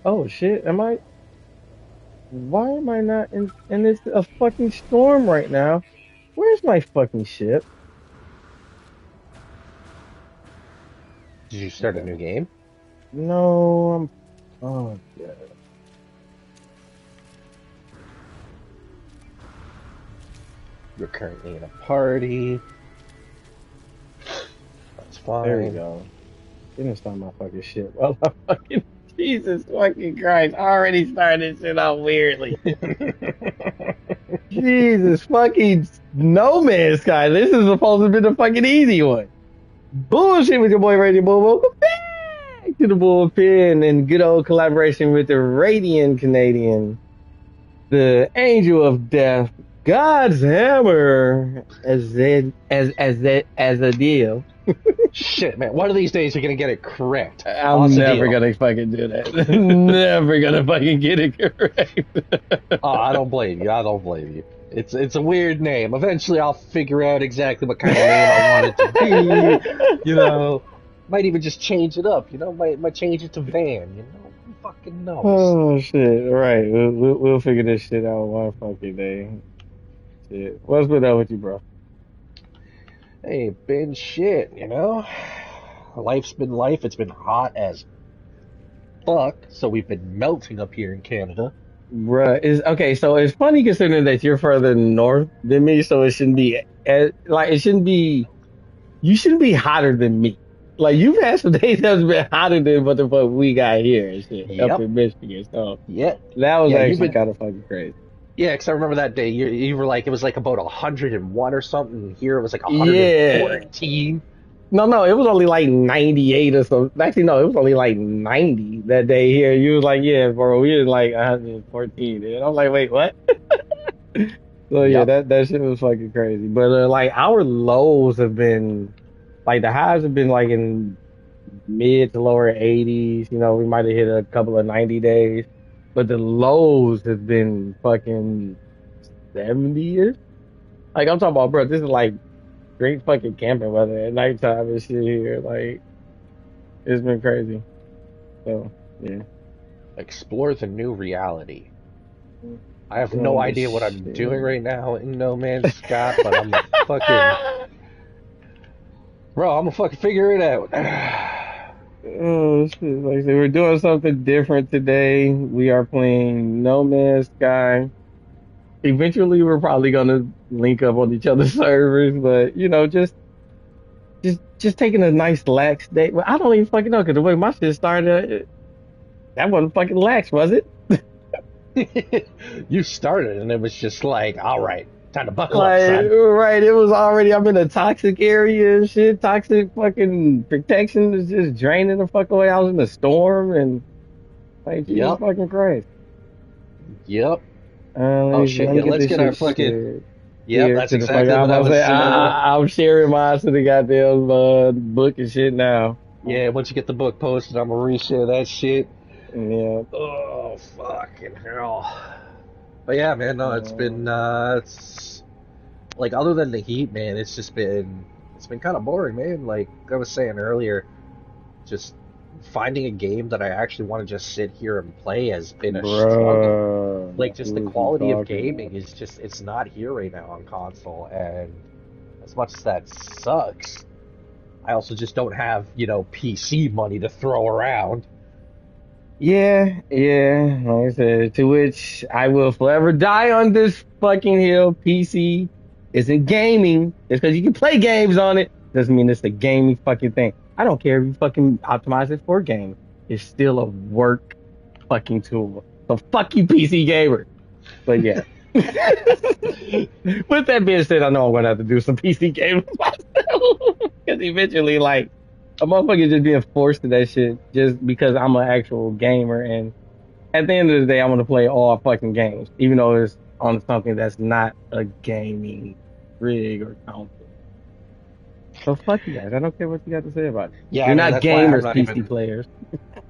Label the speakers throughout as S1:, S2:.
S1: Oh shit, am I? Why am I not in? And it's a fucking storm right now. Where's my fucking ship?
S2: Did you start a new game?
S1: No, I'm. Oh yeah.
S2: You're currently in a party. That's
S1: There we
S2: fine.
S1: go. Didn't start my fucking ship. Well, I fucking Jesus fucking Christ! I already started this shit out weirdly. Jesus fucking No Man's Sky. This is supposed to be the fucking easy one. Bullshit with your boy Radio Bull. Welcome back to the Bullpen and good old collaboration with the Radiant Canadian, the Angel of Death, God's Hammer, as a deal.
S2: Shit, man. One of these days you're gonna get it correct.
S1: I'm
S2: Awesome
S1: never
S2: deal.
S1: gonna fucking do that. Never gonna fucking get it correct.
S2: Oh, I don't blame you. I don't blame you. It's a weird name. Eventually I'll figure out exactly what kind of name I want it to be. You know, might even just change it up. You know, might change it to Van. You know, who fucking knows?
S1: Oh shit! Right, we'll figure this shit out one fucking day. Shit, what's been up with you, bro?
S2: Hey, been shit. You know, life's been life. It's been hot as fuck. So we've been melting up here in Canada.
S1: Bruh, is okay. So it's funny considering that you're further north than me, so it shouldn't be like it shouldn't be. You shouldn't be hotter than me. Like you've had some days that's been hotter than what the fuck we got here and shit up
S2: Yep.
S1: in Michigan. So
S2: Yeah.
S1: that was
S2: Yeah. You've
S1: actually
S2: been.
S1: kind of fucking crazy.
S2: Yeah, because I remember that day you were like it was like about 101 or something. And here it was like
S1: Yeah.
S2: 114.
S1: No, it was only like 98 or something. Actually, no, it was only like 90 that day here. You was like, yeah, bro, we was like 114. And I'm like, wait, what? So yeah,
S2: Yep.
S1: that shit was fucking crazy. But like our lows have been like the highs have been like in mid to lower 80s. You know, we might have hit a couple of 90 days, but the lows have been fucking 70ish. Like I'm talking about, bro. This is like great fucking camping weather at nighttime and shit here. Like it's been crazy. So yeah,
S2: Explore the new reality. I have no
S1: doing this
S2: idea what I'm doing
S1: shit.
S2: right now in No Man's Sky, but I'm a fucking bro. I'm gonna fucking figure it out.
S1: Oh shit! Like I said, we're doing something different today. We are playing No Man's Sky. Eventually, we're probably gonna link up on each other's servers, but you know, just taking a nice lax day. Well, I don't even fucking know because the way my shit started, that wasn't fucking lax, was it?
S2: You started, and it was just like, all right, time to buckle up,
S1: Like,
S2: son.
S1: right, it was already, I'm in a toxic area and shit. Toxic fucking protection is just draining the fuck away. I was in a storm and, like, Jesus
S2: Yep,
S1: fucking Christ.
S2: yep. Oh shit,
S1: Let me
S2: yeah.
S1: get
S2: Let's
S1: this
S2: get our
S1: shit
S2: fucking.
S1: Yeah,
S2: Yep, that's
S1: to the fuck.
S2: exactly
S1: I'm
S2: what I
S1: about to say,
S2: was.
S1: I'm sharing mine to the goddamn book and shit now.
S2: Yeah, once you get the book posted, I'm gonna reshare that shit.
S1: Yeah.
S2: Oh fucking hell! But yeah, man, no, it's been
S1: Um,
S2: it's like other than the heat, man, it's been kind of boring, man. Like I was saying earlier, just finding a game that I actually want to just sit here and play has been a struggle.
S1: bruh,
S2: Like
S1: that's
S2: just the
S1: what you
S2: quality of
S1: talking
S2: gaming
S1: about.
S2: is just it's not here right now on console, and as much as that sucks, I also just don't have, PC money to throw around.
S1: Yeah. Like I said, to which I will forever die on this fucking hill. PC isn't gaming. Just because you can play games on it doesn't mean it's a gaming fucking thing. I don't care if you fucking optimize it for a game. It's still a work fucking tool. So fuck you, PC gamer. But yeah. With that being said, I know I'm gonna have to do some PC gaming myself. Because eventually, like, a motherfucker just being forced to that shit just because I'm an actual gamer. And at the end of the day, I want to play all fucking games, even though it's on something that's not a gaming rig or console. So fuck you guys. I don't care what you got to say about it.
S2: Yeah,
S1: You're
S2: man,
S1: not
S2: that's why
S1: gamers, PC players.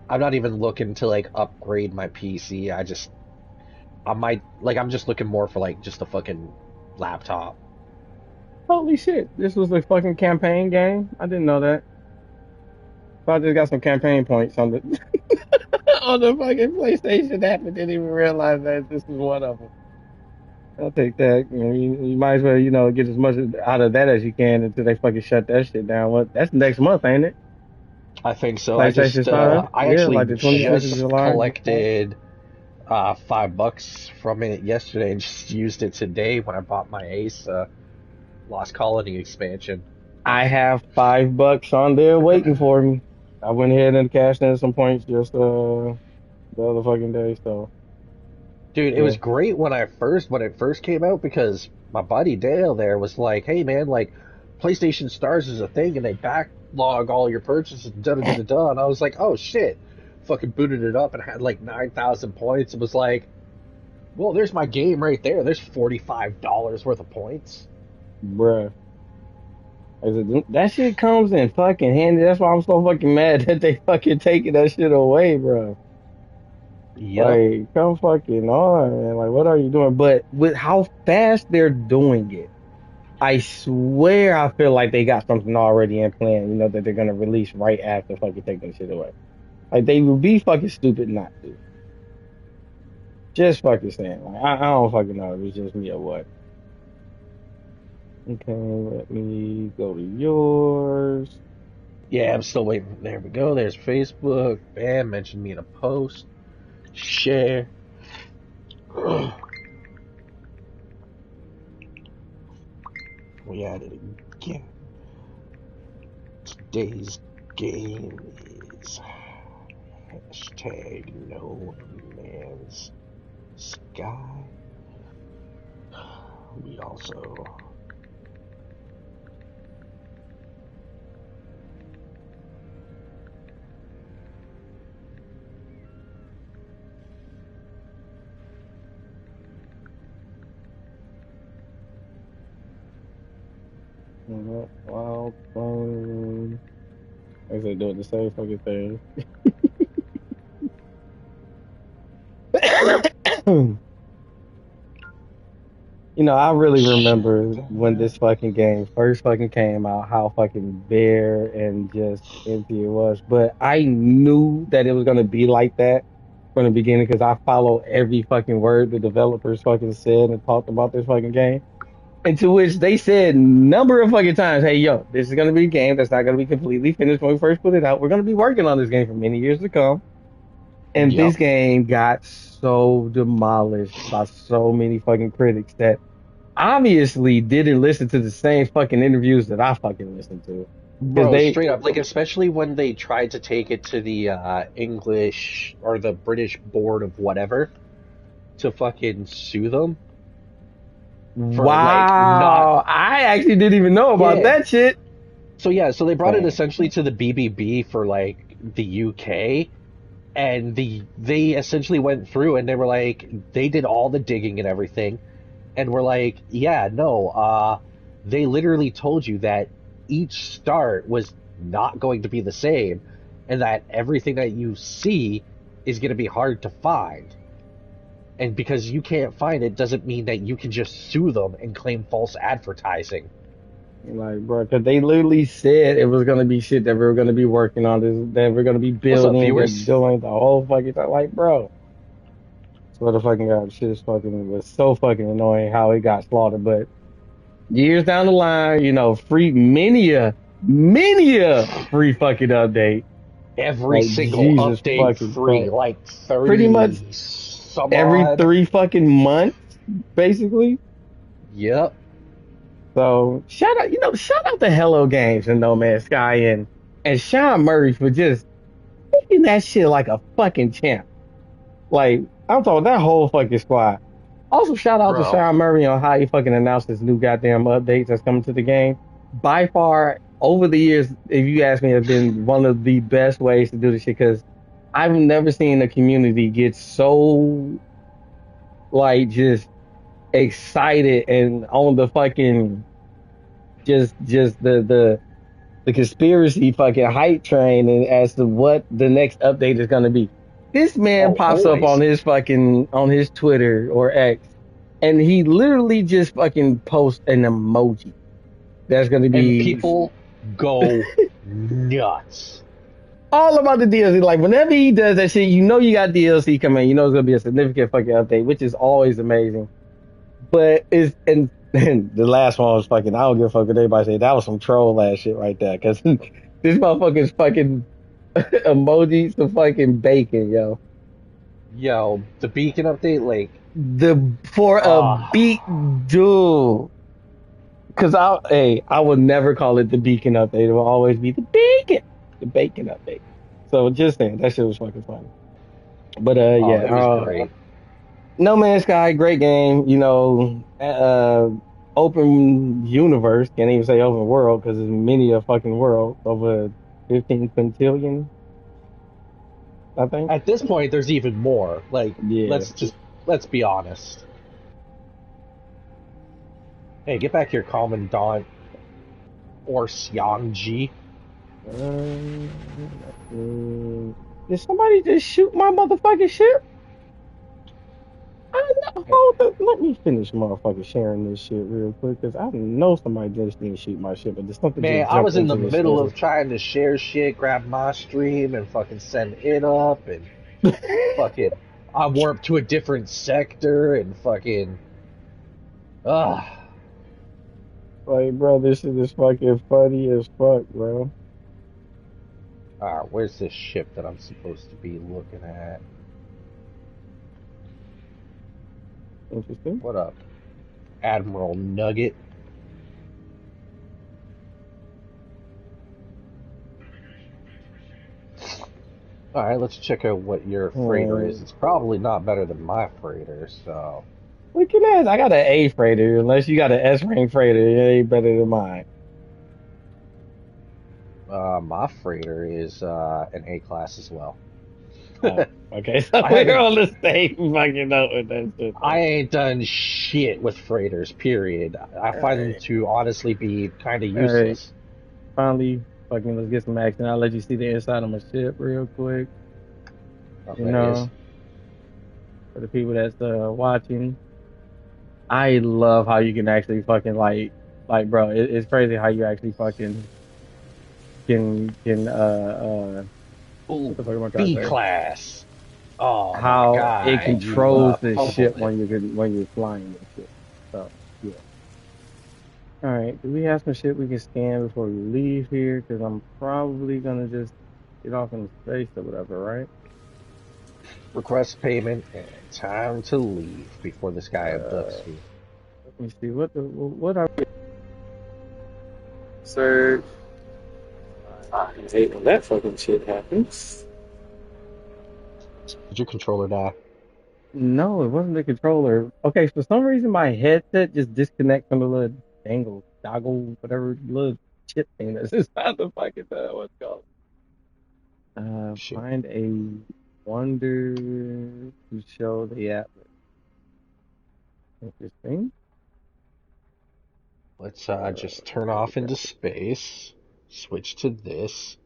S2: I'm not even looking to like upgrade my PC. I'm just looking more for like just a fucking laptop.
S1: Holy shit. This was a fucking campaign game? I didn't know that. So I just got some campaign points on the on the fucking PlayStation app and didn't even realize that this was one of them. I'll take that. You might as well, get as much out of that as you can until they fucking shut that shit down. What? That's next month, ain't it?
S2: I think so.
S1: PlayStation Star?
S2: I
S1: Yeah,
S2: actually
S1: like the 26th of
S2: just
S1: July.
S2: collected $5 from it yesterday and just used it today when I bought my Ace Lost Colony expansion.
S1: I have $5 on there waiting for me. I went ahead and cashed in some points just the other fucking day. So
S2: Dude, it
S1: yeah,
S2: was great when it first came out because my buddy Dale there was like, "Hey man, like PlayStation Stars is a thing and they backlog all your purchases and da da da da da." And I was like, "Oh shit." Fucking booted it up and had like 9,000 points. It was like, "Well, there's my game right there. There's $45 worth of points."
S1: bruh. That shit comes in fucking handy. That's why I'm so fucking mad that they fucking taking that shit away, bro.
S2: Yep.
S1: Like, come fucking on, man. Like, what are you doing? But with how fast they're doing it, I swear I feel like they got something already in plan, that they're gonna release right after fucking take that shit away. Like, they would be fucking stupid not to. Just fucking saying. Like, I don't fucking know if it's just me or what. Okay, let me go to yours.
S2: Yeah, I'm still waiting. There we go. There's Facebook. Bam, mention me in a post. Share. We at it again. Today's game is hashtag no man's sky. We also
S1: Wild phone. I said doing the same fucking thing. I really remember when this fucking game first fucking came out, how fucking bare and just empty it was. But I knew that it was gonna be like that from the beginning because I follow every fucking word the developers fucking said and talked about this fucking game. And to which they said number of fucking times, hey yo, this is gonna be a game that's not gonna be completely finished when we first put it out. We're gonna be working on this game for many years to come. And
S2: yep.
S1: this game got so demolished by so many fucking critics that obviously didn't listen to the same fucking interviews that I fucking listened to. Because
S2: Bro,
S1: they,
S2: straight up, like especially when they tried to take it to the English or the British board of whatever to fucking sue them for like not
S1: wow, I actually didn't even know about
S2: yeah.
S1: that shit.
S2: So yeah, so they brought it
S1: Dang.
S2: essentially to the BBB for like the UK, and they essentially went through and they were like they did all the digging and everything, and we're like, yeah, no, they literally told you that each start was not going to be the same, and that everything that you see is going to be hard to find. And because you can't find it doesn't mean that you can just sue them and claim false advertising.
S1: Like, bro, because they literally said it was gonna be shit that we were gonna be working on, this that we're gonna be
S2: What's up,
S1: building and
S2: viewers?
S1: doing the whole fucking time. Like, bro, swear to fucking God, shit is fucking was so fucking annoying how it got slaughtered. But years down the line, free many a free fucking update.
S2: Every
S1: Like
S2: single
S1: Jesus
S2: update
S1: fucking
S2: free,
S1: Christ.
S2: like
S1: Pretty much
S2: 30 some
S1: every
S2: odd.
S1: 3 fucking months, basically.
S2: Yep.
S1: So shout out to Hello Games and No Man's Sky and Sean Murray for just taking that shit like a fucking champ. Like I'm talking that whole fucking squad. Also shout out to
S2: Bro.
S1: Sean Murray on how he fucking announced his new goddamn updates that's coming to the game. By far, over the years, if you ask me, have been one of the best ways to do this shit because I've never seen the community get so like just excited and on the fucking just the conspiracy fucking hype train and as to what the next update is gonna be. This man
S2: Oh,
S1: pops up
S2: always.
S1: on his Twitter or X and he literally just fucking posts an emoji that's gonna
S2: And
S1: be
S2: people go nuts.
S1: All about the DLC. Like whenever he does that shit, you know you got DLC coming. You know it's gonna be a significant fucking update, which is always amazing. But it's and the last one was fucking. I don't give a fuck what anybody say. That was some troll ass shit right there. Cause this motherfucker's fucking emojis to fucking bacon, yo.
S2: Yo, the beacon update, like,
S1: The for a beat
S2: ah,
S1: dude. Cause I will never call it the beacon update. It will always be the bacon update. So just saying that shit was fucking funny. But
S2: oh,
S1: yeah,
S2: it was great.
S1: No Man's Sky, great game. You know, open universe. Can't even say open world because there's many a fucking world over 15 quintillion, I think.
S2: At this point, there's even more. Like,
S1: Yeah.
S2: let's be honest. Hey, get back here, Commandant Orsianji.
S1: Um, did somebody just shoot my motherfucking ship? I know.
S2: Hey,
S1: Hold up. Let me finish motherfucking sharing this shit real quick because I know somebody just didn't shoot my ship, but there's something
S2: man,
S1: just
S2: I
S1: jumped
S2: was in the
S1: into the
S2: middle
S1: server.
S2: of trying to share shit, grab my stream, and fucking send it up, and fucking, I warped to a different sector, and fucking, ah.
S1: Like, bro, this shit is fucking funny as fuck, bro.
S2: Alright, where's this ship that I'm supposed to be looking at?
S1: Interesting.
S2: What up, Admiral Nugget? Alright, let's check out what your freighter is.
S1: Um,
S2: It's probably not better than my freighter, so.
S1: Look at that. I got an A freighter. Unless you got an S rank freighter, it ain't better than mine.
S2: My freighter is an A class as well.
S1: Oh, okay. So
S2: I
S1: we're
S2: haven't,
S1: on the same fucking note with that shit,
S2: I
S1: though.
S2: ain't done shit with freighters, period. I
S1: All
S2: find them
S1: right.
S2: to honestly be kind of
S1: All right.
S2: useless.
S1: Finally, fucking let's get some action. I'll let you see the inside of my ship real quick.
S2: Oh,
S1: You
S2: there he is.
S1: know, for the people that's watching. I love how you can actually fucking bro, it's crazy how you actually fucking
S2: Ooh,
S1: what the fuck am I trying to
S2: B
S1: say?
S2: class. Oh my
S1: How it
S2: god, you
S1: controls the
S2: fumbled
S1: ship
S2: it.
S1: when you're flying the ship. So yeah. All right. Do we have some shit we can scan before we leave here? Because I'm probably gonna just get off in space or whatever, right?
S2: Request payment and time to leave before this guy
S1: Uh,
S2: abducts you.
S1: Let me see. What are we? Search. I hate when that fucking shit happens.
S2: Did your controller die?
S1: No, it wasn't the controller. Okay, for some reason my headset just disconnects from the little dangle, doggle, whatever little chip thing that's inside the fucking what's it called.
S2: Shoot.
S1: Find a wonder to show the atlas. Interesting.
S2: Let's just turn
S1: Where
S2: off
S1: we
S2: into
S1: go?
S2: space. Switch to this.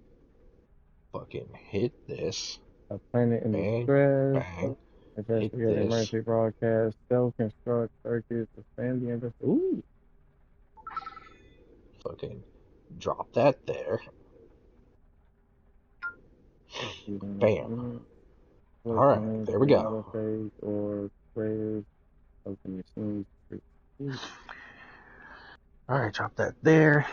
S2: Fucking hit this.
S1: A planet in
S2: Bang,
S1: distress.
S2: bang. Hit
S1: Investigate
S2: this.
S1: emergency broadcast. Self-construct circuits. Expand the invest. Ooh.
S2: Fucking drop that there. Bam.
S1: Mm, Work
S2: Alright,
S1: on
S2: there we
S1: the
S2: go.
S1: autophage or prayers of the machines.
S2: Alright, drop that there.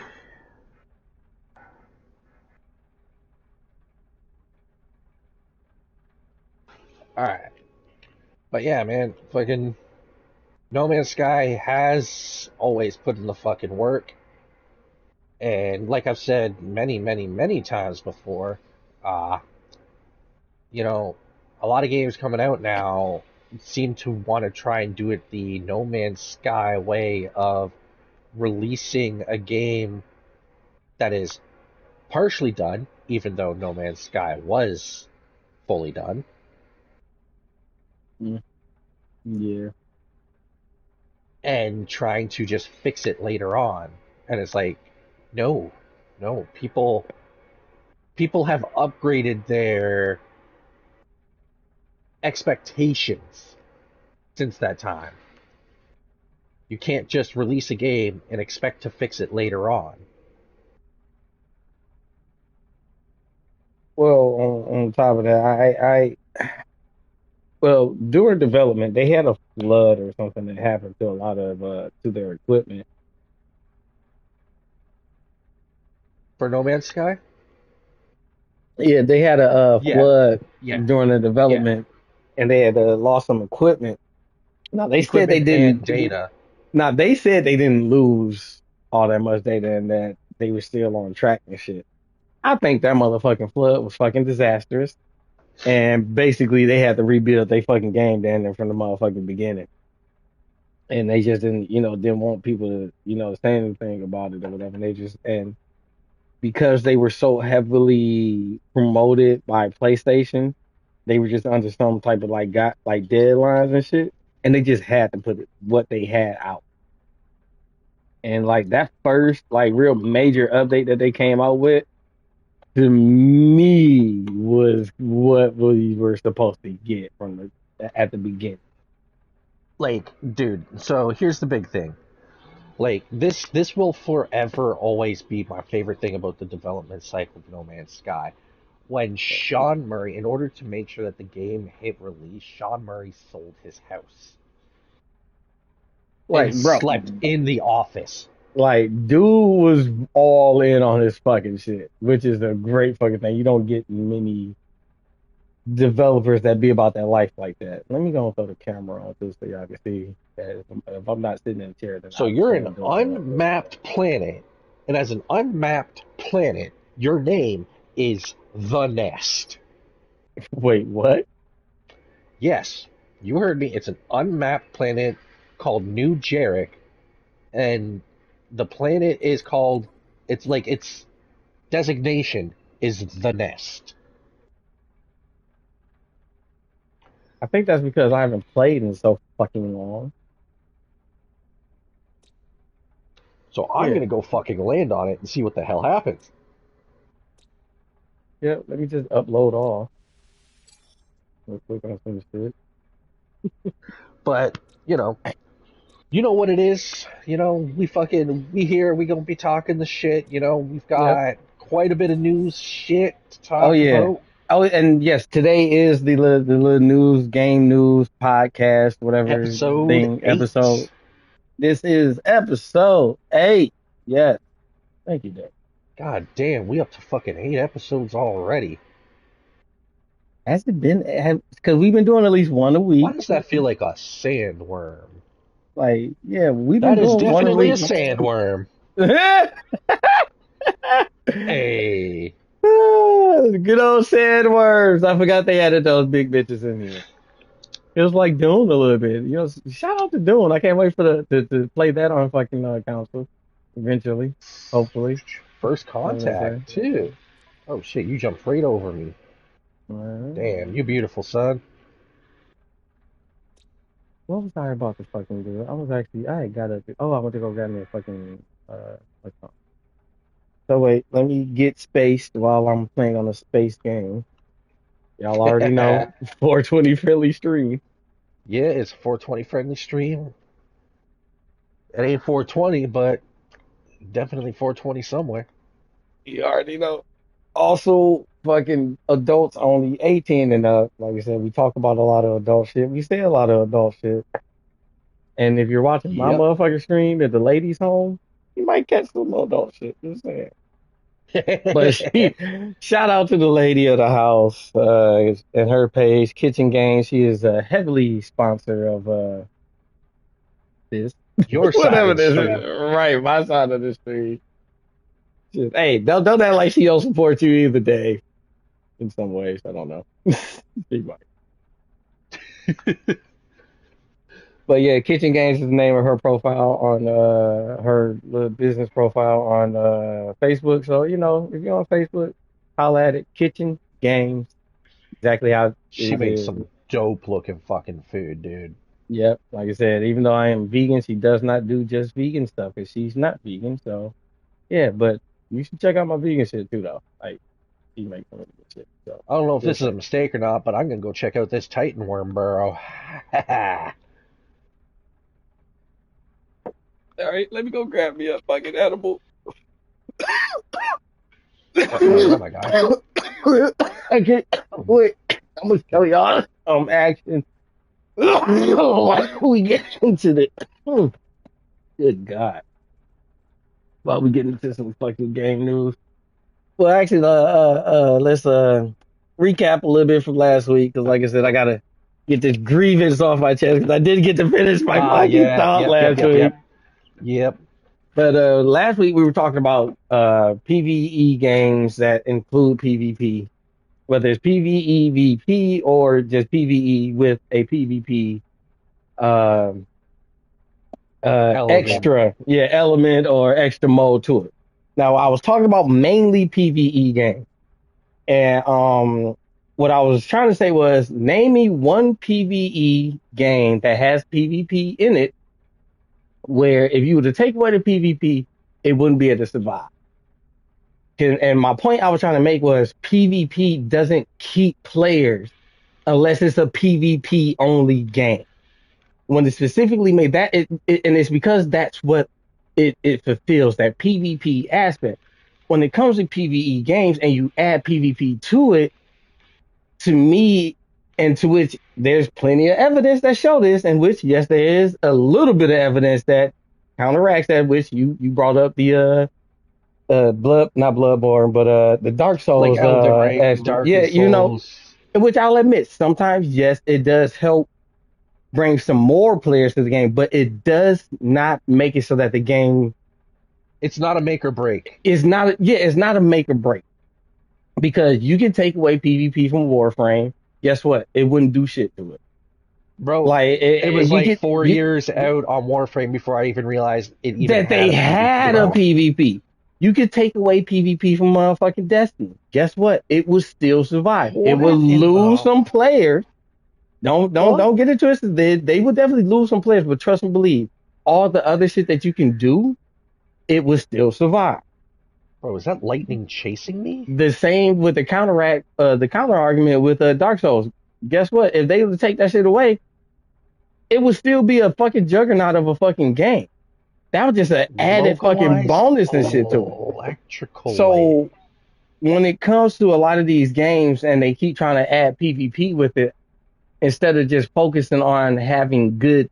S2: Alright. But yeah, man, fucking No Man's Sky has always put in the fucking work. And like I've said many, many, many times before, uh, you know, a lot of games coming out now seem to want to try and do it the No Man's Sky way of releasing a game that is partially done, even though No Man's Sky was fully done,
S1: Mm, yeah.
S2: and trying to just fix it later on. And it's like, no, no, people have upgraded their expectations since that time. You can't just release a game and expect to fix it later on.
S1: Well, on top of that, well, during development, they had a flood or something that happened to a lot of to their equipment.
S2: For No Man's Sky?
S1: Yeah, they had a
S2: Yeah,
S1: flood
S2: yeah,
S1: during the
S2: yeah.
S1: development, and they had lost some equipment. Now they said they
S2: Equipment and
S1: didn't.
S2: data.
S1: Now they said they didn't lose all that much data, and that they were still on track and shit. I think that motherfucking flood was fucking disastrous, and basically they had to rebuild their fucking game down there from the motherfucking beginning. And they just didn't, didn't want people to, say anything about it or whatever. And they just, and because they were so heavily promoted by PlayStation, they were just under some type of got like deadlines and shit, and they just had to put what they had out. And like that first like real major update that they came out with to me was what we were supposed to get from the at the beginning.
S2: Like, dude, so here's the big thing. Like this will forever always be my favorite thing about the development cycle of No Man's Sky. When Sean Murray, in order to make sure that the game hit release, Sean Murray sold his house and
S1: Like, bro,
S2: slept in the office.
S1: like dude was all in on his fucking shit, which is a great fucking thing. You don't get many developers that be about that life like that. Let me go and throw the camera on too so y'all can see that if I'm not sitting in a chair, then
S2: So
S1: I'm
S2: you're an
S1: standing doing something else.
S2: unmapped planet, and as an unmapped planet, your name is The Nest.
S1: Wait, what?
S2: Yes, you heard me. It's an unmapped planet called New Jarek, and the planet is called. It's like its designation is The Nest.
S1: I think that's because I haven't played in so fucking long.
S2: So I'm
S1: Yeah.
S2: gonna go fucking land on it and see what the hell happens.
S1: Yeah, let me just upload all real quick on some shit.
S2: But you know what it is. We here. We gonna be talking the shit. We've
S1: Yep.
S2: got quite a bit of news shit to
S1: Oh
S2: talk
S1: yeah.
S2: about.
S1: Oh, and yes, today is the little news, game news podcast, whatever
S2: Episode
S1: thing episode.
S2: 8.
S1: This is episode 8. Yes. Thank you, Dave.
S2: God damn, we up to fucking 8 episodes already.
S1: Has it been? Because we've been doing at least one a
S2: Why
S1: week.
S2: does that feel like a sandworm?
S1: Like, yeah, we've been
S2: That is
S1: doing one a
S2: definitely a
S1: week.
S2: sandworm. Hey,
S1: Good old sandworms. I forgot they added those big bitches in here. It was like Dune a little bit. Shout out to Dune. I can't wait for to play that on fucking console eventually. Hopefully.
S2: first
S1: What was I say?
S2: contact too. Oh shit, you jumped right over me. Damn, you beautiful son.
S1: What was I about to fucking do? I had got up. Oh, I went to go grab me a fucking what's it called? So wait, let me get spaced while I'm playing on a space game. Y'all already know 420 friendly stream.
S2: Yeah, it's a 420 friendly stream. It ain't 420, but definitely 420 somewhere.
S1: You already know. Also, fucking adults only 18 and up. Like I said, we talk about a lot of adult shit. We say a lot of adult shit. And if you're watching my
S2: Yep.
S1: motherfucking stream at the ladies' home, you might catch some adult shit. Just saying. But shout out to the lady of the house and her page, Kitchen Games. She is a heavily sponsor of this,
S2: Your side
S1: whatever
S2: of the
S1: this
S2: stream.
S1: is. Right, my side of the stream. Hey, don't act like she don't support you either, Dave. In some ways, I don't know. She might. But yeah, Kitchen Games is the name of her profile on her little business profile on Facebook. So if you're on Facebook, holla at it. Kitchen Games, exactly how
S2: She
S1: it
S2: makes
S1: is.
S2: some dope looking fucking food, dude.
S1: Yep, like I said, even though I am vegan, she does not do just vegan stuff, and she's not vegan. So yeah, but you should check out my vegan shit too, though. Like she makes some really good shit. So
S2: I don't know if this
S1: just
S2: is a
S1: saying.
S2: mistake or not, but I'm gonna go check out this Titan worm burrow.
S1: All right, let me go grab me a fucking edible.
S2: Uh oh, my guy.
S1: I can't wait. I'm gonna show y'all action. We get into the good God. While we get into some fucking game news. Well, actually, let's recap a little bit from last week because, like I said, I gotta get this grievance off my chest because I didn't get to finish my
S2: Ah,
S1: fucking
S2: yeah,
S1: thought
S2: yep, yep,
S1: last
S2: yep,
S1: week.
S2: yep, yep.
S1: But last week we were talking about PVE games that include PvP, whether it's PvE VP or just PvE with a PvP um
S2: Element.
S1: extra, yeah, element or extra mode to it. Now I was talking about mainly PvE games. And what I was trying to say was name me one PvE game that has PvP in it where if you were to take away the PvP, it wouldn't be able to survive. And my point I was trying to make was PvP doesn't keep players unless it's a PvP only game. When it specifically made that, and it's because that's what it fulfills, that PvP aspect. When it comes to PvE games and you add PvP to it, to me, and to which there's plenty of evidence that show this, and which yes, there is a little bit of evidence that counteracts that. Which you brought up the blood, not Bloodborne, but the Dark
S2: Like
S1: Souls
S2: Elden Ring,
S1: aspect.
S2: Dark
S1: Yeah,
S2: Souls.
S1: which I'll admit sometimes yes, it does help bring some more players to the game, but it does not make it so that the game
S2: It's not a make or break,
S1: is not. Yeah, it's not a make or break because you can take away PvP from Warframe. Guess what? It wouldn't do shit to it.
S2: bro.
S1: Like
S2: It was
S1: you
S2: like
S1: get
S2: 4 years out on Warframe before I even realized it even
S1: that
S2: had
S1: they
S2: a PvP
S1: had a
S2: mode.
S1: PvP. You could take away PvP from motherfucking Destiny. Guess what? It would still survive. It would
S2: What in
S1: lose
S2: the
S1: some players.
S2: what,
S1: Don't get it twisted. They would definitely lose some players, but trust and believe, all the other shit that you can do, it would still survive.
S2: bro? Is that lightning chasing me?
S1: The same with the counter argument with Dark Souls. Guess what? If they were to take that shit away, it would still be a fucking juggernaut of a fucking game. That was just an added fucking
S2: Localized
S1: bonus and shit to it.
S2: electrical light.
S1: So when it comes to a lot of these games and they keep trying to add PvP with it, instead of just focusing on having good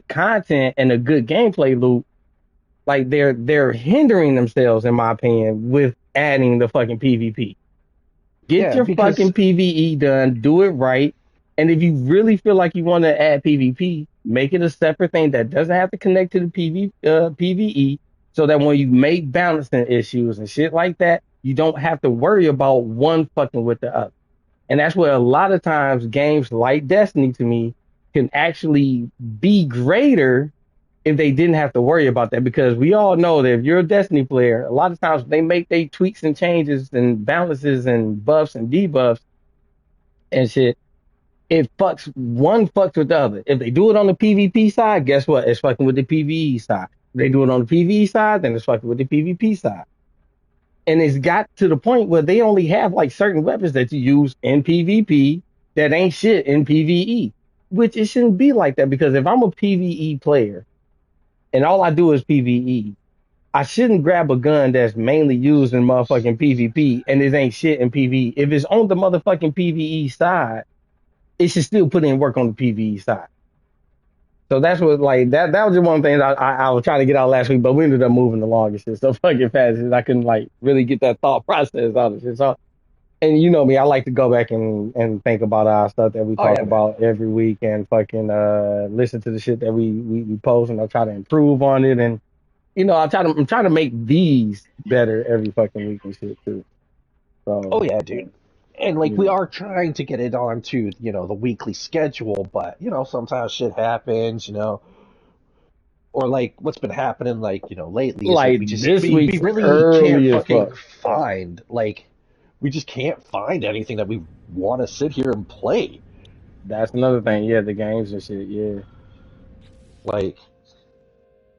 S1: content and a good gameplay loop, like they're hindering themselves, in my opinion, with adding the fucking PvP. Get
S2: Yeah,
S1: your
S2: because
S1: fucking PvE done, do it right. And if you really feel like you want to add PvP, make it a separate thing that doesn't have to connect to the PvE, so that when you make balancing issues and shit like that, you don't have to worry about one fucking with the other. And that's where a lot of times games like Destiny to me can actually be greater if they didn't have to worry about that. Because we all know that if you're a Destiny player, a lot of times they make they tweaks and changes and balances and buffs and debuffs and shit. It fucks one fucks with the other. If they do it on the PvP side, guess what? It's fucking with the PvE side. If they do it on the PvE side, then it's fucking with the PvP side. And it's got to the point where they only have like certain weapons that you use in PvP that ain't shit in PvE. Which it shouldn't be like that because if I'm a PvE player and all I do is PvE, I shouldn't grab a gun that's mainly used in motherfucking PvP and it ain't shit in PvE. If it's on the motherfucking PvE side, it should still put in work on the PvE side. So that's what like that was just one thing I was trying to get out last week, but we ended up moving along and shit so fucking fast. And I couldn't like really get that thought process out of shit. So and you know me, I like to go back and think about our stuff that we
S2: oh
S1: talk
S2: yeah, man.
S1: about every week and fucking listen to the shit that we post and I try to improve on it and I'm trying to make these better every fucking week and shit too.
S2: Oh
S1: So
S2: yeah, dude. And like we
S1: yeah.
S2: are trying to get it onto, the weekly schedule, but sometimes shit happens, or like what's been happening like, lately is like
S1: Like
S2: we just
S1: this
S2: we
S1: week's
S2: really can't
S1: early as
S2: fucking
S1: fuck.
S2: find like we just can't find anything that we want to sit here and play.
S1: That's another thing. Yeah, the games and shit. Yeah.
S2: Like,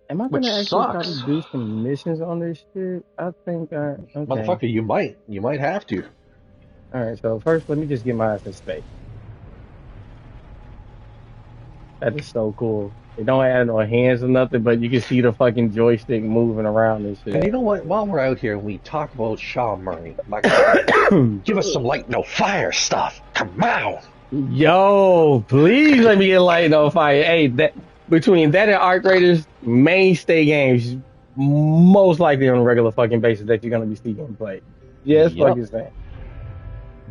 S1: Am I
S2: which
S1: gonna actually try to
S2: sucks.
S1: do some missions on this shit? I think I okay.
S2: Motherfucker, you might have to.
S1: All right. So first, let me just get my ass in space. That is so cool. They don't have no hands or nothing, but you can see the fucking joystick moving around and
S2: And
S1: shit.
S2: you know what? While we're out here, we talk about Sean Murray. My God, give us some light, no fire stuff. Come on.
S1: Yo, please let me get light on fire. Hey, that between that and Arc Raiders, mainstay games, most likely on a regular fucking basis that you're gonna be seeing play. Yes,
S2: Yep.
S1: fucking saying.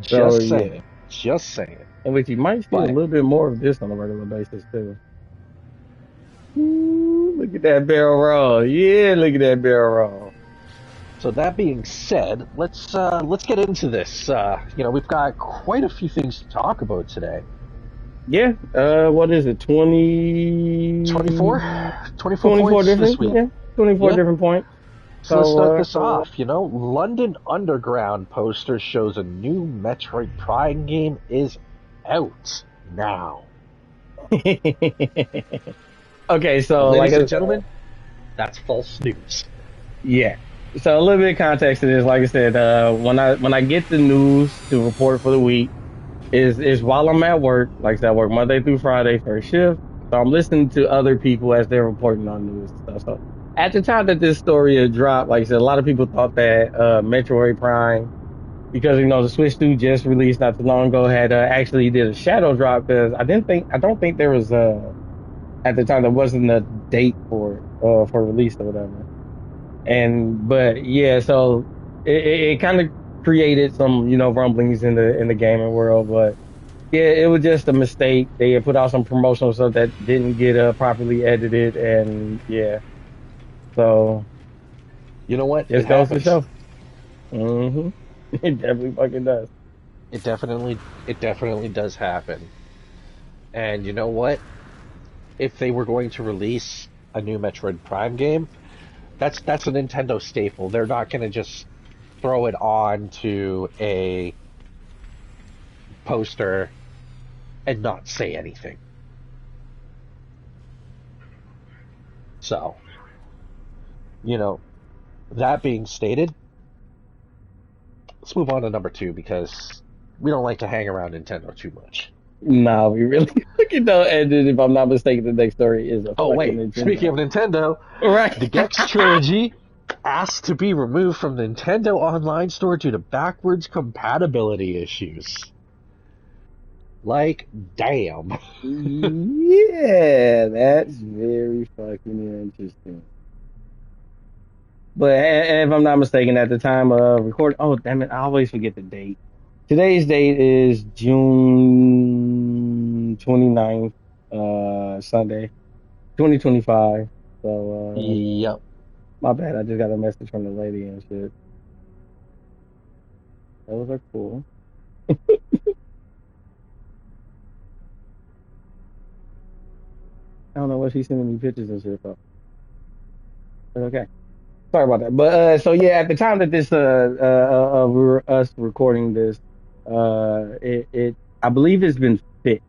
S1: So
S2: Just
S1: yeah,
S2: saying. Just saying.
S1: and which you might see a
S2: But
S1: little bit more of this on a regular basis too. Ooh, look at that barrel roll. Yeah, look at that barrel roll.
S2: so that being said, let's get into this. We've got quite a few things to talk about today.
S1: Yeah. What is it?
S2: 24?
S1: 20,
S2: 24
S1: 24
S2: points this
S1: different?
S2: week.
S1: Yeah, 24
S2: Yeah.
S1: different points.
S2: So let's start
S1: So
S2: this off. London Underground poster shows a new Metroid Prime game is out now.
S1: okay,
S2: And
S1: so like
S2: ladies
S1: I
S2: and
S1: said,
S2: gentlemen, that's false news.
S1: yeah. So a little bit of context to this, like I said, when I get the news to report for the week is while I'm at work. Like I said, I work Monday through Friday first shift. So I'm listening to other people as they're reporting on news and stuff. So at the time that this story had dropped, like I said, a lot of people thought that Metroid Prime, because the Switch 2 just released not too long ago, had actually did a shadow drop because I don't think there was at the time there wasn't a date for it for release or whatever. But yeah, so it kind of created some rumblings in the gaming world, but yeah, it was just a mistake. They had put out some promotional stuff that didn't get properly edited, and yeah, so
S2: You know what? It
S1: just goes to
S2: happens.
S1: show. hmm It definitely fucking does.
S2: It definitely does happen. And you know what? If they were going to release a new Metroid Prime game, that's a Nintendo staple. They're not going to just throw it on to a poster and not say anything. So, you know, that being stated, let's move on to number two because we don't like to hang around Nintendo too much.
S1: Nah, we really fucking don't. And then if I'm not mistaken, the next story is a
S2: Oh,
S1: fucking
S2: wait, speaking
S1: Nintendo.
S2: of Nintendo, the
S1: Right.
S2: Gex trilogy asked to be removed from the Nintendo Online Store due to backwards compatibility issues. Like, damn.
S1: Yeah, that's very fucking interesting. But if I'm not mistaken, at the time of recording, oh damn it, I always forget the date. Today's date is June 29th, Sunday, 2025. So,
S2: Yep.
S1: my bad. I just got a message from the lady and shit. Those are cool. I don't know what she's sending me pictures and shit for. But okay. Sorry about that. But so yeah, at the time that this us recording this, it I believe it's been fixed.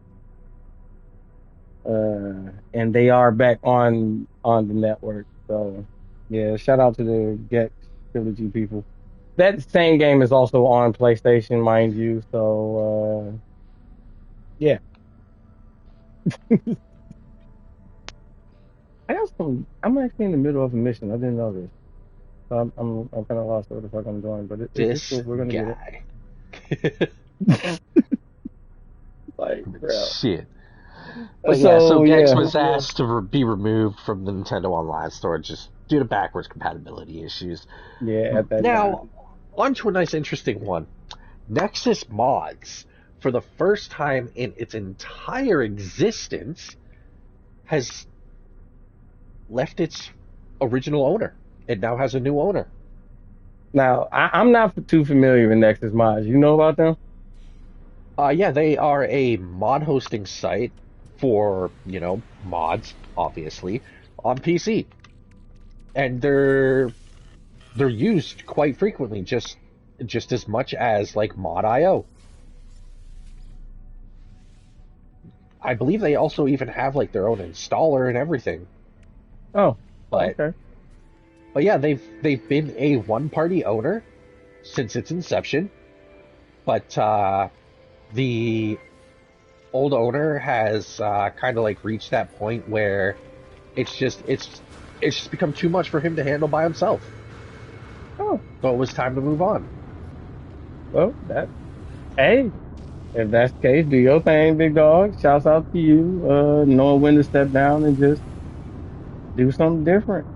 S1: And they are back on the network. So yeah, shout out to the Gex Trilogy people. That same game is also on PlayStation, mind you. So yeah, I got some. I'm actually in the middle of a mission. I didn't know this. So I'm kind of lost what the fuck I'm doing, but it's
S2: This
S1: cool. We're gonna get
S2: guy.
S1: it. Like, bro.
S2: Shit. But yeah, so
S1: So
S2: Gex
S1: yeah,
S2: was asked to be removed from the Nintendo Online Store just due to backwards compatibility issues.
S1: yeah. At that
S2: Now,
S1: time,
S2: on to a nice, interesting one. Nexus Mods, for the first time in its entire existence, has left its original owner. It now has a new owner.
S1: now I'm not too familiar with Nexus Mods. You know about them?
S2: Yeah, they are a mod hosting site for, mods, obviously, on PC. And they're used quite frequently, just as much as like mod.io. I believe they also even have like their own installer and everything.
S1: Oh,
S2: But
S1: okay.
S2: but yeah, they've been a one party owner since its inception. But the old owner has kind of like reached that point where it's just become too much for him to handle by himself.
S1: Oh,
S2: So it was time to move on.
S1: well, hey, if that's the case, do your thing, big dog. Shouts out to you, knowing when to step down and just do something different.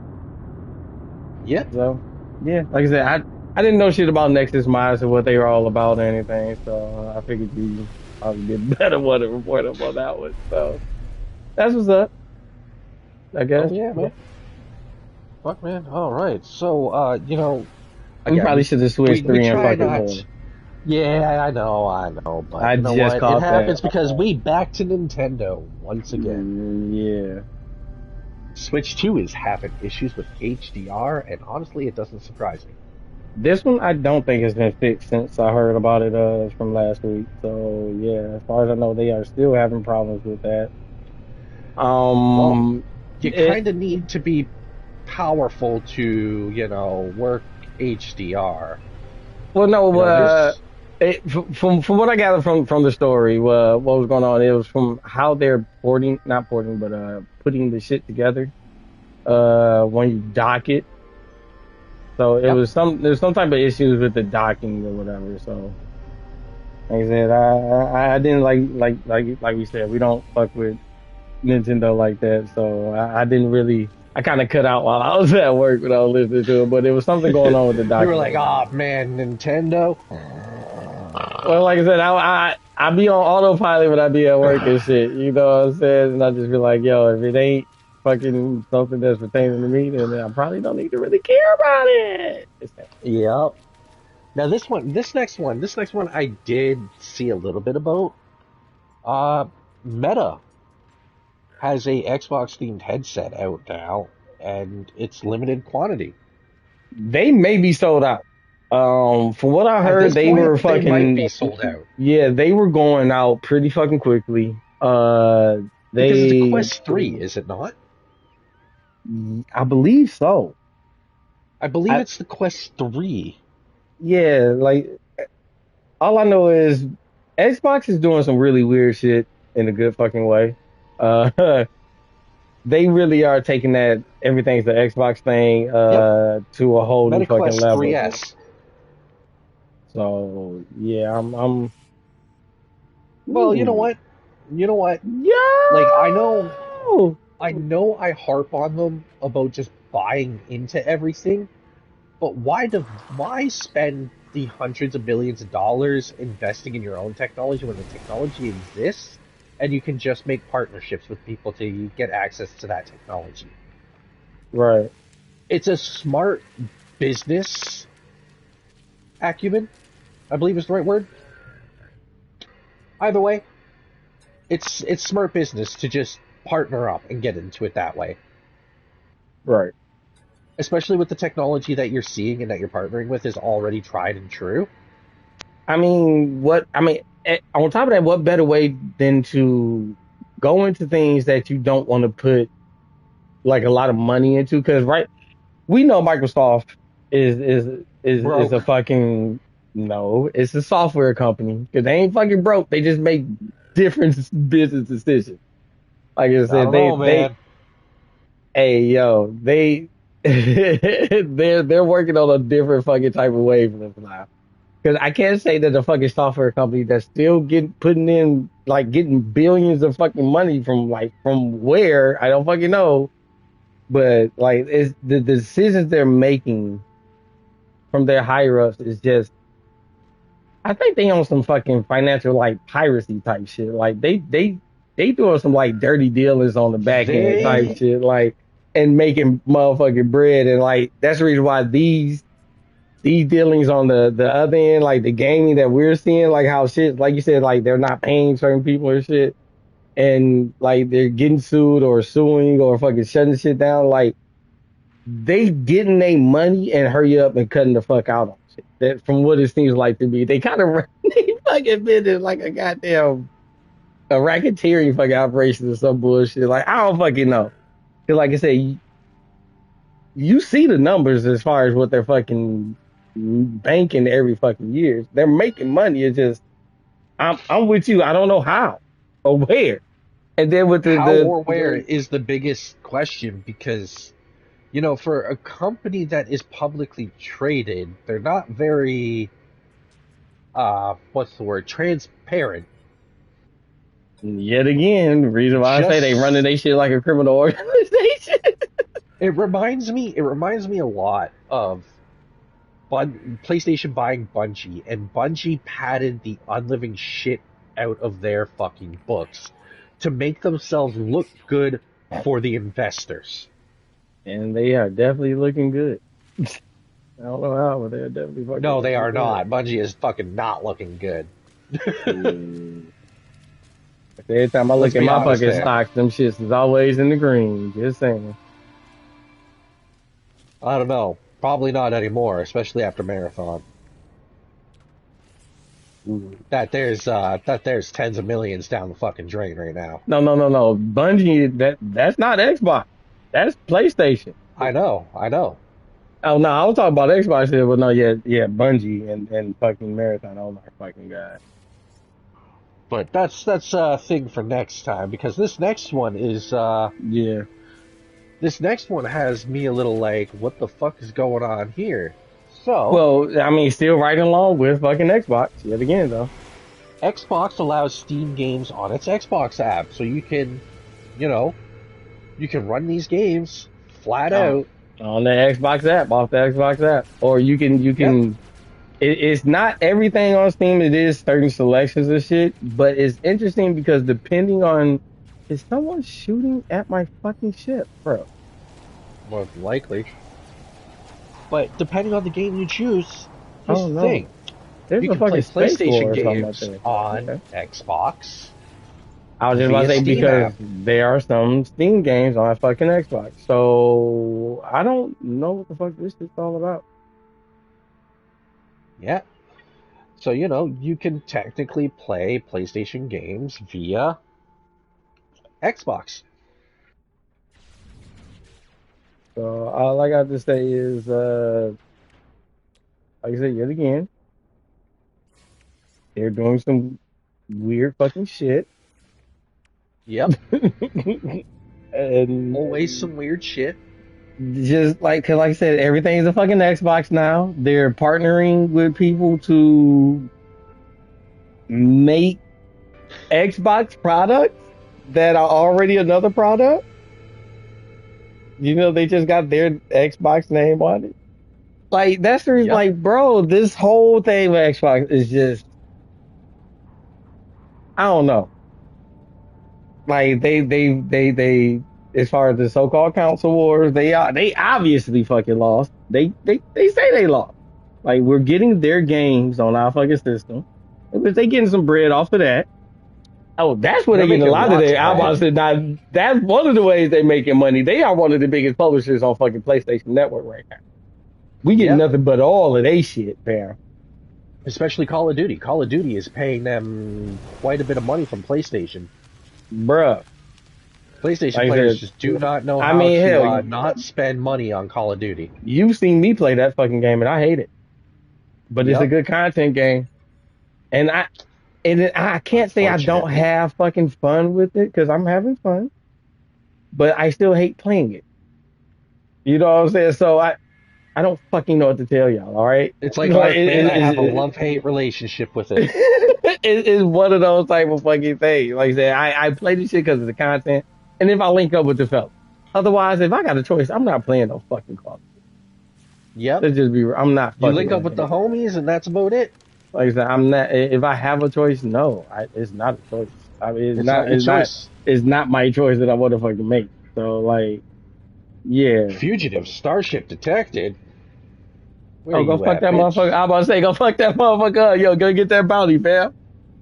S2: Yeah.
S1: So, yeah, like I said, I didn't know shit about Nexus mods and what they were all about or anything. So I figured you probably did better one to report up on that one. So that's what's up, I
S2: Oh
S1: guess.
S2: yeah,
S1: Yeah.
S2: man. Fuck, man. All right. So,
S1: We probably
S2: again,
S1: should have
S2: we
S1: switched
S2: we
S1: three and
S2: try
S1: fucking
S2: not.
S1: four.
S2: Yeah, I know, but
S1: I
S2: you know
S1: just
S2: what? It
S1: caught that.
S2: happens because we back to Nintendo once again.
S1: Yeah.
S2: Switch 2 is having issues with HDR, and honestly, it doesn't surprise me.
S1: This one I don't think has been fixed since I heard about it from last week. So yeah, as far as I know, they are still having problems with that.
S2: Well,
S1: Um,
S2: you
S1: it
S2: kind of need to be powerful to, work HDR.
S1: well no
S2: There's.
S1: from what I gathered from the story, what was going on? It was from how they're porting, not porting, but putting the shit together. When you dock it, so it
S2: Yep.
S1: was there's some type of issues with the docking or whatever. So like I said, I didn't like we said, we don't fuck with Nintendo like that. So I didn't really. I kind of cut out while I was at work when I was listening to it, but there was something going on with the
S2: You were
S1: docking or
S2: like,
S1: whatever.
S2: oh man, Nintendo.
S1: Well, like I said, I be on autopilot when I be at work and shit. You know what I'm saying? And I just be like, yo, if it ain't fucking something that's pertaining to me, then I probably don't need to really care about it.
S2: Yep. Now this next one, I did see a little bit about. Uh, Meta has a Xbox themed headset out now, and it's limited quantity.
S1: They may be sold out. From what I
S2: At
S1: heard,
S2: this
S1: they
S2: point,
S1: were
S2: they might
S1: fucking
S2: be sold out
S1: yeah, they were going out pretty fucking quickly.
S2: because it's a
S1: They
S2: Quest 3, is it not?
S1: I believe so.
S2: I believe
S1: I
S2: it's the Quest 3.
S1: yeah, like all I know is Xbox is doing some really weird shit in a good fucking way. Uh, they really are taking that everything's the Xbox thing
S2: Yep,
S1: to a whole new
S2: Meta
S1: fucking
S2: Quest
S1: level.
S2: 3S.
S1: So yeah, I'm
S2: Well, you know
S1: ooh
S2: what? You know what? Like
S1: yo.
S2: I know I harp on them about just buying into everything, but why spend the hundreds of millions of dollars investing in your own technology when the technology exists and you can just make partnerships with people to get access to that technology?
S1: Right.
S2: It's a smart business acumen, I believe is the right word. Either way, it's smart business to just partner up and get into it that way.
S1: Right.
S2: Especially with the technology that you're seeing and that you're partnering with is already tried and true.
S1: On top of that, what better way than to go into things that you don't want to put like a lot of money into? Because right, we know Microsoft is a
S2: Broke.
S1: fucking no, it's a software company because they ain't fucking broke. They just make different business decisions. Like I
S2: I
S1: said,
S2: don't know, man.
S1: hey yo, they're working on a different fucking type of wave for this now. Because I can't say that the fucking software company that's still getting putting in like getting billions of fucking money from where I don't fucking know, but like it's the decisions they're making from their higher ups is just I think they on some fucking financial like piracy type shit. Like they doing some like dirty dealings on the back end type
S2: They
S1: shit, like and making motherfucking bread and like that's the reason why these dealings on the other end, like the gaming that we're seeing, like how shit, like you said, like they're not paying certain people or shit, and like they're getting sued or suing or fucking shutting shit down. Like they getting their money and hurry up and cutting the fuck out on shit. That from what it seems like to me, they kind of they fucking business like a goddamn a racketeering fucking operation or some bullshit. Like I don't fucking know. Cause like I said, you see the numbers as far as what they're fucking banking every fucking year. They're making money. It's just I'm with you. I don't know how. aware. And then with
S2: How or where
S1: the
S2: is the biggest question because, for a company that is publicly traded, they're not very, what's the word, transparent.
S1: yet again, the reason why I say they running
S2: Just
S1: their shit like a criminal organization.
S2: it reminds me a lot of PlayStation buying Bungie, and Bungie padded the unliving shit out of their fucking books to make themselves look good for the investors.
S1: And they are definitely looking good. I don't know how, but they're definitely fucking
S2: No, they
S1: looking
S2: are
S1: good.
S2: not. Bungie is fucking not looking good.
S1: Shit. Every time I look
S2: Let's
S1: at
S2: be
S1: my
S2: honest
S1: fucking
S2: there.
S1: stocks, them shits is always in the green. Just saying.
S2: I don't know. Probably not anymore, especially after Marathon. That there's tens of millions down the fucking drain right now.
S1: No, no, no, no. Bungie, that's not Xbox. That's PlayStation.
S2: I know.
S1: Oh no, I was talking about Xbox here, but no, yeah, yeah, Bungie and fucking Marathon. Oh my fucking god.
S2: But that's a thing for next time because
S1: Yeah.
S2: this next one has me a little like, what the fuck is going on here? So,
S1: Well, I mean, still right along with fucking Xbox yet again though.
S2: Xbox allows Steam games on its Xbox app, so you know, you can run these games flat
S1: Oh,
S2: out.
S1: on the Xbox app, off the Xbox app, or you
S2: Yep.
S1: can. It's not everything on Steam. It is certain selections of shit, but it's interesting because depending on, is someone shooting at my fucking ship, bro?
S2: More than likely. But depending on the game you choose, here's
S1: Oh
S2: the
S1: no,
S2: thing.
S1: there's
S2: You
S1: a
S2: can play
S1: fucking space
S2: PlayStation
S1: war or something up
S2: games
S1: there.
S2: on
S1: Okay.
S2: Xbox
S1: I was just about to
S2: via
S1: say
S2: Steam
S1: because
S2: app.
S1: there are some Steam games on fucking Xbox, so I don't know what the fuck this is all about.
S2: Yeah. So, you can technically play PlayStation games via Xbox.
S1: So all I got to say is, like I said yet again, they're doing some weird fucking shit.
S2: Yep.
S1: And
S2: Always some weird shit.
S1: just like, cause like I said, everything's a fucking Xbox now. They're partnering with people to make Xbox products that are already another product. They just got their Xbox name on it. Like that's the reason,
S2: Yep.
S1: like, bro, this whole thing with Xbox is just, I don't know. Like they as far as the so-called console wars, they obviously fucking lost. They say they lost. Like we're getting their games on our fucking system. If they getting some bread off of that. Oh, that's where
S2: They're
S1: they getting a
S2: making
S1: lot of
S2: lots
S1: their
S2: of bread.
S1: eyeballs. Not that's one of the ways they making money. They are one of the biggest publishers on fucking PlayStation Network right now. We get
S2: Yep.
S1: nothing but all of they shit, fam.
S2: Especially Call of Duty. Call of Duty is paying them quite a bit of money from PlayStation.
S1: Bruh.
S2: PlayStation
S1: Like I
S2: players
S1: said,
S2: just do not know
S1: I
S2: how
S1: mean,
S2: to
S1: hell,
S2: not spend money on Call of Duty.
S1: you've seen me play that fucking game and I hate it. But it's a
S2: Yep.
S1: good content game. And I can't say I don't
S2: Unfortunately.
S1: have fucking fun with it because I'm having fun, but I still hate playing it. You know what I'm saying? So I don't fucking know what to tell y'all. All right,
S2: It's like
S1: like
S2: Ark, man. I have a love-hate relationship with it.
S1: it's one of those type of fucking things. Like I said, I play this shit because of the content, and if I link up with the fella. Otherwise, if I got a choice, I'm not playing no fucking Call.
S2: Yep.
S1: Let's just be. I'm not
S2: You
S1: fucking
S2: link up
S1: doing
S2: with the
S1: it.
S2: homies, and that's about it.
S1: Like I said, I'm not. If I have a choice, no, it's not a choice. I mean, it's
S2: It's not
S1: not.
S2: your
S1: It's not.
S2: choice.
S1: It's not my choice that I want to fucking make. So like, yeah.
S2: Fugitive Starship detected. Where
S1: Oh, go
S2: you
S1: fuck
S2: at,
S1: that motherfucker.
S2: bitch?
S1: I'm about to say, go fuck that motherfucker up. Yo, go get that bounty, fam.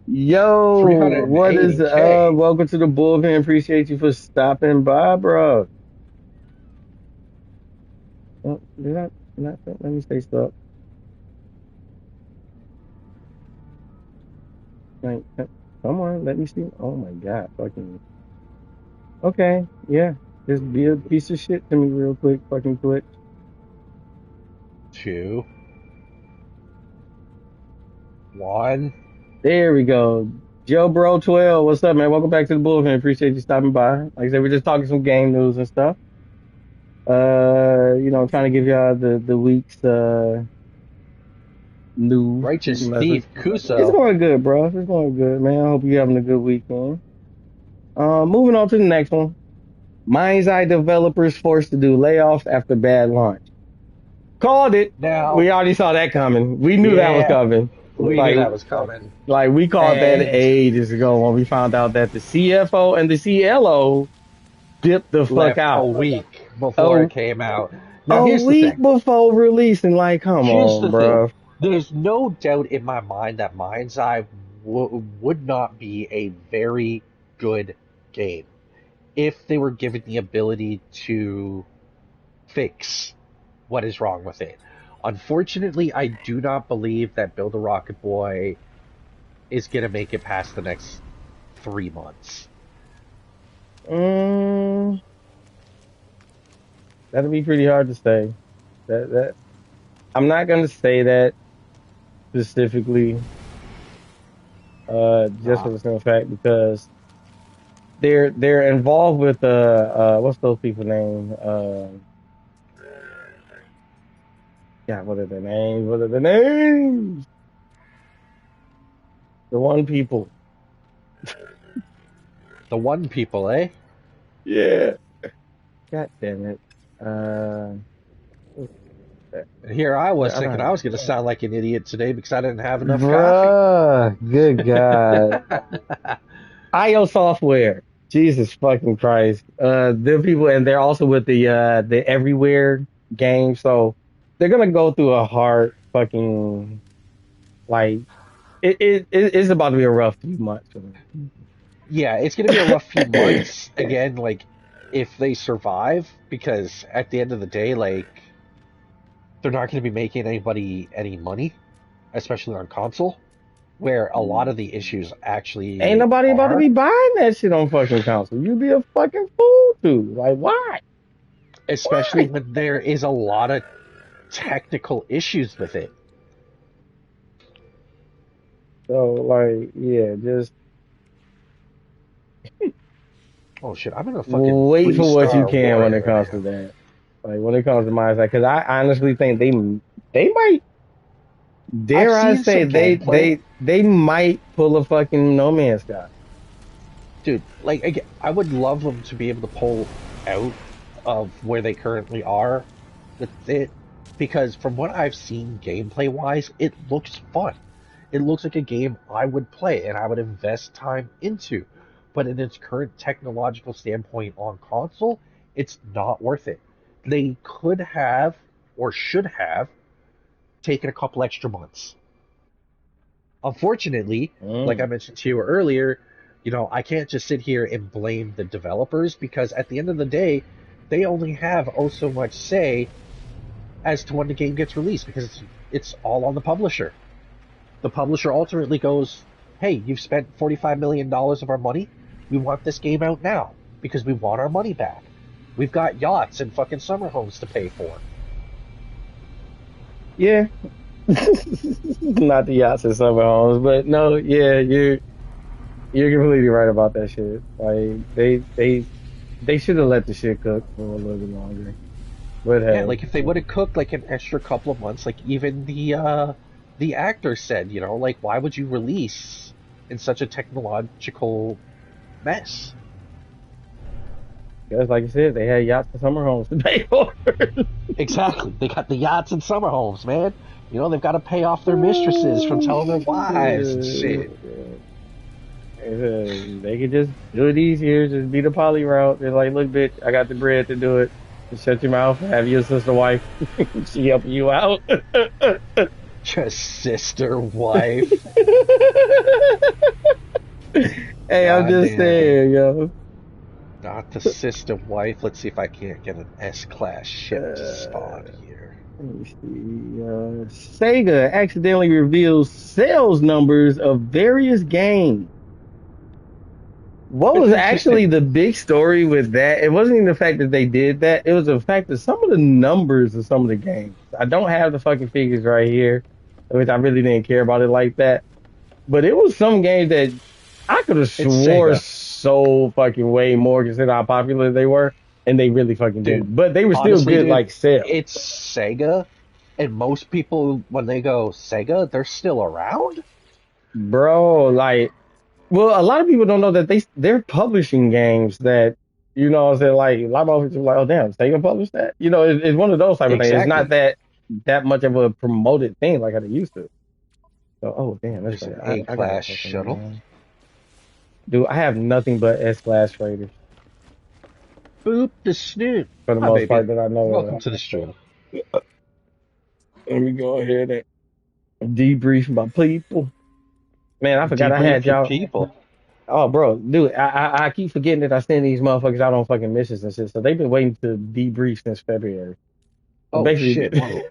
S1: Yo, what is
S2: 380K.
S1: welcome to the Bullpen. Appreciate you for stopping by, bro. Oh, did I not let me stay stuck? Like, come on, let me see. Oh my god, fucking okay, yeah. Just be a piece of shit to me real quick, fucking quick.
S2: 2, 1.
S1: There we go. Joe Bro 12, what's up, man? Welcome back to the Bullpen. Appreciate you stopping by. Like I said, we're just talking some game news and stuff. Trying to give y'all the week's news.
S2: Righteous
S1: Message.
S2: thief
S1: It's
S2: Kuso.
S1: going good, bro. It's going good, man. I hope you're having a good weekend. Moving on to the next one. Mind's Eye developers forced to do layoffs after bad launch. Called it.
S2: Now,
S1: We already saw that coming. We knew that was
S2: yeah,
S1: coming.
S2: we knew
S1: Like,
S2: that was coming.
S1: like we called that
S2: And
S1: ages ago when we found out that the CFO and the CLO dipped the fuck
S2: left a
S1: out.
S2: week before
S1: A,
S2: it came out. Now,
S1: a
S2: here's the
S1: week
S2: thing.
S1: before releasing. Like, come
S2: Here's
S1: on,
S2: the thing.
S1: bro.
S2: There's no doubt in my mind that Mind's Eye would not be a very good game if they were given the ability to fix what is wrong with it. Unfortunately, I do not believe that Build a Rocket Boy is going to make it past the next 3 months.
S1: Mm, that'll be pretty hard to say. That I'm not gonna say that specifically, just
S2: Uh,
S1: for the simple fact because they're involved with what's those people name? Yeah, what are their names? What are the names? The one people.
S2: the one people, eh?
S1: Yeah. God damn it. Uh, what's that?
S2: Here I was
S1: I
S2: thinking I
S1: don't.
S2: was going to sound like an idiot today because I didn't have enough coffee.
S1: Bruh, good God. IO software. Jesus fucking Christ. Them people, and they're also with the everywhere game, so they're gonna go through a hard fucking like it's about to be a rough few months for them.
S2: Yeah, it's going to be a rough few months again, like if they survive, because at the end of the day, like they're not going to be making anybody any money, especially on console, where a lot of the issues
S1: Ain't
S2: actually
S1: nobody about to
S2: are,
S1: be buying that shit on fucking console. You'd be a fucking fool to. Like, why?
S2: especially
S1: Why?
S2: when there is a lot of technical issues with it.
S1: So, like, yeah, just
S2: Oh shit, I'm in a fucking
S1: wait for what you
S2: three-star
S1: can
S2: war
S1: when it
S2: area right
S1: comes to
S2: now.
S1: that. Like, when it comes to my side, because I honestly think they might,
S2: I've
S1: dare I
S2: seen
S1: say,
S2: some gameplay,
S1: they might pull a fucking No Man's Sky.
S2: dude. Like, I would love them to be able to pull out of where they currently are with it, because from what I've seen gameplay wise, it looks fun. It looks like a game I would play and I would invest time into. But in its current technological standpoint on console, it's not worth it. They could have or should have taken a couple extra months. Unfortunately, like I
S1: Mm.
S2: mentioned to you earlier, I can't just sit here and blame the developers because at the end of the day, they only have oh so much say as to when the game gets released because it's all on the publisher. The publisher ultimately goes, "Hey, you've spent $45 million of our money. We want this game out now because we want our money back. We've got yachts and fucking summer homes to pay for."
S1: Yeah, not the yachts and summer homes, but no, yeah, you're completely right about that shit. Like they should have let the shit cook for a little bit longer. But
S2: Yeah,
S1: hey,
S2: like if they would have cooked like an extra couple of months, like even the actor said, like why would you release in such a technological mess?
S1: guys, like you said, they had yachts and summer homes to pay for.
S2: Exactly. They got the yachts and summer homes, man. They've got to pay off their mistresses from telling their wives and shit.
S1: They could just do it easier, just be the poly route. They're like, look, bitch, I got the bread to do it. Just shut your mouth, have your sister wife. She helping you out.
S2: Just sister wife.
S1: Hey, I'm
S2: God
S1: just
S2: damn.
S1: saying, yo.
S2: Not the sister wife. Let's see if I can't get an S class ship to spawn
S1: Uh,
S2: here.
S1: let me see. Sega accidentally reveals sales numbers of various games. What
S2: It's
S1: was actually
S2: interesting.
S1: the big story with that? It wasn't even the fact that they did that. It was the fact that some of the numbers of some of the games. I don't have the fucking figures right here, which I really didn't care about it like that. But it was some games that I could have
S2: It's
S1: swore
S2: Sega.
S1: so fucking way more considering how popular they were, and they really fucking
S2: Dude,
S1: didn't. But they were still
S2: honestly,
S1: good,
S2: dude,
S1: like sales.
S2: it's Sega, and most people, when they go Sega, they're still around?
S1: Bro, like, well, a lot of people don't know that they're publishing games that, what I'm saying, like a lot of people are like, oh damn, Sega published that. It's one of those type of things. It's not
S2: Exactly.
S1: that much of a promoted thing like how they used to. So, oh damn, that's
S2: There's
S1: right.
S2: an
S1: I gotta
S2: A-class shuttle.
S1: fucking dude. I have nothing but S class freighters
S2: Boop the snoot.
S1: for the
S2: Hi,
S1: most
S2: baby.
S1: part that I know
S2: Welcome
S1: of.
S2: to the stream.
S1: Let me go ahead and debrief my people. Man, I forgot I had
S2: Debrief your
S1: y'all.
S2: people.
S1: Oh, bro, dude, I keep forgetting that I send these motherfuckers out on fucking missions and shit. So they've been waiting to debrief since February. So
S2: Oh,
S1: basically,
S2: shit. Whoa.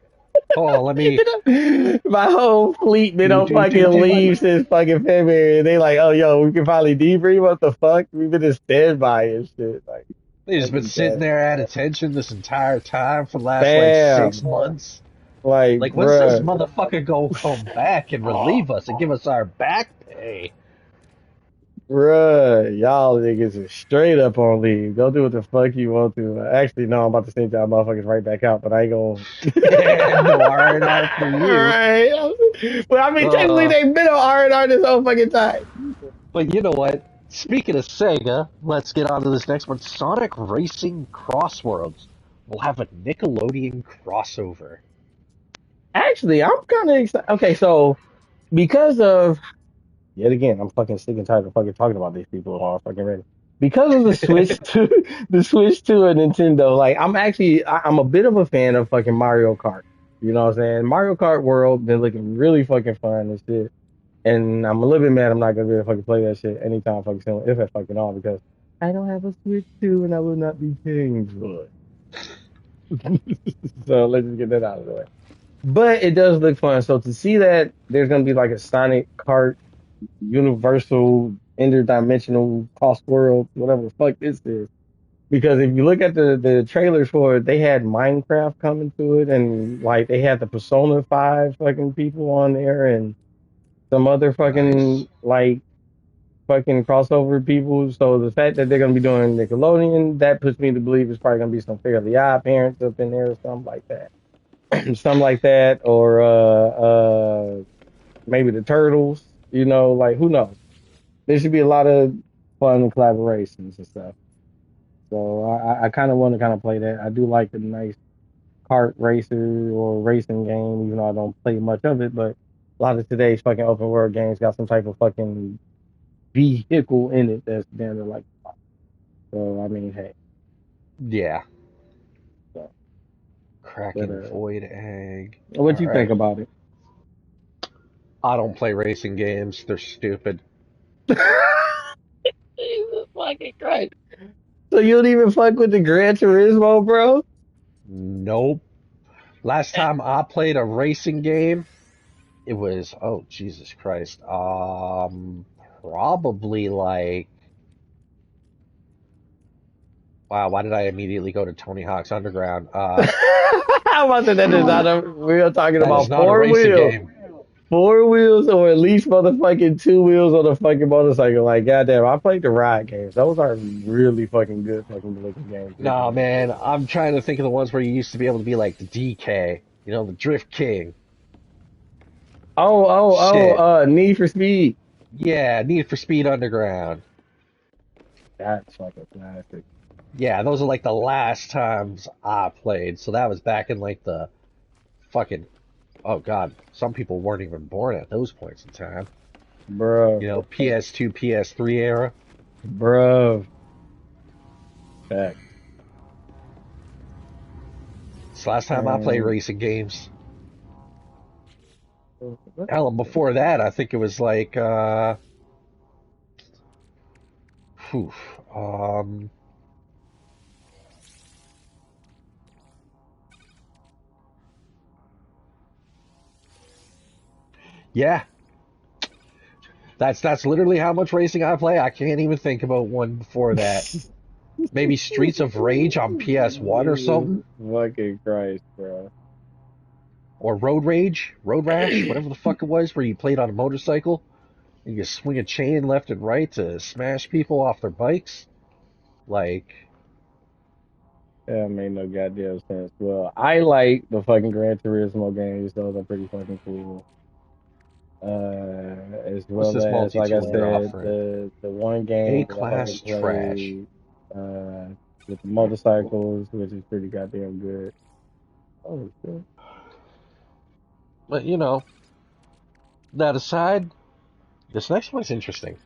S2: Hold on, let me...
S1: my whole fleet been
S2: Do,
S1: on
S2: do, do,
S1: fucking
S2: do.
S1: leave since fucking February. They like, oh, yo, we can finally debrief. What the fuck? We've been in standby and shit. Like,
S2: They've just been
S1: fucking
S2: sitting
S1: cat.
S2: there at attention this entire time for the last, like,
S1: Bam.
S2: 6 months.
S1: Like,
S2: Like, when's this
S1: bruh.
S2: motherfucker gonna come back and relieve us and give us our back pay?
S1: Bruh, y'all niggas is straight up on leave. Go do what the fuck you want to. Actually, no, I'm about to send y'all motherfuckers right back out, but I ain't gonna.
S2: No R&R for you.
S1: Right. But I mean, technically,
S2: Uh,
S1: they've been on R&R this whole fucking time.
S2: but you know what? Speaking of Sega, let's get on to this next one. Sonic Racing Crossworlds will have a Nickelodeon crossover.
S1: Actually, I'm kind of excited. Okay, so because of yet again, I'm fucking sick and tired of fucking talking about these people all fucking ready. Because of the switch to the switch to a Nintendo, like I'm a bit of a fan of fucking Mario Kart. You know what I'm saying? Mario Kart World been looking really fucking fun and shit. And I'm a little bit mad I'm not gonna be able to fucking play that shit anytime fucking soon, if I fucking all, because I don't have a Switch 2 and I will not be paying for it. So let's just get that out of the way. But it does look fun. So to see that there's gonna be like a Sonic Kart universal interdimensional cross world, whatever the fuck this is. Because if you look at the trailers for it, they had Minecraft coming to it, and like they had the Persona 5 fucking people on there, and some other
S2: Nice.
S1: fucking like fucking crossover people. So the fact that they're gonna be doing Nickelodeon, that puts me to believe it's probably gonna be some Fairly Odd Parents up in there or something like that. Something like that, or maybe the Turtles. Like who knows? There should be a lot of fun collaborations and stuff. So I kind of want to kind of play that. I do like the nice kart racer or racing game, even though I don't play much of it. But a lot of today's fucking open world games got some type of fucking vehicle in it that's damn near like. So I mean, hey.
S2: Yeah.
S1: So, but
S2: Kraken Void Egg.
S1: what you think
S2: Alright.
S1: about it?
S2: I don't play racing games. They're stupid.
S1: Jesus fucking Christ! So you don't even fuck with the Gran Turismo, bro?
S2: Nope. Last time I played a racing game, it was, oh, Jesus Christ. Probably like, wow, why did I immediately go to Tony Hawk's Underground?
S1: How about that is not a we're talking
S2: That is
S1: about
S2: not a
S1: four
S2: racing
S1: wheels.
S2: game.
S1: Four wheels or at least motherfucking two wheels on a fucking motorcycle. Like, goddamn, I played the ride games. Those are really fucking good fucking looking games.
S2: Nah, man, I'm trying to think of the ones where you used to be able to be like the DK, the Drift King. Shit.
S1: Need for Speed.
S2: Yeah, Need for Speed Underground.
S1: That's fucking classic.
S2: Yeah, those are like the last times I played. So that was back in like the fucking, oh God, some people weren't even born at those points in time.
S1: Bro,
S2: PS2, PS3 era.
S1: bro. Back.
S2: It's the last time I played
S1: And
S2: racing games.
S1: what
S2: Hell, and before that, I think it was like, whew, um, yeah, that's literally how much racing I play. I can't even think about one before that. Maybe Streets of Rage on PS1 or
S1: Jesus
S2: something,
S1: fucking Christ, bro.
S2: or Road Rage, Road Rash, whatever the fuck it was, where you played on a motorcycle. You swing a chain left and right to smash people off their bikes. Like,
S1: That made no goddamn sense. Well, I like the fucking Gran Turismo games. Those are pretty fucking cool. As
S2: what's
S1: well
S2: this
S1: as, like I
S2: multi-tool
S1: said,
S2: offering?
S1: the one game that I fucking
S2: A-class trash.
S1: played uh with the motorcycles, which is pretty goddamn good. Oh shit.
S2: But, that aside, this next one's interesting.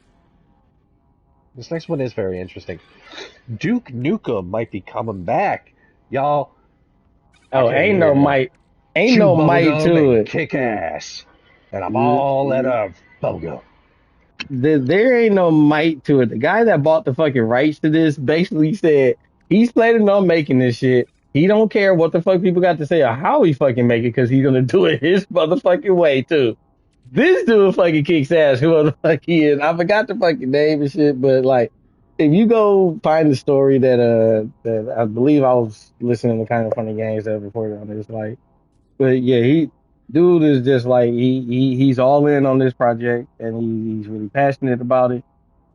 S2: This next one is very interesting. Duke Nukem might be coming back. Y'all, I
S1: Oh,
S2: came here to
S1: ain't
S2: chew
S1: no might
S2: bubblegum
S1: to
S2: and
S1: it.
S2: kick ass. And I'm
S1: Th-
S2: all out of bubblegum.
S1: There ain't no might to it. The guy that bought the fucking rights to this basically said he's planning on making this shit. He don't care what the fuck people got to say or how he fucking make it because he's gonna do it his motherfucking way too. This dude fucking kicks ass. Whoever the fuck he is, I forgot the fucking name and shit. But like, if you go find the story that I believe I was listening to kind of funny games that reported on this, like, but yeah, dude is just like he's all in on this project and he's really passionate about it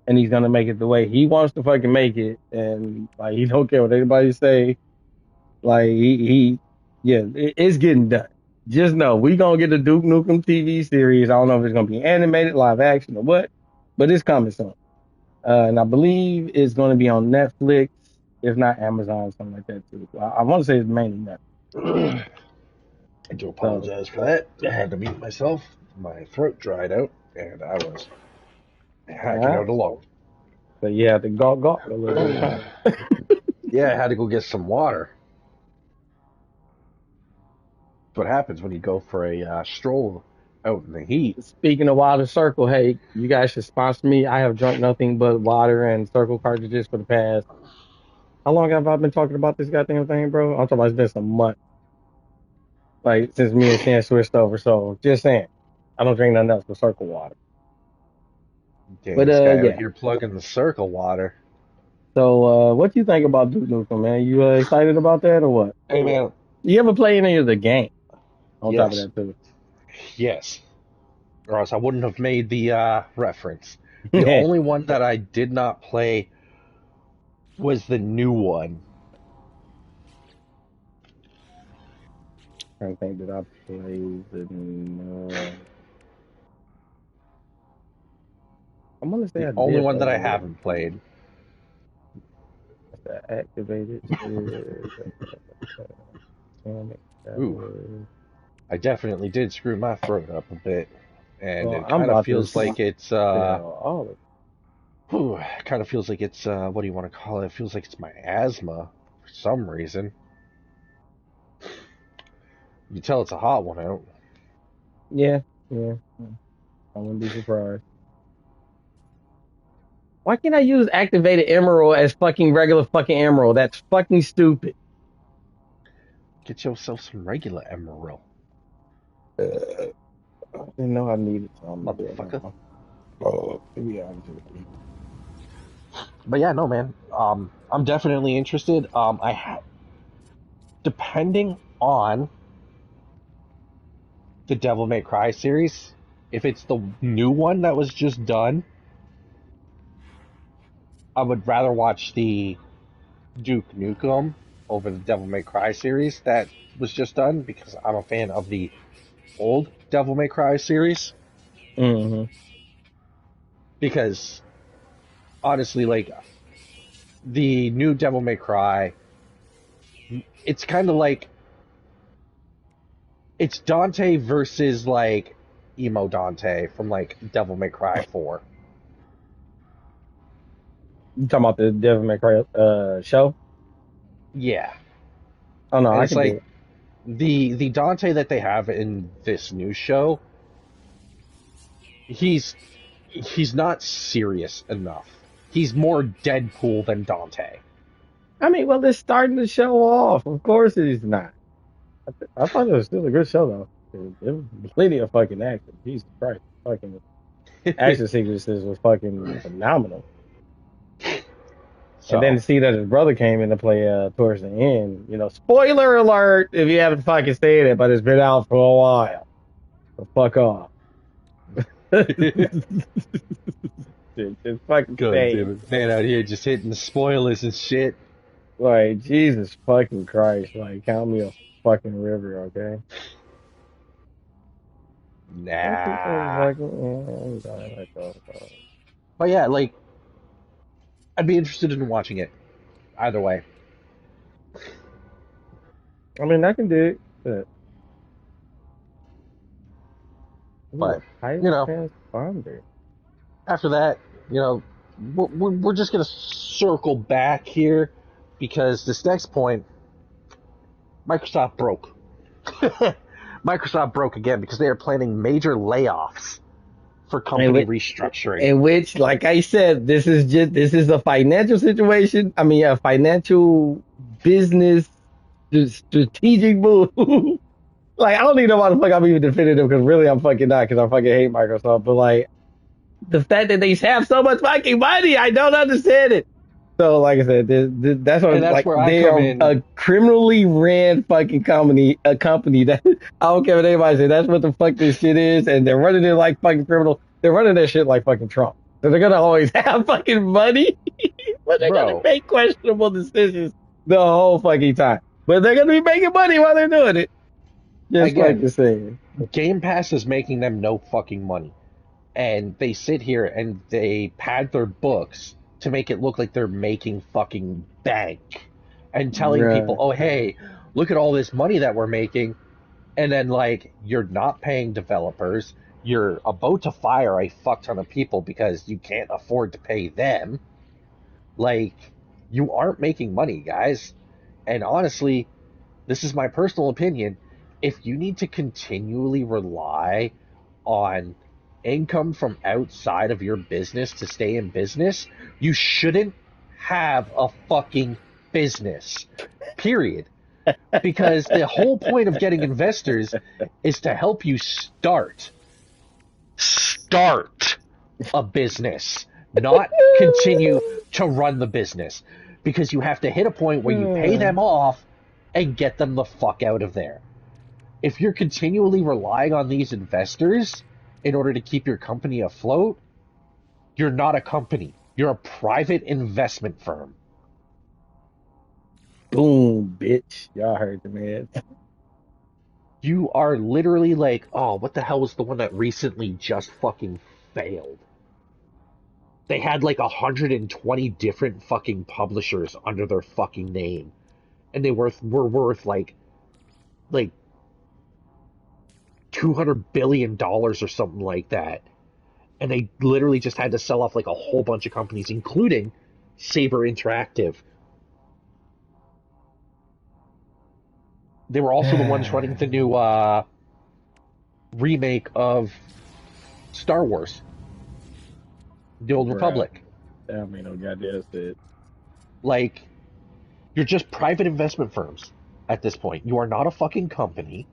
S1: and he's gonna make it the way he wants to fucking make it and like he don't care what anybody say. Like yeah, it's getting done. Just know we gonna get the Duke Nukem TV series. I don't know if it's gonna be animated, live action, or what, but it's coming soon. And I believe it's gonna be on Netflix, if not Amazon, something like that too. I want to say it's mainly Netflix.
S2: I do
S1: So
S2: apologize for that. I had to mute myself. My throat dried out, and I was hacking
S1: uh,
S2: out alone.
S1: so you have to gawk a little bit, huh?
S2: Yeah, I had to go get some water. That's what happens when you go for a stroll out in the heat.
S1: Speaking of Water Circle, hey, you guys should sponsor me. I have drunk nothing but water and Circle cartridges for the past. How long have I been talking about this goddamn thing, bro? I'm talking about it's been some months. Like since me and Shan switched over. So just saying, I don't drink nothing else but Circle water.
S2: Dang,
S1: But
S2: this guy out
S1: yeah.
S2: here plugging the circle water.
S1: So what you think about Duke Nukem, man? You excited about that or what?
S2: Hey man,
S1: You ever play any of the game? On top of
S2: yes,
S1: that too.
S2: yes. Or else I wouldn't have made the reference. The only one that I did not play was the new one.
S1: I don't think that I played the. I'm gonna say
S2: The
S1: I
S2: only
S1: did
S2: one
S1: play
S2: that I
S1: the.
S2: haven't played.
S1: Activated is. That
S2: Ooh,
S1: was.
S2: I definitely did screw my throat up a bit, and
S1: Well,
S2: it
S1: I'm
S2: kind of
S1: about to
S2: feels like it's
S1: spell all of
S2: kind of feels like it's what do you want to call it? It feels like it's my asthma for some reason. You can tell it's a hot one out.
S1: Yeah, yeah. I wouldn't be surprised. Why can't I use activated emerald as fucking regular fucking emerald? That's fucking stupid.
S2: Get yourself some regular emerald,
S1: I didn't know I needed some.
S2: motherfucker.
S1: To be honest with you.
S2: But yeah, no man. I'm definitely interested. Depending on the Devil May Cry series, if it's the new one that was just done, I would rather watch the Duke Nukem over the Devil May Cry series that was just done because I'm a fan of the old Devil May Cry series.
S1: Mm-hmm.
S2: Because honestly, like the new Devil May Cry, it's kind of like it's Dante versus like emo Dante from like Devil May Cry 4.
S1: You talking about the Devil May Cry show?
S2: Yeah,
S1: Oh no,
S2: and
S1: I
S2: it's
S1: can do
S2: like
S1: it.
S2: the Dante that they have in this new show, he's he's not serious enough. He's more Deadpool than Dante.
S1: I mean, well, it's starting to show off. Of course, it is not. I thought it was still a good show though. There was plenty of fucking action. Jesus Christ, fucking action sequences was fucking phenomenal. And then
S2: So
S1: to see that his brother came into play towards the end, spoiler alert if you haven't fucking seen it, but it's been out for a while. So fuck off. Just fucking
S2: God
S1: say it.
S2: damn it. Man out here just hitting the spoilers and shit.
S1: Like, Jesus fucking Christ. Like, count me a fucking river, okay? Some people
S2: Nah.
S1: fucking, yeah, I'm gonna let go.
S2: But yeah, like, I'd be interested in watching it. Either way.
S1: I mean, I can do it, but, ooh,
S2: But,
S1: a pipe
S2: you know,
S1: transponder.
S2: after that, you know, we're just going to circle back here because this next point, Microsoft broke. Microsoft broke again because they are planning major layoffs for
S1: And
S2: company
S1: which,
S2: restructuring.
S1: in which, like I said, this is a financial situation. I mean, a financial business strategic move. Like, I don't even know why the fuck I'm even defending them because really I'm fucking not because I fucking hate Microsoft. But like, the fact that they have so much fucking money, I don't understand it. So, like I said, that's
S2: And
S1: what
S2: that's
S1: like
S2: where I
S1: they
S2: come
S1: are
S2: in.
S1: a criminally ran fucking company, a company that I don't care what anybody says. That's what the fuck this shit is, and they're running it like fucking criminal. They're running that shit like fucking Trump. So they're gonna always have fucking money, but they're gonna
S2: Bro,
S1: make questionable decisions the whole fucking time. But they're gonna be making money while they're doing it. Just
S2: again,
S1: fucking saying.
S2: Game Pass is making them no fucking money. And they sit here and they pad their books to make it look like they're making fucking bank and telling people,
S1: Bruh.
S2: oh, hey, look at all this money that we're making. And then, like, you're not paying developers. You're about to fire a fuck ton of people because you can't afford to pay them. Like, you aren't making money, guys. And honestly, this is my personal opinion. If you need to continually rely on income from outside of your business to stay in business, you shouldn't have a fucking business. Period. Because the whole point of getting investors is to help you start a business, not continue to run the business. Because you have to hit a point where you pay them off and get them the fuck out of there. If you're continually relying on these investors in order to keep your company afloat, you're not a company. You're a private investment firm.
S1: Boom, bitch. Y'all heard the man.
S2: You are literally like, oh, what the hell was the one that recently just fucking failed? They had like 120 different fucking publishers under their fucking name, and were worth like $200 billion or something like that. And they literally just had to sell off like a whole bunch of companies, including Saber Interactive. They were also the ones running the new remake of Star Wars, The Old
S1: Bruh.
S2: Republic.
S1: That made no goddamn sense.
S2: Like, you're just private investment firms at this point. You are not a fucking company.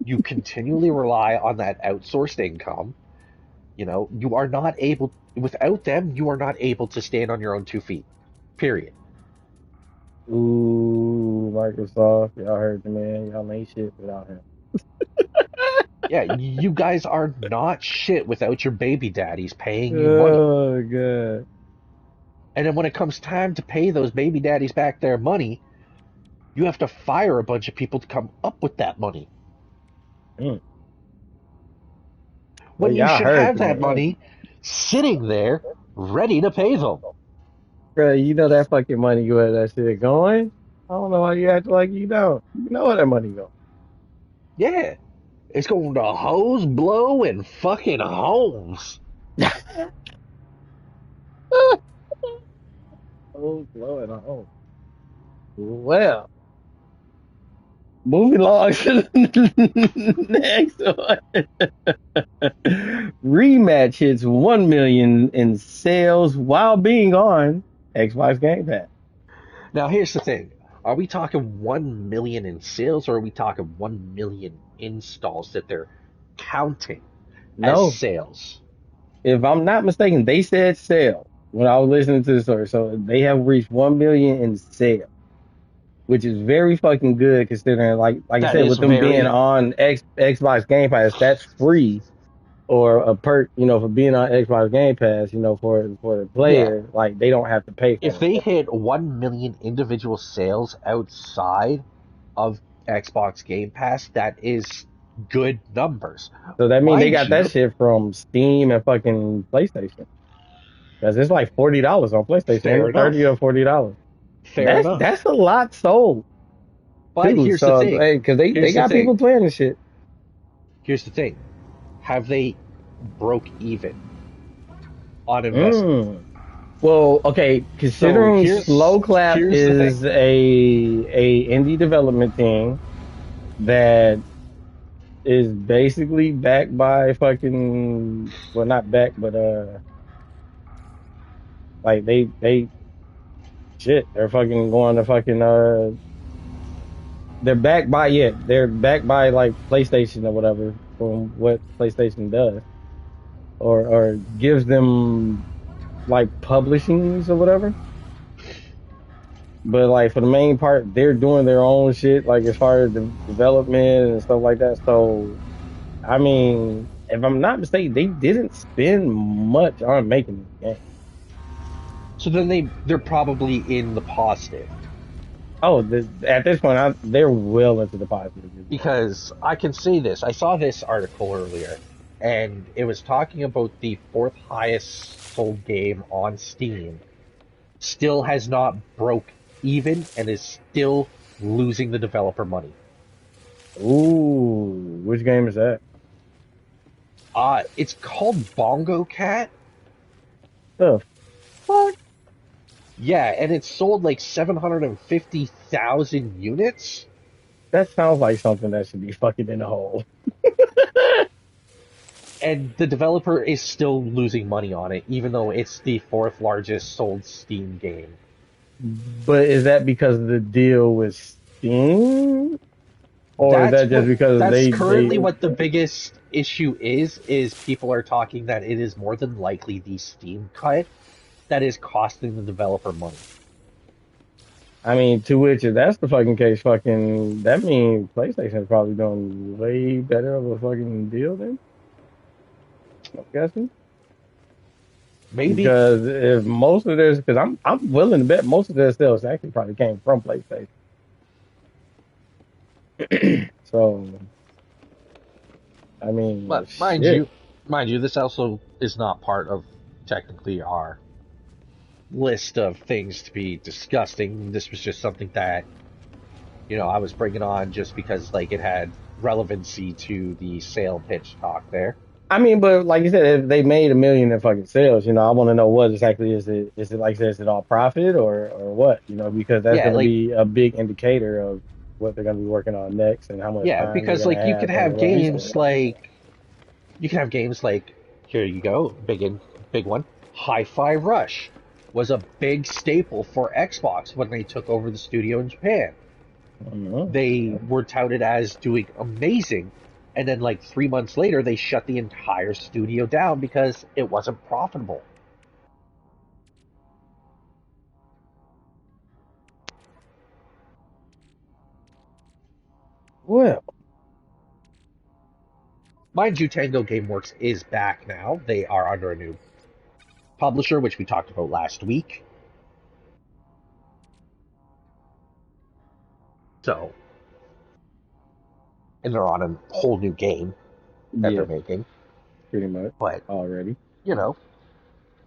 S2: You continually rely on that outsourced income. You know, you are not able, without them, you are not able to stand on your own 2 feet. Period.
S1: Ooh, Microsoft. Y'all heard the man. Y'all ain't shit without him.
S2: Yeah, you guys are not shit without your baby daddies paying you money.
S1: Oh, God.
S2: And then when it comes time to pay those baby daddies back their money, you have to fire a bunch of people to come up with that money.
S1: Mm. Well,
S2: When you
S1: y'all
S2: should
S1: heard
S2: have
S1: the
S2: that
S1: man.
S2: money sitting there ready to pay them.
S1: Bro, you know that fucking money where that shit going? I don't know why you act like you don't. You know where that money go.
S2: Yeah, it's going to hose, blow, and fucking homes.
S1: Oh, blowing on. Well, moving along to the next one. Rematch hits 1 million in sales while being on Xbox Game Pass.
S2: Now, here's the thing. Are we talking 1 million in sales or are we talking 1 million installs that they're counting as
S1: No,
S2: sales?
S1: if I'm not mistaken, they said sale when I was listening to the story. So they have reached 1 million in sales, which is very fucking good considering, like I
S2: That
S1: said,
S2: is
S1: with them being
S2: very,
S1: on Xbox Game Pass, that's free. or a perk, for being on Xbox Game Pass, for the
S2: Yeah,
S1: player, like they don't have to pay
S2: if
S1: for
S2: they
S1: it.
S2: hit 1 million individual sales outside of Xbox Game Pass, that is good numbers.
S1: So that means they
S2: Mind
S1: got that
S2: you,
S1: shit from Steam and fucking PlayStation. Because it's like $40 on PlayStation, ain't
S2: fair
S1: it 30 or
S2: enough.
S1: $40?
S2: Fair
S1: That's
S2: enough.
S1: a lot sold
S2: But
S1: too.
S2: here's the
S1: So
S2: thing.
S1: hey, because they
S2: Here's the
S1: got
S2: thing.
S1: people playing this shit.
S2: Here's the thing. Have they broke even on investment?
S1: Mm. Well, okay,
S2: So
S1: considering Slow Clap
S2: here's the thing.
S1: is a indie development team that is basically backed by fucking, well, not backed, but like they shit, they're fucking going to fucking they're backed by, yeah, they're backed by like PlayStation or whatever from what PlayStation does or gives them like publishings or whatever. But like for the main part, they're doing their own shit, like as far as the development and stuff like that. So I mean, if I'm not mistaken, they didn't spend much on making this game.
S2: So then they're probably in the positive
S1: Oh, at this point, they're well into the positive.
S2: because I can say this. I saw this article earlier, and it was talking about the fourth highest sold game on Steam. Still has not broke even and is still losing the developer money.
S1: Ooh, which game is that?
S2: It's called Bongo Cat.
S1: The fuck?
S2: Yeah, and it sold like 750,000 units.
S1: That sounds like something that should be fucking in the hole.
S2: And the developer is still losing money on it, even though it's the fourth largest sold Steam game.
S1: But is that because of the deal with Steam, or is
S2: That's
S1: that just
S2: what
S1: because
S2: that's currently
S1: they?
S2: what the biggest issue is people are talking that it is more than likely the Steam cut that is costing the developer money.
S1: I mean, to which if that's the fucking case, fucking that means PlayStation is probably doing way better of a fucking deal then. I'm guessing.
S2: Maybe.
S1: Because if most of this, because I'm willing to bet most of their sales actually probably came from PlayStation. So I mean,
S2: But mind
S1: shit.
S2: you, this also is not part of technically our list of things to be discussing. This was just something that, I was bringing on just because like it had relevancy to the sale pitch talk there.
S1: I mean, but like you said, if they made 1 million in fucking sales, I want to know what exactly is it? Is it like is it all profit or what? Because that's
S2: Yeah,
S1: going to
S2: like
S1: be a big indicator of what they're going to be working on next and how much
S2: yeah,
S1: time they're
S2: because
S1: going to
S2: like
S1: have on the release or whatever.
S2: you can have games like here you go, big one. Hi-Fi Rush was a big staple for Xbox when they took over the studio in Japan.
S1: I don't know.
S2: They were touted as doing amazing, and then like 3 months later they shut the entire studio down because it wasn't profitable.
S1: Well,
S2: Mind you, Tango Gameworks is back now. They are under a new publisher, which we talked about last week. So, and they're on a whole new game that they're
S1: yeah,
S2: making.
S1: pretty much
S2: But,
S1: already.
S2: you know,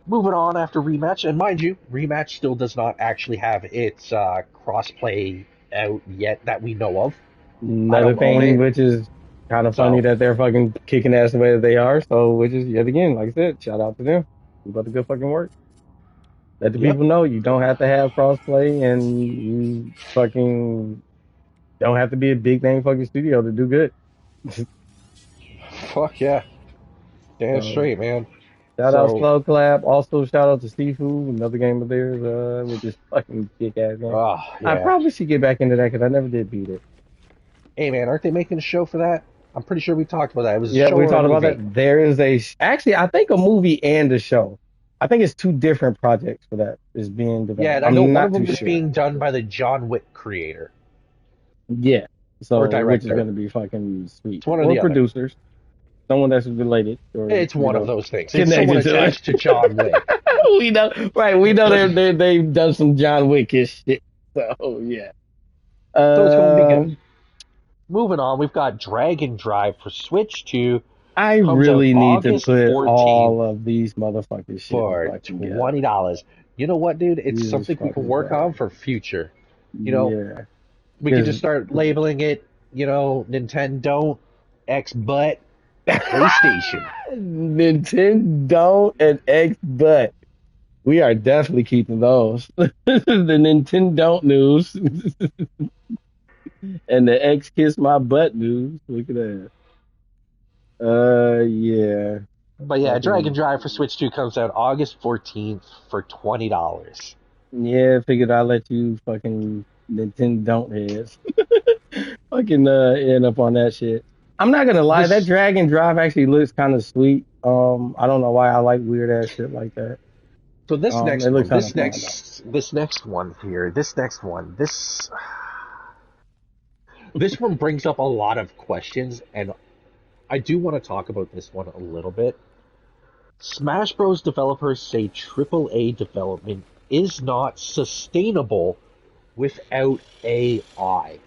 S2: moving on after Rematch, and mind you, Rematch still does not actually have its crossplay out yet that we know of. I
S1: Another
S2: don't own
S1: thing
S2: it,
S1: which is kind of funny
S2: so
S1: that they're fucking kicking ass the way that they are. So, which is yet again, like I said, shout out to them. Keep about the good fucking work. Let the
S2: yep.
S1: people know you don't have to have crossplay and you fucking don't have to be a big name fucking studio to do good.
S2: Fuck yeah. Damn
S1: So
S2: straight, man.
S1: shout out
S2: So,
S1: Slow Clap. Also shout out to Sifu, another game of theirs, which is fucking kick ass game. I
S2: yeah.
S1: probably should get back into that because I never did beat it.
S2: Hey, man, aren't they making a show for that? I'm pretty sure we talked about that. It was a
S1: Yeah,
S2: show
S1: we
S2: or a
S1: talked about that.
S2: movie.
S1: There is actually, I think a movie and a show. I think it's two different projects for that is being
S2: Yeah,
S1: developed.
S2: and I know
S1: I'm
S2: one of
S1: not too
S2: them is
S1: sure.
S2: being done by the John Wick creator
S1: Yeah.
S2: or
S1: So, which is
S2: director.
S1: going to be fucking sweet.
S2: It's one or
S1: Or
S2: the other.
S1: producers. Someone that's related or
S2: It's one of those things. It's someone
S1: connected to it.
S2: attached to John Wick.
S1: We know, right? We know they've done some John Wickish shit. So yeah.
S2: So it's going to be
S1: Uh,
S2: good. Moving on, we've got Dragon Drive for Switch 2.
S1: I
S2: Comes out
S1: really need to
S2: August
S1: put
S2: 14th
S1: all of these motherfucking shit in
S2: for
S1: fucking game.
S2: $20. You know what, dude? It's
S1: Jesus
S2: something we can
S1: fucking
S2: work on
S1: Christ.
S2: for future. You know,
S1: Yeah,
S2: we could
S1: because
S2: just start labeling it, Nintendo, X butt, PlayStation.
S1: Nintendo and X, but we are definitely keeping those. The Nintendo news and the X kiss my butt news. Look at that. Yeah,
S2: But yeah, Dragon
S1: fucking
S2: Drive for Switch 2 comes out August 14th for $20.
S1: yeah. Figured I'd let you fucking Nintendo heads fucking end up on that shit. I'm not gonna lie, that
S2: This
S1: drag and drive actually looks kind of sweet. I don't know why I like weird ass shit like that.
S2: so this
S1: It
S2: next
S1: looks
S2: one,
S1: kind of fun though.
S2: this next one here, this one brings up a lot of questions, and I do want to talk about this one a little bit. Smash Bros. Developers say AAA development is not sustainable without AI.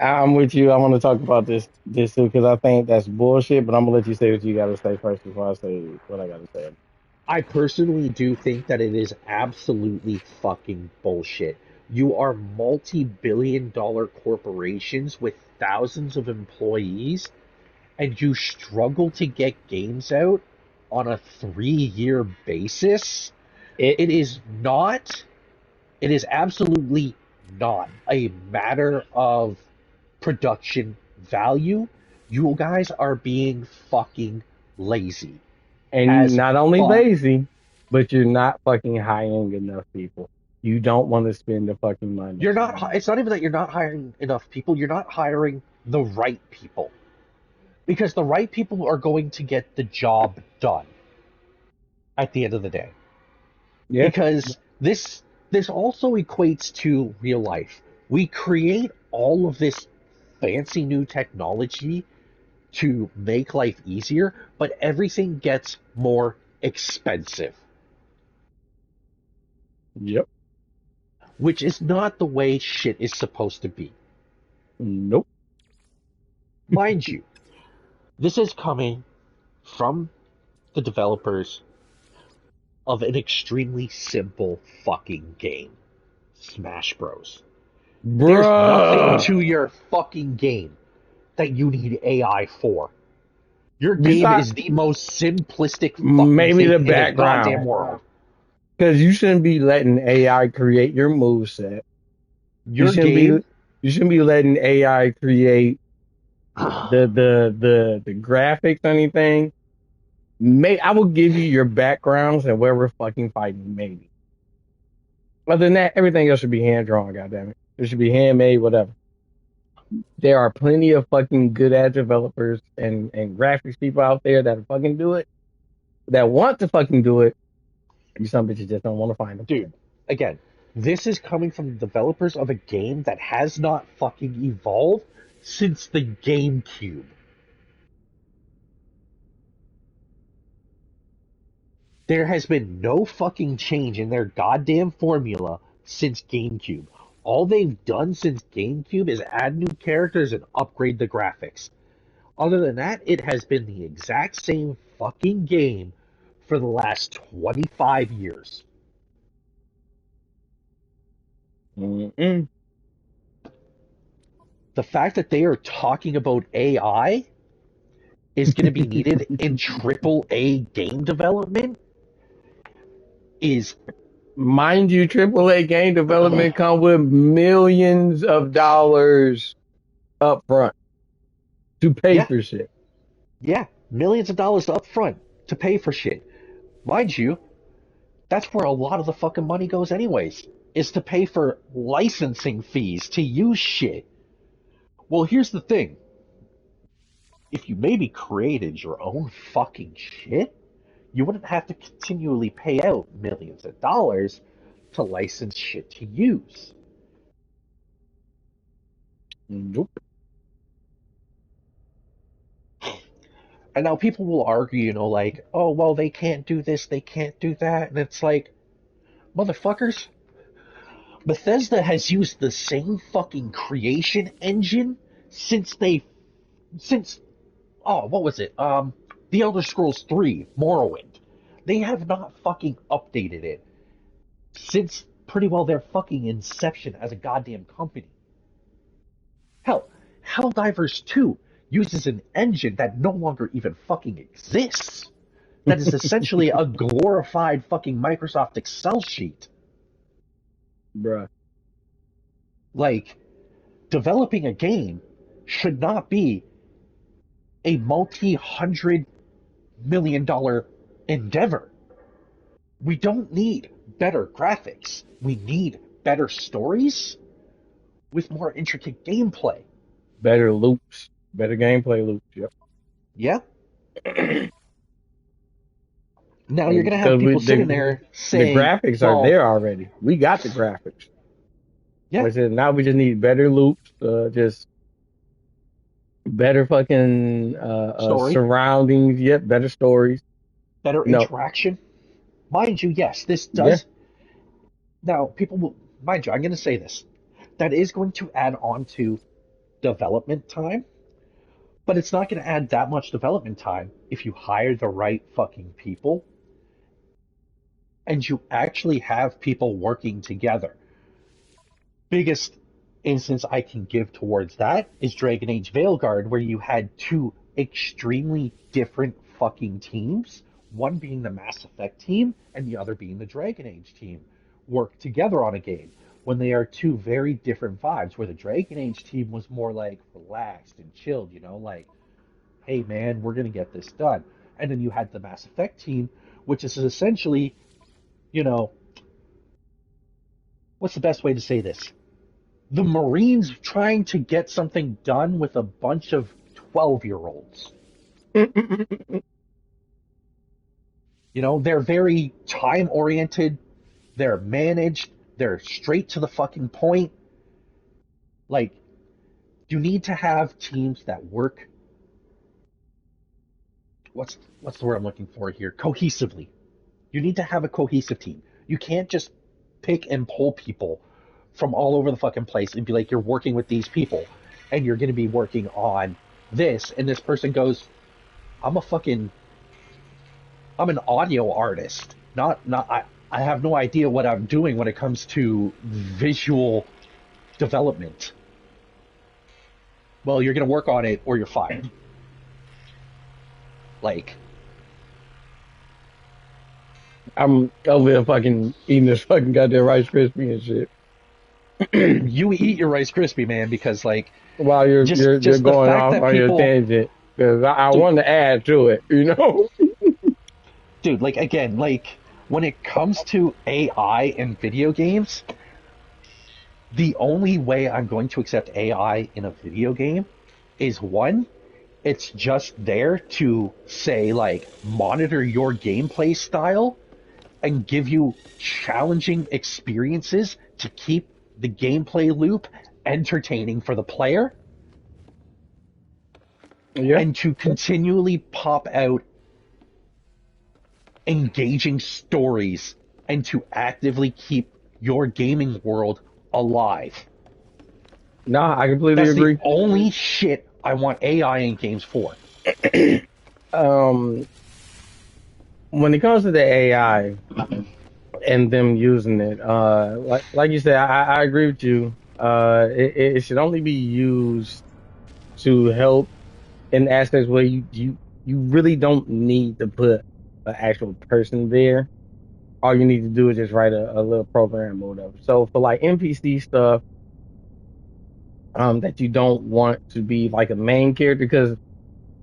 S1: I'm with you. I want to talk about this too because I think that's bullshit. But I'm gonna let you say what you got to say first before I say what I got to say.
S2: I personally do think that it is absolutely fucking bullshit. You are multi-billion-dollar corporations with thousands of employees, and you struggle to get games out on a 3-year basis.
S1: It
S2: It is not, it is absolutely not a matter of production value. You guys are being fucking lazy
S1: and
S2: as
S1: not only
S2: fuck.
S1: lazy, but you're not fucking hiring enough people. You don't want to spend the fucking money.
S2: You're not, it's not even that you're not hiring enough people, you're not hiring the right people. Because the right people are going to get the job done at the end of the day.
S1: Yeah,
S2: Because this also equates to real life. We create all of this fancy new technology to make life easier, but everything gets more expensive,
S1: yep,
S2: which is not the way shit is supposed to be.
S1: nope.
S2: Mind you, this is coming from the developers of an extremely simple fucking game, Smash Bros. There's nothing
S1: Bruh.
S2: to your fucking game that you need AI for. Your game
S1: Besides,
S2: is the most simplistic fucking
S1: maybe
S2: thing
S1: the
S2: in the goddamn
S1: background,
S2: world.
S1: because you shouldn't be letting AI create your moveset. You
S2: Your
S1: shouldn't be
S2: game,
S1: you shouldn't be letting AI create the graphics or anything. I will give you your backgrounds and where we're fucking fighting, maybe. Other than that, everything else should be hand drawn, goddammit. It should be handmade, whatever. There are plenty of fucking good ass developers and graphics people out there that fucking do it, that want to fucking do it. You some bitches just don't want to find them.
S2: dude, again, this is coming from the developers of a game that has not fucking evolved since the GameCube. There has been no fucking change in their goddamn formula since GameCube. All they've done since GameCube is add new characters and upgrade the graphics. Other than that, it has been the exact same fucking game for the last 25 years.
S1: Mm-mm.
S2: The fact that they are talking about AI is going to be needed in AAA game development is
S1: Mind you, AAA game development come with millions of dollars up front to pay
S2: yeah,
S1: for shit.
S2: yeah, millions of dollars up front to pay for shit. Mind you, that's where a lot of the fucking money goes anyways, is to pay for licensing fees to use shit. Well, here's the thing. If you maybe created your own fucking shit, you wouldn't have to continually pay out millions of dollars to license shit to use.
S1: Nope.
S2: And now people will argue, like, oh, well, they can't do this, they can't do that. And it's like, motherfuckers, Bethesda has used the same fucking creation engine since since, oh, what was it? The Elder Scrolls 3, Morrowind. They have not fucking updated it since pretty well their fucking inception as a goddamn company. Hell, Helldivers 2 uses an engine that no longer even fucking exists. That is essentially a glorified fucking Microsoft Excel sheet.
S1: Bruh.
S2: Like, developing a game should not be a multi-$100 million endeavor. We don't need better graphics. We need better stories with more intricate gameplay.
S1: Better loops, better gameplay loops. Yep.
S2: Yeah? Now you're
S1: And
S2: going to have
S1: because
S2: people sitting there
S1: the
S2: saying,
S1: graphics are
S2: well,
S1: there already. We got the graphics.
S2: yeah,
S1: Like I said, now we just need better loops, just better fucking
S2: story,
S1: surroundings. Yep, better stories.
S2: better
S1: No,
S2: interaction. Mind you, yes, this
S1: yeah,
S2: does. Now, people will, mind you, I'm going to say this. That is going to add on to development time, but it's not going to add that much development time if you hire the right fucking people and you actually have people working together. Biggest instance I can give towards that is Dragon Age Veilguard, where you had two extremely different fucking teams, one being the Mass Effect team and the other being the Dragon Age team, work together on a game when they are two very different vibes. Where the Dragon Age team was more like relaxed and chilled, like, hey man, we're gonna get this done. And then you had the Mass Effect team, which is essentially, you know, what's the best way to say this? The Marines trying to get something done with a bunch of 12-year-olds. They're very time oriented, they're managed, they're straight to the fucking point. Like, you need to have teams that work, what's the word I'm looking for here? Cohesively. You need to have a cohesive team. You can't just pick and pull people from all over the fucking place and be like, you're working with these people and you're going to be working on this. And this person goes, I'm a fucking, I'm an audio artist. I have no idea what I'm doing when it comes to visual development. Well, you're going to work on it or you're fired. Like,
S1: I'm over here fucking eating this fucking goddamn Rice Krispie and shit.
S2: you eat your Rice Krispie, man, because like,
S1: While you're
S2: just the
S1: going
S2: fact
S1: off
S2: that
S1: on your
S2: people,
S1: tangent, because I
S2: dude,
S1: want to add to it, you know.
S2: like again, like when it comes to AI in video games, the only way I'm going to accept AI in a video game is one, it's just there to say like monitor your gameplay style and give you challenging experiences to keep the gameplay loop entertaining for the player
S1: Yeah.
S2: and to continually pop out engaging stories and to actively keep your gaming world alive.
S1: Nah, I completely
S2: That's the
S1: agree.
S2: only shit I want AI in games for.
S1: um, when it comes to the AI and them using it, like you said, I agree with you. It should only be used to help in aspects where you really don't need to put an actual person there. All you need to do is just write a little program or whatever. So for like NPC stuff, that you don't want to be like a main character, because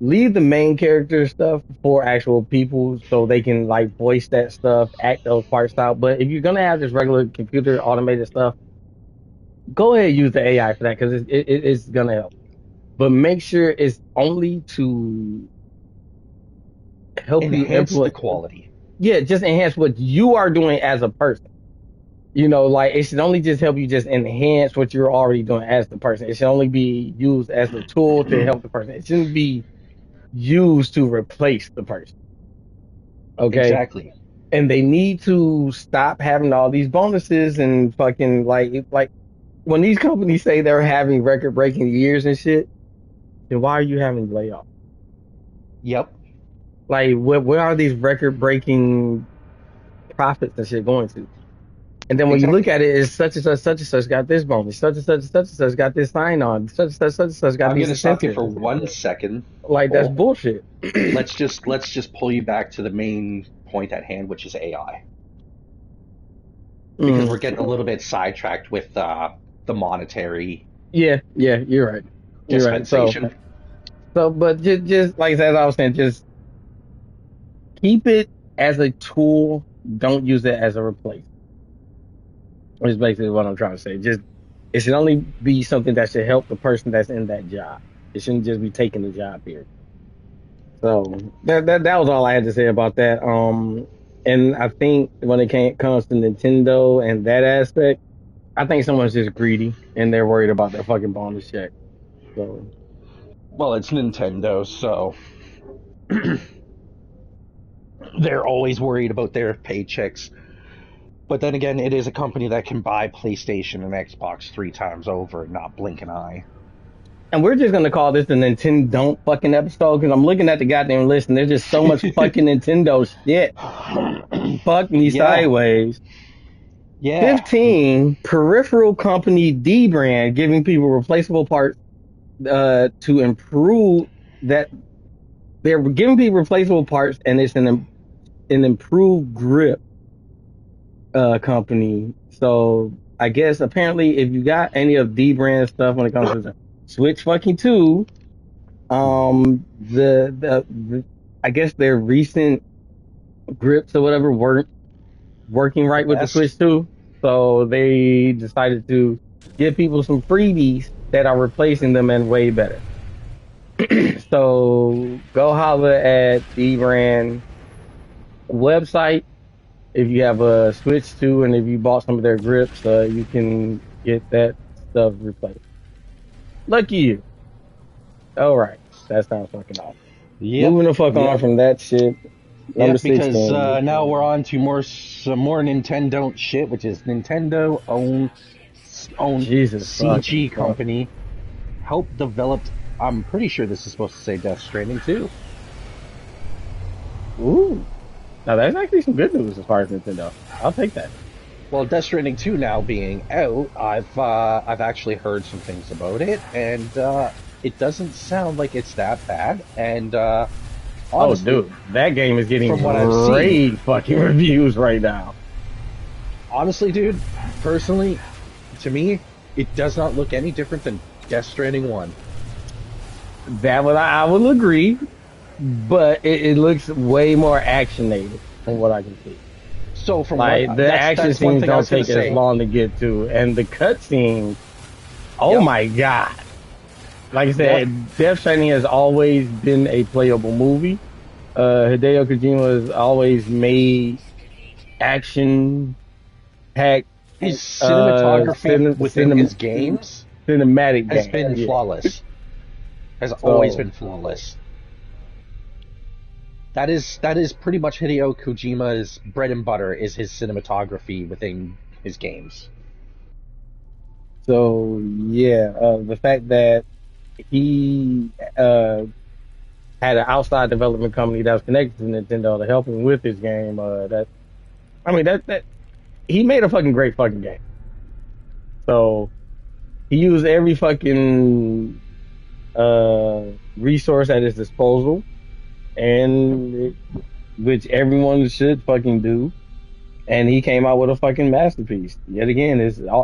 S1: leave the main character stuff for actual people so they can like voice that stuff, act those parts out. But if you're gonna have this regular computer automated stuff, go ahead and use the AI for that, because it's gonna help. But make sure it's only to help you
S2: Enhance the
S1: implement.
S2: quality.
S1: Yeah, just enhance what you are doing as a person. Like it should only just help you just enhance what you're already doing as the person. It should only be used as a tool to help the person. It shouldn't be used to replace the person. Okay.
S2: Exactly.
S1: And they need to stop having all these bonuses and fucking like when these companies say they're having record breaking years and shit, then why are you having layoffs?
S2: Yep.
S1: Like where are these record breaking profits and shit going to? And then when you look
S2: Exactly.
S1: at it, it's such and such got this bonus, such and such got this sign on, such and such got
S2: I'm
S1: these
S2: gonna stop you
S1: incentives.
S2: for 1 second,
S1: Like that's
S2: Cole.
S1: bullshit.
S2: Let's just pull you back to the main point at hand, which is AI, because
S1: Mm.
S2: we're getting a little bit sidetracked with the monetary
S1: Yeah, yeah, you're right. You're right.
S2: dispensation.
S1: But just like as I was saying, just keep it as a tool. Don't use it as a replacement. Is basically what I'm trying to say. Just it should only be something that should help the person that's in that job. It shouldn't just be taking the job here. So that was all I had to say about that. And I think when comes to Nintendo and that aspect, I think someone's just greedy and they're worried about their fucking bonus check. So
S2: Well, it's Nintendo, so they're always worried about their paychecks. But then again, it is a company that can buy PlayStation and Xbox 3 times over and not blink an eye.
S1: and we're just gonna call this the Nintendo don't fucking episode because I'm looking at the goddamn list and there's just so much fucking Nintendo shit. Fuck me
S2: Yeah,
S1: sideways.
S2: yeah.
S1: 15 peripheral company D brand giving people replaceable parts to improve that they're giving people replaceable parts and it's an improved grip company. So I guess apparently if you got any of D brand stuff when it comes to the Switch fucking 2, the I guess their recent grips or whatever weren't working
S2: The
S1: right with the
S2: best.
S1: Switch 2. So they decided to give people some freebies that are replacing them and way better. So go holler at the brand website if you have a Switch 2 and if you bought some of their grips, you can get that stuff replaced. Lucky you. All right. That sounds fucking awesome.
S2: Yep,
S1: Moving the fuck on
S2: yep,
S1: from that shit. Number
S2: yep. Because
S1: 16.
S2: now we're on to some more Nintendo shit, which is Nintendo own
S1: Jesus fucking
S2: CG
S1: Christ.
S2: company helped developed. I'm pretty sure this is supposed to say Death Stranding too.
S1: Ooh. Now that's actually some good news as far as Nintendo. I'll take that.
S2: Well, Death Stranding 2 now being out, I've actually heard some things about it, and it doesn't sound like it's that bad. And
S1: Oh,
S2: honestly,
S1: dude, that game is getting
S2: from what I've seen,
S1: great fucking reviews right now.
S2: honestly, dude, personally, to me, it does not look any different than Death Stranding 1.
S1: That would I will agree, but it looks way more actionated from what I can see.
S2: So from what
S1: Like the action
S2: that's one
S1: scenes
S2: thing I
S1: don't
S2: was gonna
S1: take as
S2: say.
S1: long to get to, and the cutscenes. Oh
S2: Yep.
S1: my god! Like I
S2: What
S1: said, Death Stranding has always been a playable movie. Hideo Kojima has always made action packed,
S2: his cinematography within his games
S1: cinematic
S2: has
S1: games.
S2: been
S1: Yeah.
S2: flawless. Has always
S1: So
S2: been flawless. That is pretty much Hideo Kojima's bread and butter is his cinematography within his games.
S1: so yeah, the fact that he had an outside development company that was connected to Nintendo to help him with his game. That I mean that he made a fucking great fucking game. So he used every fucking uh resource at his disposal, which everyone should fucking do. And he came out with a fucking masterpiece. Yet again,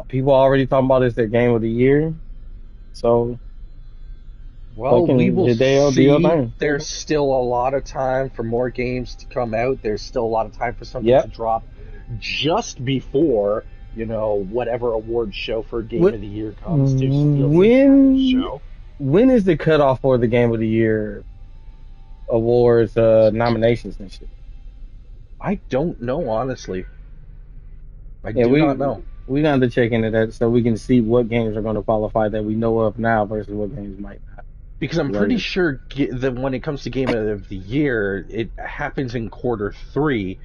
S1: people already talking about this their game of the year. So
S2: Well, we
S1: fucking
S2: will
S1: Hideo, do your
S2: see.
S1: thing.
S2: There's still a lot of time for more games to come out. There's still a lot of time for something to
S1: Yep.
S2: drop just before, whatever award show for Game
S1: Wh-
S2: of the Year comes to steal the entire
S1: When
S2: show.
S1: when is the cutoff for the game of the year awards nominations and shit?
S2: I don't know, honestly. I
S1: Yeah,
S2: do not know.
S1: we got to check into that so we can see what games are going to qualify that we know of now versus what games might not.
S2: Because I'm pretty
S1: Like,
S2: sure that when it comes to Game of the Year, it happens in quarter 3.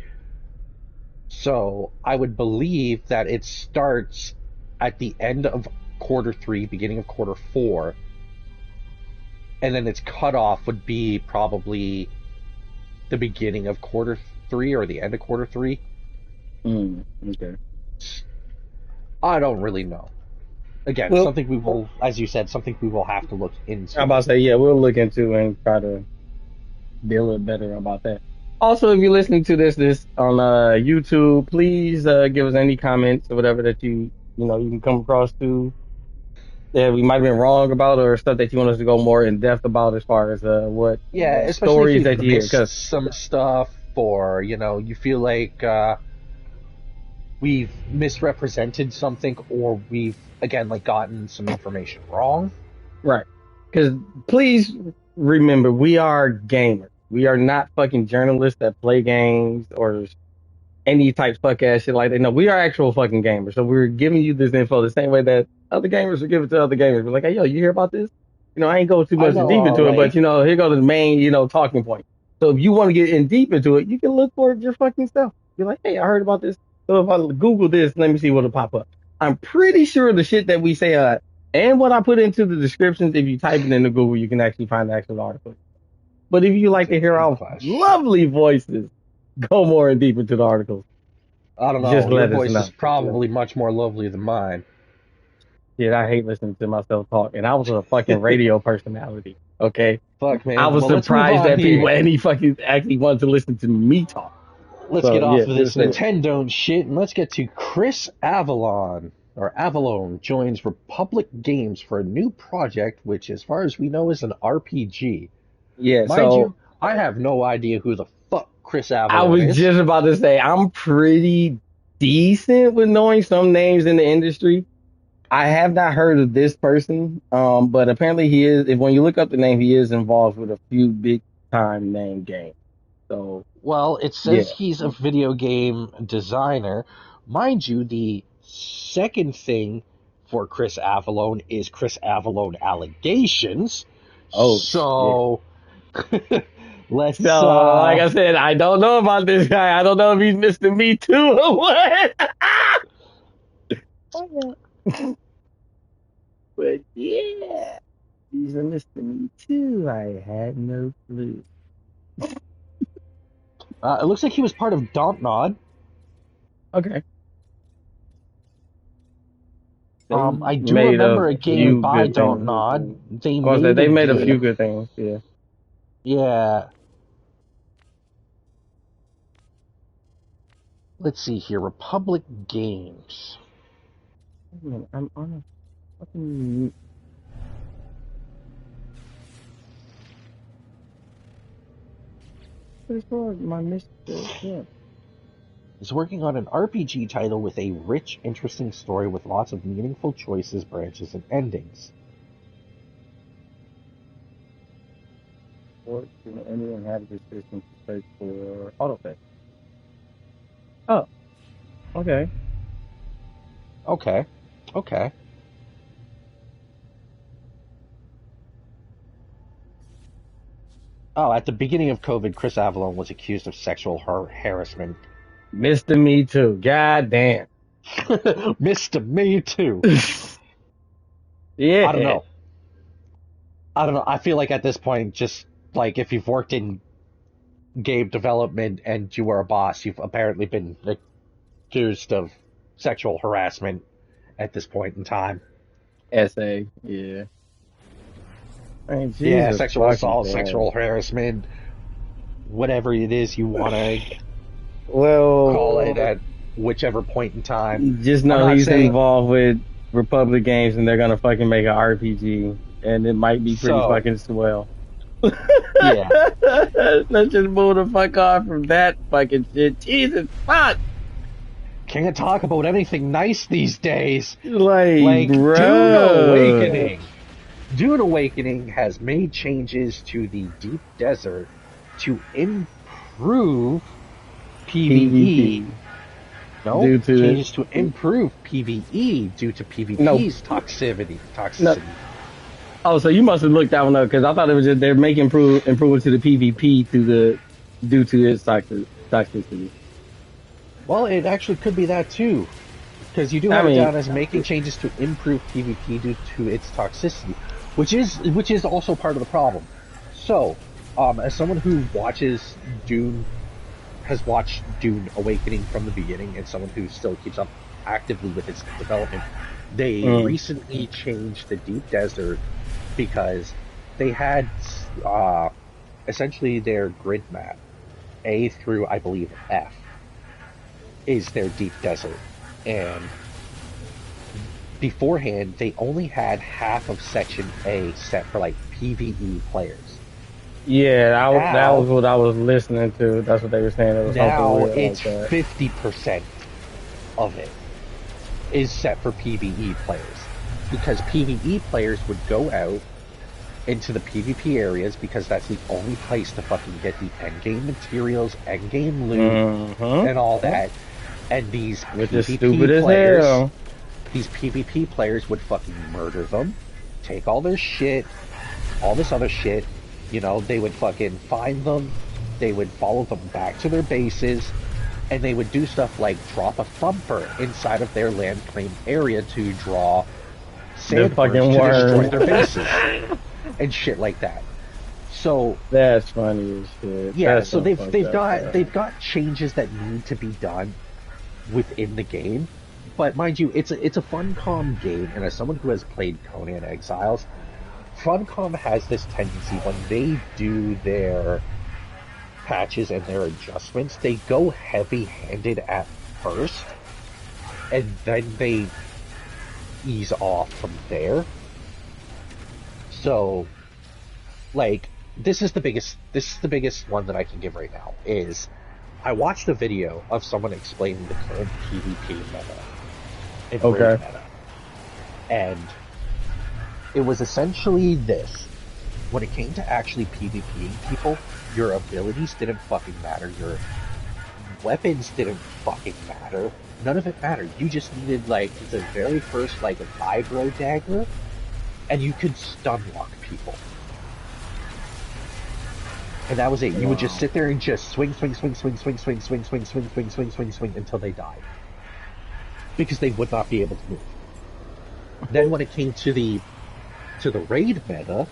S2: So I would believe that it starts at the end of quarter 3, beginning of quarter 4, and then its cutoff would be probably the beginning of quarter 3 or the end of quarter 3.
S1: okay.
S2: I don't really know. Again,
S1: Well,
S2: something we will, as you said, something we will have to look
S1: I'm
S2: into.
S1: about to say, yeah, we'll look into and try to deal it better about that. Also, if you're listening to this on YouTube, please give us any comments or whatever that you can come across to that we might have been wrong about or stuff that you want us to go more in depth about as far as what
S2: Yeah, especially if
S1: stories
S2: we've
S1: that you hear.
S2: missed
S1: Because
S2: some stuff, or you feel like we've misrepresented something, or we've again like gotten some information wrong.
S1: right, because please remember we are gamers. We are not fucking journalists that play games or any type fuck ass shit like that. No, we are actual fucking gamers. So we're giving you this info the same way that other gamers would give it to other gamers. We're like, hey, yo, you hear about this? I ain't go too
S2: I
S1: much
S2: know,
S1: in deep
S2: all
S1: into it, but
S2: right.
S1: here goes the main, talking point. So if you want to get in deep into it, you can look for it your fucking self. You're like, hey, I heard about this. So if I Google this, let me see what'll pop up. I'm pretty sure the shit that we say, and what I put into the descriptions, if you type it into Google, you can actually find the actual article. But if you
S2: That's
S1: like
S2: a
S1: to hear
S2: good
S1: our
S2: question.
S1: lovely voices, go more in deep into the articles.
S2: I don't
S1: Just
S2: know. Your
S1: let us
S2: voice is
S1: know.
S2: probably much more lovely than mine.
S1: Shit, I hate listening to myself talk. And I was a fucking radio personality. Okay.
S2: Fuck,
S1: I
S2: man.
S1: was
S2: Well, let's move
S1: surprised
S2: on
S1: that people
S2: here.
S1: any fucking actually wanted to listen to me talk.
S2: Let's
S1: So
S2: get
S1: yeah,
S2: off of this
S1: just say it.
S2: Nintendo shit and let's get to Chris Avalon, or Avalon, joins Republic Games for a new project, which, as far as we know, is an RPG.
S1: Yeah,
S2: Mind
S1: so
S2: you, I have no idea who the fuck Chris
S1: I
S2: Avalon
S1: was
S2: is.
S1: just about to say I'm pretty decent with knowing some names in the industry. I have not heard of this person, but apparently he is. If when you look up the name, he is involved with a few big time name games. So
S2: Well, it says
S1: yeah.
S2: he's a video game designer. Mind you, the second thing for Chris Avalon is Chris Avalon allegations.
S1: Oh shit.
S2: So let's
S1: So, like I said, I don't know about this guy. I don't know if he's Mr. Me Too or what. But yeah, he's a Mr. Me Too. I had no clue.
S2: it looks like he was part of Dontnod.
S1: Okay. They
S2: I do
S1: made a
S2: remember a game
S1: few
S2: by
S1: good things.
S2: Dontnod. They
S1: I was say
S2: made a
S1: they made a
S2: game.
S1: few good things. Yeah.
S2: Yeah. Let's see here. Republic Games.
S1: Man, I'm on a fucking. What is wrong? My Mr. Yeah.
S2: Is working on an RPG title with a rich, interesting story with lots of meaningful choices, branches, and endings.
S1: Or can anyone have this system to search for autofix? Oh, okay.
S2: Okay. Okay. Oh, at the beginning of COVID, Chris Avalon was accused of sexual harassment.
S1: Mr. Me Too. God damn.
S2: Mr. Me Too. I don't
S1: Yeah.
S2: know. I don't know. I feel like at this point, just like if you've worked in game development and you were a boss, you've apparently been accused of sexual harassment at this point in time.
S1: Essay. Yeah. I mean,
S2: Yeah,
S1: Jesus
S2: sexual
S1: fucking
S2: assault,
S1: Christ.
S2: sexual harassment, whatever it is you want to call it
S1: Well,
S2: at whichever point in time.
S1: just
S2: I'm
S1: know
S2: not
S1: he's
S2: saying
S1: involved with Republic Games and they're gonna fucking make an RPG and it might be pretty
S2: so.
S1: fucking swell.
S2: Yeah,
S1: Let's just move the fuck on from that fucking shit. Jesus fuck.
S2: can't talk about anything nice these days.
S1: Like,
S2: Like Dune
S1: bruh.
S2: Awakening. Dune Awakening has made changes to the deep desert to improve PvE.
S1: PvP.
S2: No,
S1: Due to it.
S2: changes to improve PvE due to
S1: No,
S2: PvP's toxicity.
S1: no,
S2: Toxicity.
S1: Oh, so you must have looked that one up because I thought it was just they're making improvements to the PvP to the due to its toxicity.
S2: Well, it actually could be that too, because you do
S1: I
S2: have it
S1: mean,
S2: down as making changes to improve PvP due to its toxicity, which is also part of the problem. So, as someone who watches Dune, has watched Dune Awakening from the beginning, and someone who still keeps up actively with its development, they
S1: mm,
S2: recently changed the Deep Desert because they had uh, essentially their grid map A through I believe F is their deep desert. And beforehand, they only had half of Section A set for like PvE players.
S1: yeah, that was
S2: Now,
S1: what I was listening to. That's what they were saying. It was something
S2: now
S1: weird
S2: it's
S1: like that.
S2: 50% of it is set for PvE players. Because PvE players would go out into the PvP areas because that's the only place to fucking get the endgame materials, endgame loot,
S1: Mm-hmm.
S2: and all that. And these
S1: Which is
S2: PvP
S1: stupid as
S2: players
S1: hell.
S2: these PvP players would fucking murder them, take all their shit, all this other shit. They would fucking find them, they would follow them back to their bases, and they would do stuff like drop a thumper inside of their land claim area to draw
S1: The
S2: sandworms
S1: fucking
S2: to destroy
S1: worms.
S2: their bases and shit like that. So
S1: That's funny as shit.
S2: yeah,
S1: That's
S2: so
S1: some
S2: they've
S1: fucked
S2: they've
S1: up
S2: got
S1: crap.
S2: they've got changes that need to be done within the game. But mind you, it's a Funcom game, and as someone who has played Conan Exiles, Funcom has this tendency when they do their patches and their adjustments, they go heavy-handed at first, and then they ease off from there. So, like, this is the biggest one that I can give right now is I watched a video of someone explaining the current PvP meta and raid
S1: Okay.
S2: meta. And it was essentially this. When it came to actually PvPing people, your abilities didn't fucking matter. Your weapons didn't fucking matter. None of it mattered. You just needed, like, the very first, like, vibro dagger, and you could stun lock people. And that was it. You would just
S1: Wow.
S2: sit there and just swing, swing, swing, swing, swing, swing, swing, swing, swing, swing, swing, swing, swing until they died. Because they would not be able to move. Then when it came to the raid meta,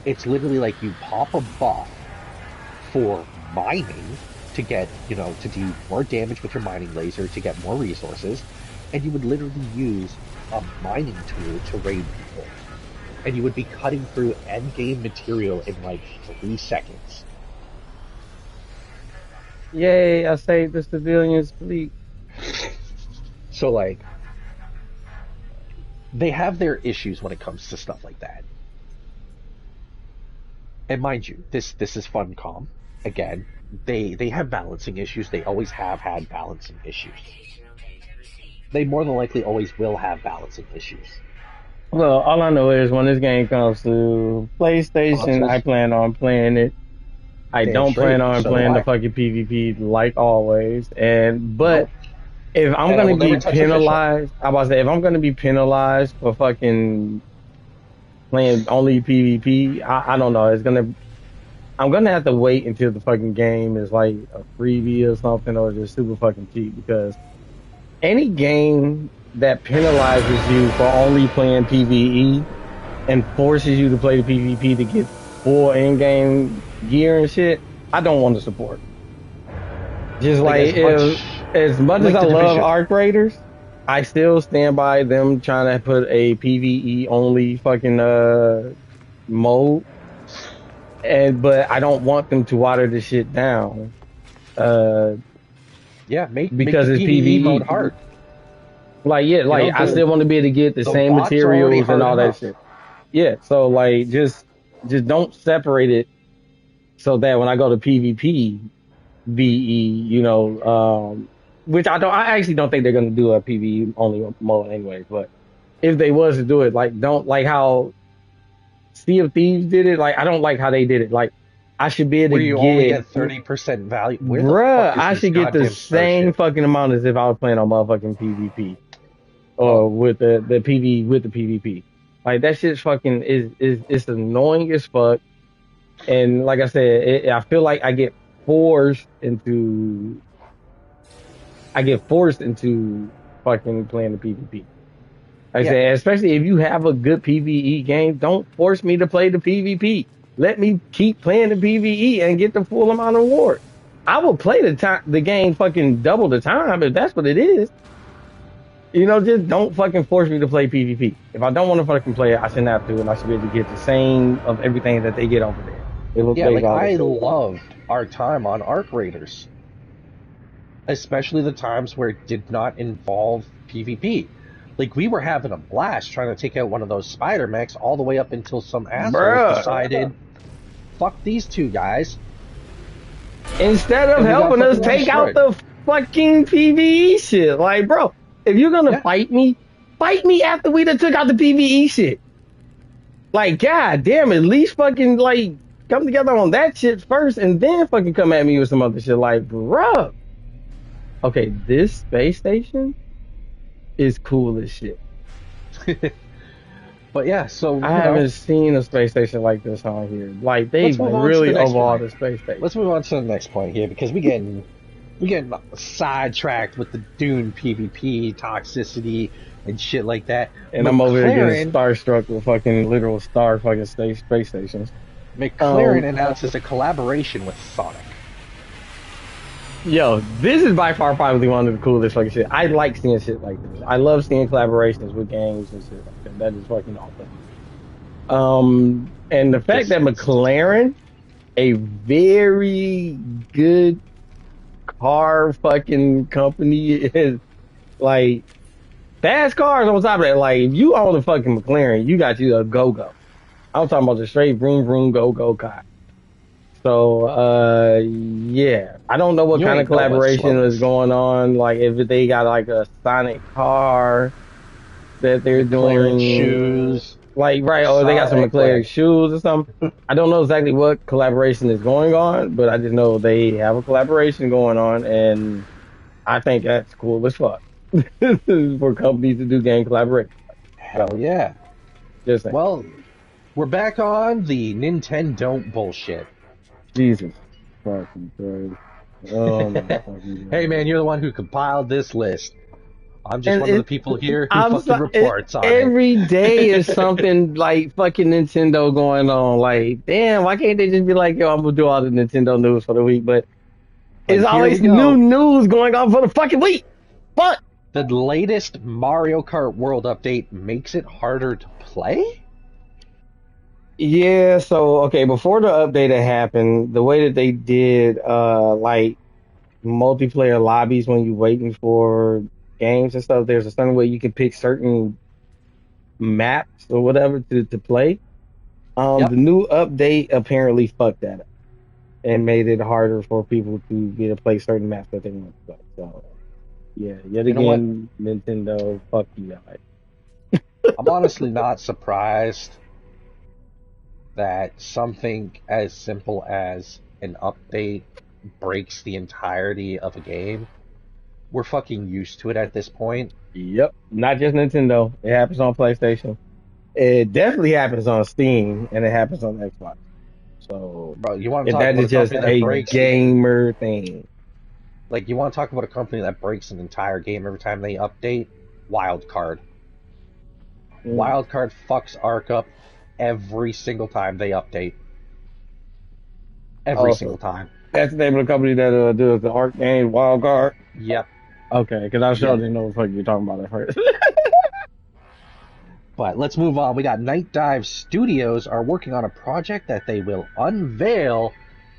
S2: it's literally like you pop a buff for mining to get, to do more damage with your mining laser to get more resources, and you would literally use a mining tool to raid people. And you would be cutting through end game material in like 3 seconds.
S1: Yay, I saved the civilians fleet.
S2: So like they have their issues when it comes to stuff like that. And mind you, this is Funcom. Again, they have balancing issues. They always have had balancing issues. They more than likely always will have balancing issues.
S1: Well, all I know is when this game comes to PlayStation, I
S2: Consoles,
S1: plan on playing it. I
S2: damn
S1: don't plan
S2: straight.
S1: on
S2: So do
S1: playing the
S2: I.
S1: fucking PvP like always. And but
S2: Nope.
S1: if I'm
S2: And I
S1: gonna
S2: will never
S1: be
S2: touch official.
S1: penalized, I about to say if I'm gonna be penalized for fucking playing only PvP, I don't know. I'm gonna have to wait until the fucking game is like a freebie or something or just super fucking cheap because any game that penalizes you for only playing PvE and forces you to play the PvP to get full in-game gear and shit, I don't want to support. Just
S2: Like
S1: like if, as much as
S2: like
S1: I
S2: the
S1: love
S2: division.
S1: Arc Raiders, I still stand by them trying to put a PvE only fucking mode. And but I don't want them to water this shit down. Uh
S2: Yeah, make
S1: because
S2: the
S1: it's
S2: PVE mode
S1: PvE.
S2: hard.
S1: Like yeah,
S2: You know
S1: like I
S2: the
S1: still want to be able to get the
S2: the
S1: same
S2: bots are already
S1: materials and
S2: hard
S1: all that
S2: enough.
S1: shit. Yeah, so like just don't separate it so that when I go to PvP, VE, which I actually don't think they're gonna do a PvE only mode anyways. But if they was to do it, like don't like how Sea of Thieves did it. Like I don't like how they did it. Like I should be able
S2: Where
S1: to
S2: you only
S1: get,
S2: get 30% value. Where the
S1: bruh,
S2: fuck is
S1: I
S2: this
S1: should get the
S2: goddamn
S1: same
S2: starship?
S1: fucking amount as if I was playing on motherfucking PvP
S2: Oh,
S1: or with the PV with the PvP. Like that shit's fucking is it's annoying as fuck. And like I said, I feel like I get forced into fucking playing the PvP. Like I
S2: Yeah,
S1: said, especially if you have a good PvE game, don't force me to play the PvP. Let me keep playing the PvE and get the full amount of reward. I will play the game fucking double the time if that's what it is. Just don't fucking force me to play PvP. If I don't want to fucking play it, I shouldn't have to, and I should be able to get the same of everything that they get over there. It look
S2: yeah.
S1: plays
S2: Like
S1: all this
S2: I
S1: shit.
S2: loved our time on Arc Raiders, especially the times where it did not involve PvP. Like we were having a blast trying to take out one of those spider mechs all the way up until some assholes
S1: Bruh.
S2: decided, fuck these two guys,
S1: Instead of
S2: and we got
S1: helping us
S2: fucking
S1: take out
S2: destroyed.
S1: the fucking PvE shit. Like, bro, if you're gonna
S2: Yeah,
S1: fight me after we done took out the PvE shit. Like, god damn, at least fucking like come together on that shit first and then fucking come at me with some other shit. Like, bro. Okay, this space station is cool as shit.
S2: but yeah. So
S1: I haven't seen a space station like this on here. Like
S2: let's
S1: they've
S2: move on to the
S1: really
S2: next
S1: overhauled
S2: point.
S1: the space station.
S2: Let's move on to the next point here because we getting sidetracked with the Dune PvP toxicity and shit like that.
S1: And I'm over here getting
S2: McLaren
S1: starstruck with fucking literal star fucking space stations.
S2: McLaren
S1: Um,
S2: announces a collaboration with Sonic.
S1: Yo, this is by far probably one of the coolest fucking shit. I like seeing shit like this. I love seeing collaborations with games and shit like that. That is fucking awesome. And the fact
S2: Just
S1: that McLaren, a very good car fucking company, is like fast cars on top of that. Like if you own a fucking McLaren, you got you a go go. I'm talking about the straight vroom vroom go go car. So yeah, I don't know what
S2: you
S1: kind of
S2: ain't know what
S1: collaboration
S2: slow
S1: is
S2: is.
S1: going on. Like if they got like a Sonic car that they're
S2: McLaren
S1: doing,
S2: shoes,
S1: like right, or they got some
S2: Sonic,
S1: McLaren
S2: like
S1: shoes or something. I don't know exactly what collaboration is going on, but I just know they have a collaboration going on, and I think that's cool as fuck for companies to do game collaboration.
S2: hell
S1: So
S2: yeah.
S1: just saying,
S2: Well, we're back on the Nintendo bullshit.
S1: Jesus fucking Christ. Oh my fucking
S2: Hey man,
S1: god.
S2: you're the one who compiled this list. I'm just
S1: And
S2: one of the people here who
S1: I'm
S2: fucking
S1: so,
S2: reports on it.
S1: every day is something like fucking Nintendo going on. Like, damn, why can't they just be like, yo, I'm gonna do all the Nintendo news for the week? But
S2: But
S1: it's
S2: here we
S1: always new
S2: go.
S1: news going on for the fucking week. Fuck.
S2: The latest Mario Kart World update makes it harder to play?
S1: Yeah, so okay, before the update had happened, the way that they did like multiplayer lobbies when you're waiting for games and stuff, there's a certain way you can pick certain maps or whatever to play. The
S2: Yep.
S1: new update apparently fucked that up and made it harder for people to be able to play certain maps that they want to play. So yeah, yet
S2: You know what?
S1: again, Nintendo, fuck you guys.
S2: I'm honestly not surprised that something as simple as an update breaks the entirety of a game. We're fucking used to it at this point.
S1: Yep, not just Nintendo. It happens on PlayStation. It definitely happens on Steam, and it happens on Xbox. So
S2: Bro, you want to
S1: if
S2: talk
S1: that
S2: about a
S1: is just
S2: company that
S1: a
S2: breaks
S1: gamer thing.
S2: like you want to talk about a company that breaks an entire game every time they update? Wildcard.
S1: Mm.
S2: Wildcard fucks Arc up every single time they update. Every
S1: Also,
S2: single time.
S1: that's the name of the company that does the art game Wild Card.
S2: Yep.
S1: Okay, because I sure
S2: Yep.
S1: didn't know what the fuck you're talking about at first.
S2: But let's move on. We got Night Dive Studios are working on a project that they will unveil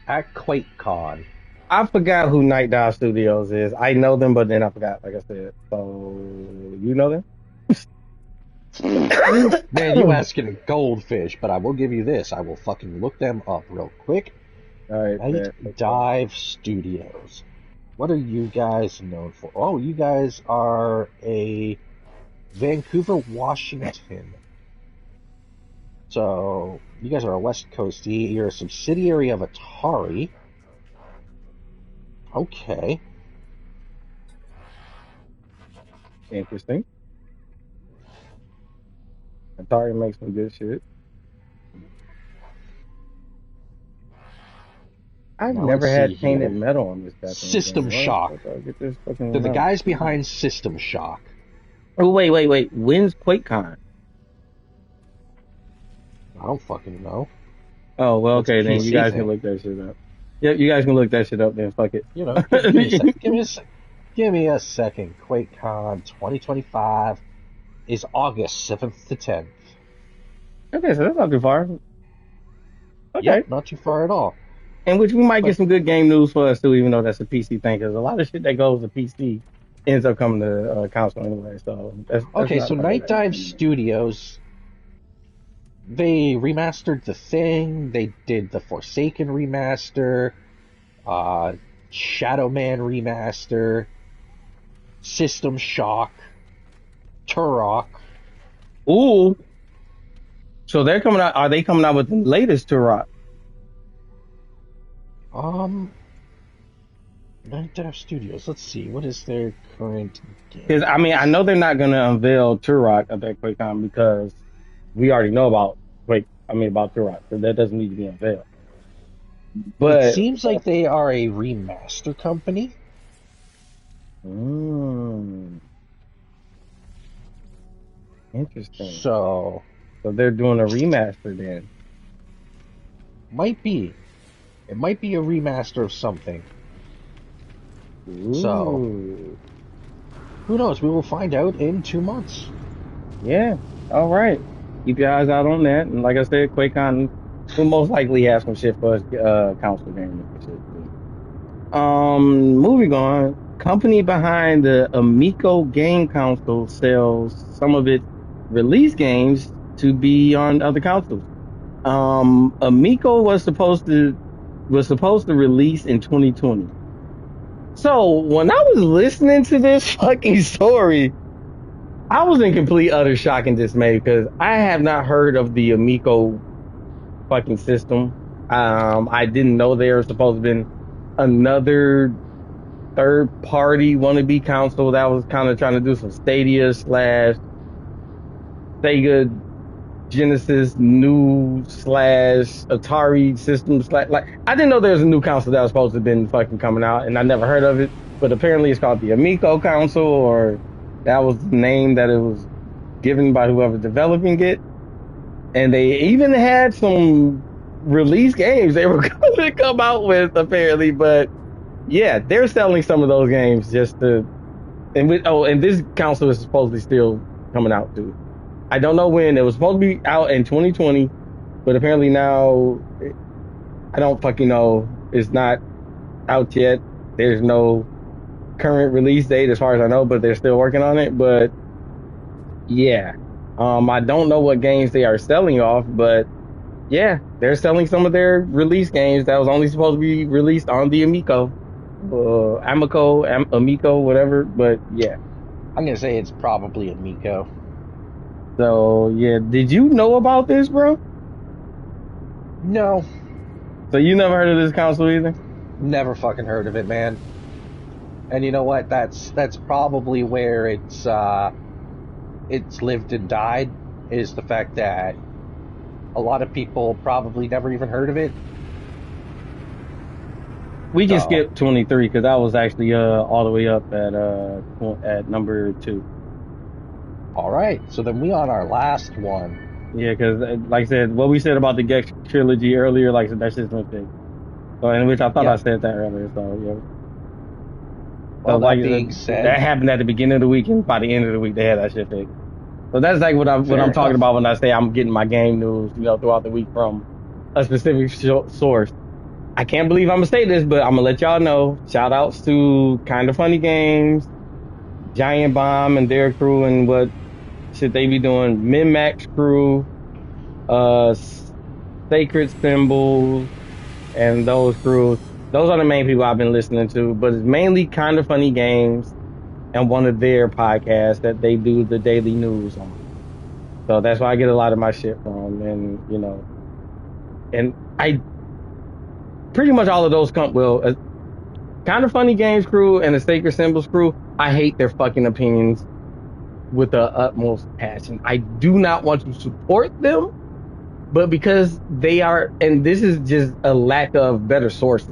S2: at QuakeCon.
S1: I forgot who Night Dive Studios is. I know them, but then I forgot, like I said. So you know
S2: Man, you
S1: them?
S2: asking a goldfish, but I will give you this. I will fucking look them up real quick.
S1: All right,
S2: Night Dive Studios. What are you guys known for? Oh, you guys are a Vancouver, Washington. So, you guys are a West Coastie. You're a subsidiary of Atari. Okay.
S1: Interesting. Atari makes some good shit. I've
S2: Now let's
S1: never
S2: see
S1: had painted
S2: here.
S1: metal on this goddamn
S2: System
S1: game. Where
S2: Shock.
S1: the fuck get this
S2: They're
S1: fucking
S2: the
S1: metal?
S2: guys behind System Shock.
S1: Oh wait. When's QuakeCon?
S2: I don't fucking know.
S1: Oh well,
S2: That's a
S1: okay then. You
S2: PC
S1: guys can
S2: thing.
S1: look that shit up. Yep, you guys can look that shit up then. Fuck it.
S2: You know, give me a sec. Give me a sec. Give me a second. QuakeCon 2025 is August 7th to 10th.
S1: Okay, so that's not too far. Okay.
S2: Yep, not too far at all.
S1: In which we might
S2: But
S1: get some good game news for us too, even though that's a PC thing, because a lot of shit that goes to PC ends up coming to console anyway. So that's
S2: okay,
S1: not
S2: so
S1: like a
S2: Night
S1: bad
S2: Dive
S1: thing.
S2: Studios, they remastered The Thing. They did the Forsaken remaster, uh, Shadow Man remaster, System Shock, Turok.
S1: Ooh, so they're coming out. Are they coming out with the latest Turok?
S2: Um, Night Dive Studios. Let's see, what is their current
S1: Because I mean, I
S2: games?
S1: know they're not going to unveil Turok at that QuakeCon because we already know about Quake. I mean about Turok, so that doesn't need to be unveiled.
S2: It
S1: But
S2: seems like they are a remaster company.
S1: mm, interesting.
S2: So
S1: So they're doing a remaster then.
S2: might be. It might be a remaster of something. So
S1: Ooh,
S2: who knows? We will find out in 2 months.
S1: yeah. All right. Keep your eyes out on that. And like I said, QuakeCon will most likely have some shit for us, console gamers and shit too. Moving on. Company behind the Amico game console sells some of its release games to be on other consoles. Amico was supposed to release in 2020. So when I was listening to this fucking story, I was in complete utter shock and dismay because I have not heard of the Amico fucking system. I didn't know there was supposed to be another third party wannabe console that was kind of trying to do some Stadia slash Sega Genesis new slash Atari system slash, like I didn't know there was a new console that was supposed to have been fucking coming out and I never heard of it, but apparently it's called the Amico console, or that was the name that it was given by whoever developing it. And they even had some release games they were going to come out with apparently, but yeah, they're selling some of those games just to, and this console is supposedly still coming out too. I don't know when. It was supposed to be out in 2020, but apparently now I don't fucking know. It's not out yet. There's no current release date as far as I know, but they're still working on it. But yeah, I don't know what games they are selling off, but yeah, they're selling some of their release games that was only supposed to be released on the Amico, whatever. But yeah,
S2: I'm gonna say it's probably a Miko.
S1: so yeah, did you know about this, bro?
S2: No,
S1: So you never heard of this console either?
S2: never fucking heard of it, man. And you know what? That's probably where it's lived and died, is the fact that a lot of people probably never even heard of it.
S1: We can
S2: So,
S1: skip 23 because that was actually all the way up at number 2.
S2: all right. So then we on our last one.
S1: Yeah, because like I said, what we said about the Gex trilogy earlier, like I said, that's just one thing. So in which I thought I
S2: Yep.
S1: said that earlier. So yeah. So
S2: Well,
S1: like
S2: that
S1: I
S2: being
S1: said, that
S2: said,
S1: happened at the beginning of the week, and by the end of the week they had that shit fixed. So that's like what I'm
S2: fair
S1: talking
S2: enough.
S1: about when I say I'm getting my game news, throughout the week from a specific source. I can't believe I'm gonna say this, but I'm gonna let y'all know. Shout outs to Kind of Funny Games, Giant Bomb and their crew, and what should they be doing? Min-Max crew, uh, Sacred Symbols, and those crews. Those are the main people I've been listening to, but it's mainly Kind of Funny Games and one of their podcasts that they do the daily news on. So that's why I get a lot of my shit from, and and I pretty much all of those Kind of Funny Games crew and the Sacred Symbols crew. I hate their fucking opinions. with the utmost passion. I do not want to support them, but because they are, and this is just a lack of better sources.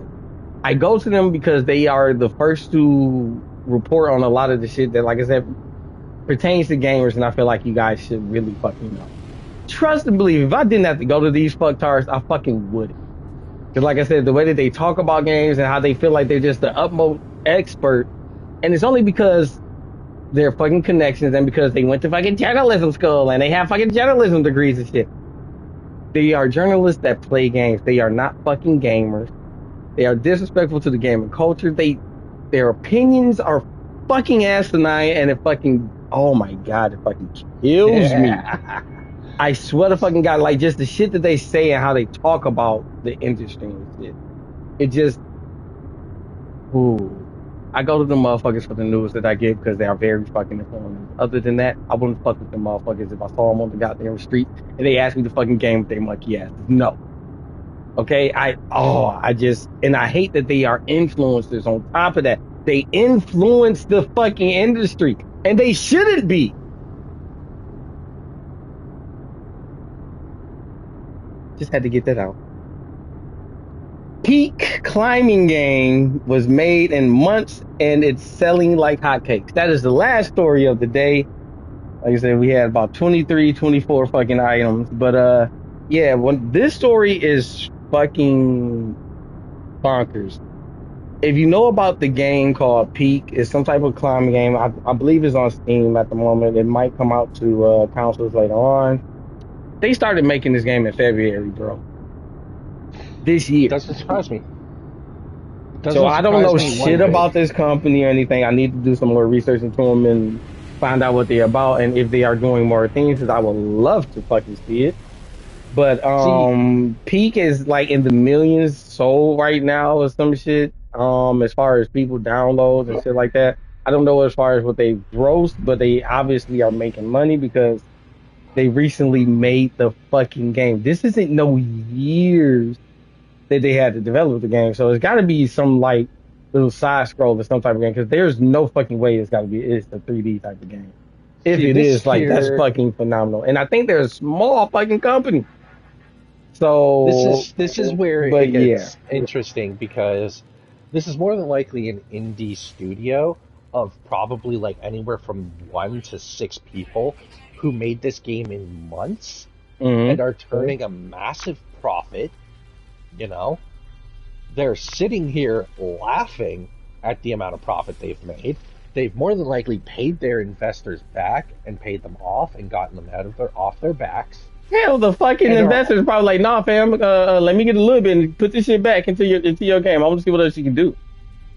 S1: I go to them because they are the first to report on a lot of the shit that, like I said, pertains to gamers, and I feel like you guys should really fucking know. Trust and believe, if I didn't have to go to these fucktards, I fucking would. Because, like I said, the way that they talk about games and how they feel like they're just the utmost expert, and it's only because they're fucking connections and because they went to fucking journalism school and they have fucking journalism degrees and shit. They are journalists that play games. They are not fucking gamers. They are disrespectful to the gaming culture. Their opinions are fucking asinine, and it fucking, oh my god, it fucking kills me.
S2: Yeah.
S1: I swear to fucking god, like just the shit that they say and how they talk about the industry and shit. It just, ooh. I go to the motherfuckers for the news that I get because they are very fucking informative. Other than that, I wouldn't fuck with them motherfuckers if I saw them on the goddamn street and they asked me to fucking game with their monkey asses. No. Okay, and I hate that they are influencers on top of that. They influence the fucking industry, and they shouldn't be. Just had to get that out. Peak climbing game was made in months, and it's selling like hotcakes. That is the last story of the day. Like I said, we had about 23, 24 fucking items, but yeah, this story is fucking bonkers. If you know about the game called Peak, it's some type of climbing game. I believe it's on Steam at the moment. It might come out to consoles later on. They started making this game in February, bro. This year.
S2: Doesn't surprise me.
S1: So
S2: Doesn't
S1: I don't
S2: surprise
S1: know
S2: me one
S1: shit
S2: bit.
S1: about this company or anything. I need to do some more research into them and find out what they're about and if they are doing more things, because I would love to fucking see it. But
S2: See,
S1: Peak is like in the millions sold right now or some shit. As far as people downloads and shit like that. I don't know as far as what they grossed, but they obviously are making money because they recently made the fucking game. This isn't no years that they had to develop the game, so it's got to be some like little side scroll or some type of game because there's no fucking way it's a 3D type of game. If
S2: see
S1: it
S2: this
S1: is, like that's
S2: here.
S1: fucking phenomenal, and I think they're a small fucking company.
S2: This
S1: So,
S2: is this is where
S1: but
S2: it
S1: yeah.
S2: gets interesting because this is more than likely an indie studio of probably like anywhere from 1 to 6 people who made this game in months
S1: Hmm.
S2: and are turning a massive profit. You know, they're sitting here laughing at the amount of profit they've made. They've more than likely paid their investors back and paid them off and gotten them out of their off their backs.
S1: Hell, the fucking
S2: And they're
S1: investors probably like, nah, fam, let me get a little bit and put this shit back into your game. I want to see what else you can do.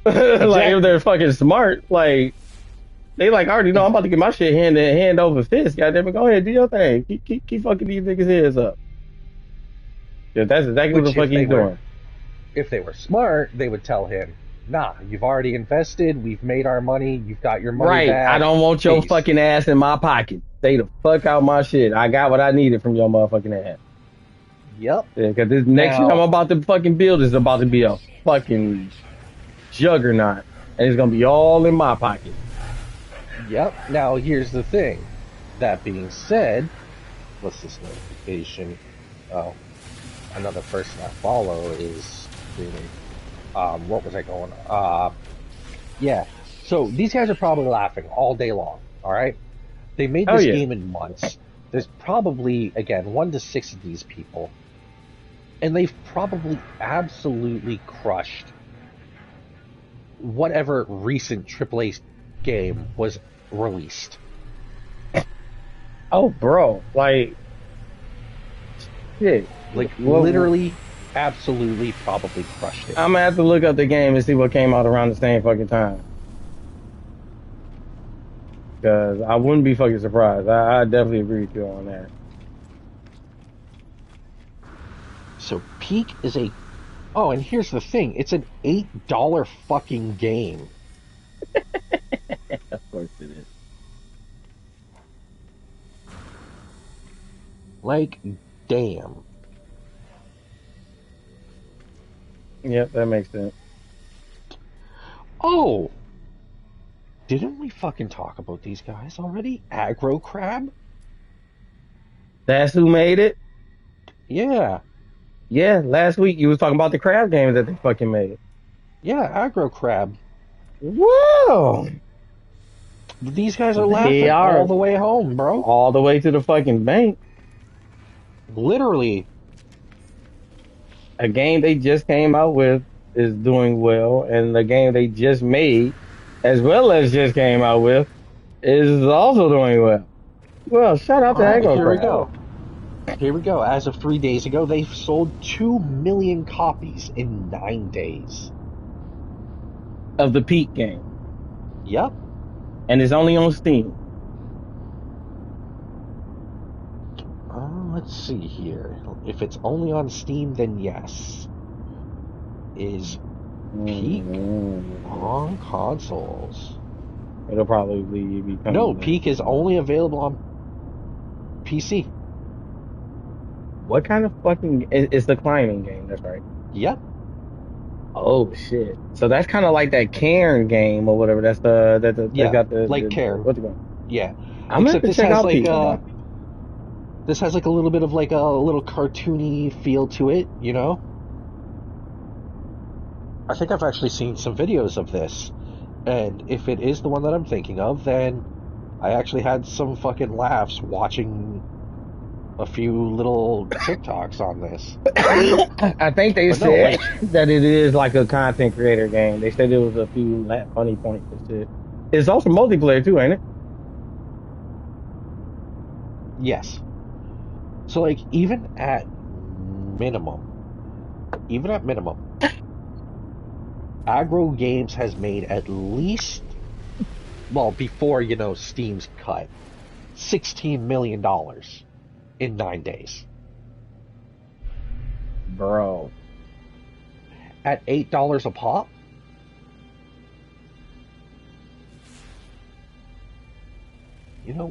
S1: Like if
S2: exactly.
S1: they're fucking smart, like they like I already know I'm about to get my shit hand over fist. Goddamn it, go ahead, do your thing. Keep fucking these niggas' heads up. Yeah, that's exactly what the
S2: Which
S1: fuck he's doing.
S2: if they were smart, they would tell him, "Nah, you've already invested. We've made our money. You've got your money
S1: Right. I
S2: back.
S1: don't want your
S2: Peace."
S1: fucking ass in my pocket. Stay the fuck out my shit. I got what I needed from your motherfucking ass.
S2: Yep.
S1: Yeah, cause this next shit I'm
S2: Now,
S1: about to fucking build is about to be a fucking juggernaut. And it's gonna be all in my pocket.
S2: yep. Now, here's the thing. That being said, what's this notification? Oh, another person I follow is streaming. What was I going? Yeah. So these guys are probably laughing all day long. All right. They made
S1: Oh
S2: this
S1: yeah.
S2: game in months. There's probably again 1 to 6 of these people, and they've probably absolutely crushed whatever recent AAA game was released.
S1: Oh bro. Like shit.
S2: Like
S1: Well,
S2: literally, absolutely, probably crushed it.
S1: I'm gonna have to look up the game and see what came out around the same fucking time. Cause I wouldn't be fucking surprised. I definitely agree with you on that.
S2: So Peak is a oh, and here's the thing: it's an $8 fucking game.
S1: Of course it is.
S2: Like, damn.
S1: Yep, that makes sense.
S2: Oh, Didn't we fucking talk about these guys already? Aggro Crab?
S1: That's who made it.
S2: Yeah,
S1: Yeah, last week you was talking about the crab games that they fucking made.
S2: yeah, Aggro Crab.
S1: Whoa,
S2: These guys are
S1: they
S2: laughing all
S1: are
S2: the way home, bro.
S1: all the way to the fucking bank.
S2: Literally.
S1: A game they just came out with is doing well, and the game they just made, as well as just came out with, is also doing well. Well, shout out
S2: All
S1: to
S2: right,
S1: Agro
S2: here we
S1: Crab.
S2: go. Here we go. As of 3 days ago, they've sold 2 million copies in 9 days.
S1: Of the Peak game,
S2: Yep.
S1: and it's only on Steam.
S2: Let's see here. If it's only on Steam, then yes. Is Peak
S1: Mm,
S2: on consoles?
S1: it'll probably be
S2: No,
S1: coming
S2: Peak
S1: later.
S2: is only available on PC.
S1: What kind of fucking? It's the climbing game. That's right.
S2: Yep.
S1: Oh shit! So that's kind of like that Cairn game or whatever. That's
S2: Yeah.
S1: got
S2: Like Karen.
S1: what's it called?
S2: Yeah.
S1: I'm gonna have
S2: Except
S1: to check out Peak about.
S2: this has like a little bit of like a little cartoony feel to it, you know? I think I've actually seen some videos of this. And if it is the one that I'm thinking of, then I actually had some fucking laughs watching a few little TikToks on this.
S1: I think they
S2: But no,
S1: said
S2: like,
S1: that it is like a content creator game. They said there was a few funny points and shit. It's also multiplayer too, ain't it?
S2: yes. So, like, minimum, even at minimum, Aggro Games has made at least, well, before, Steam's cut, $16 million in 9 days.
S1: Bro,
S2: At $8 a pop,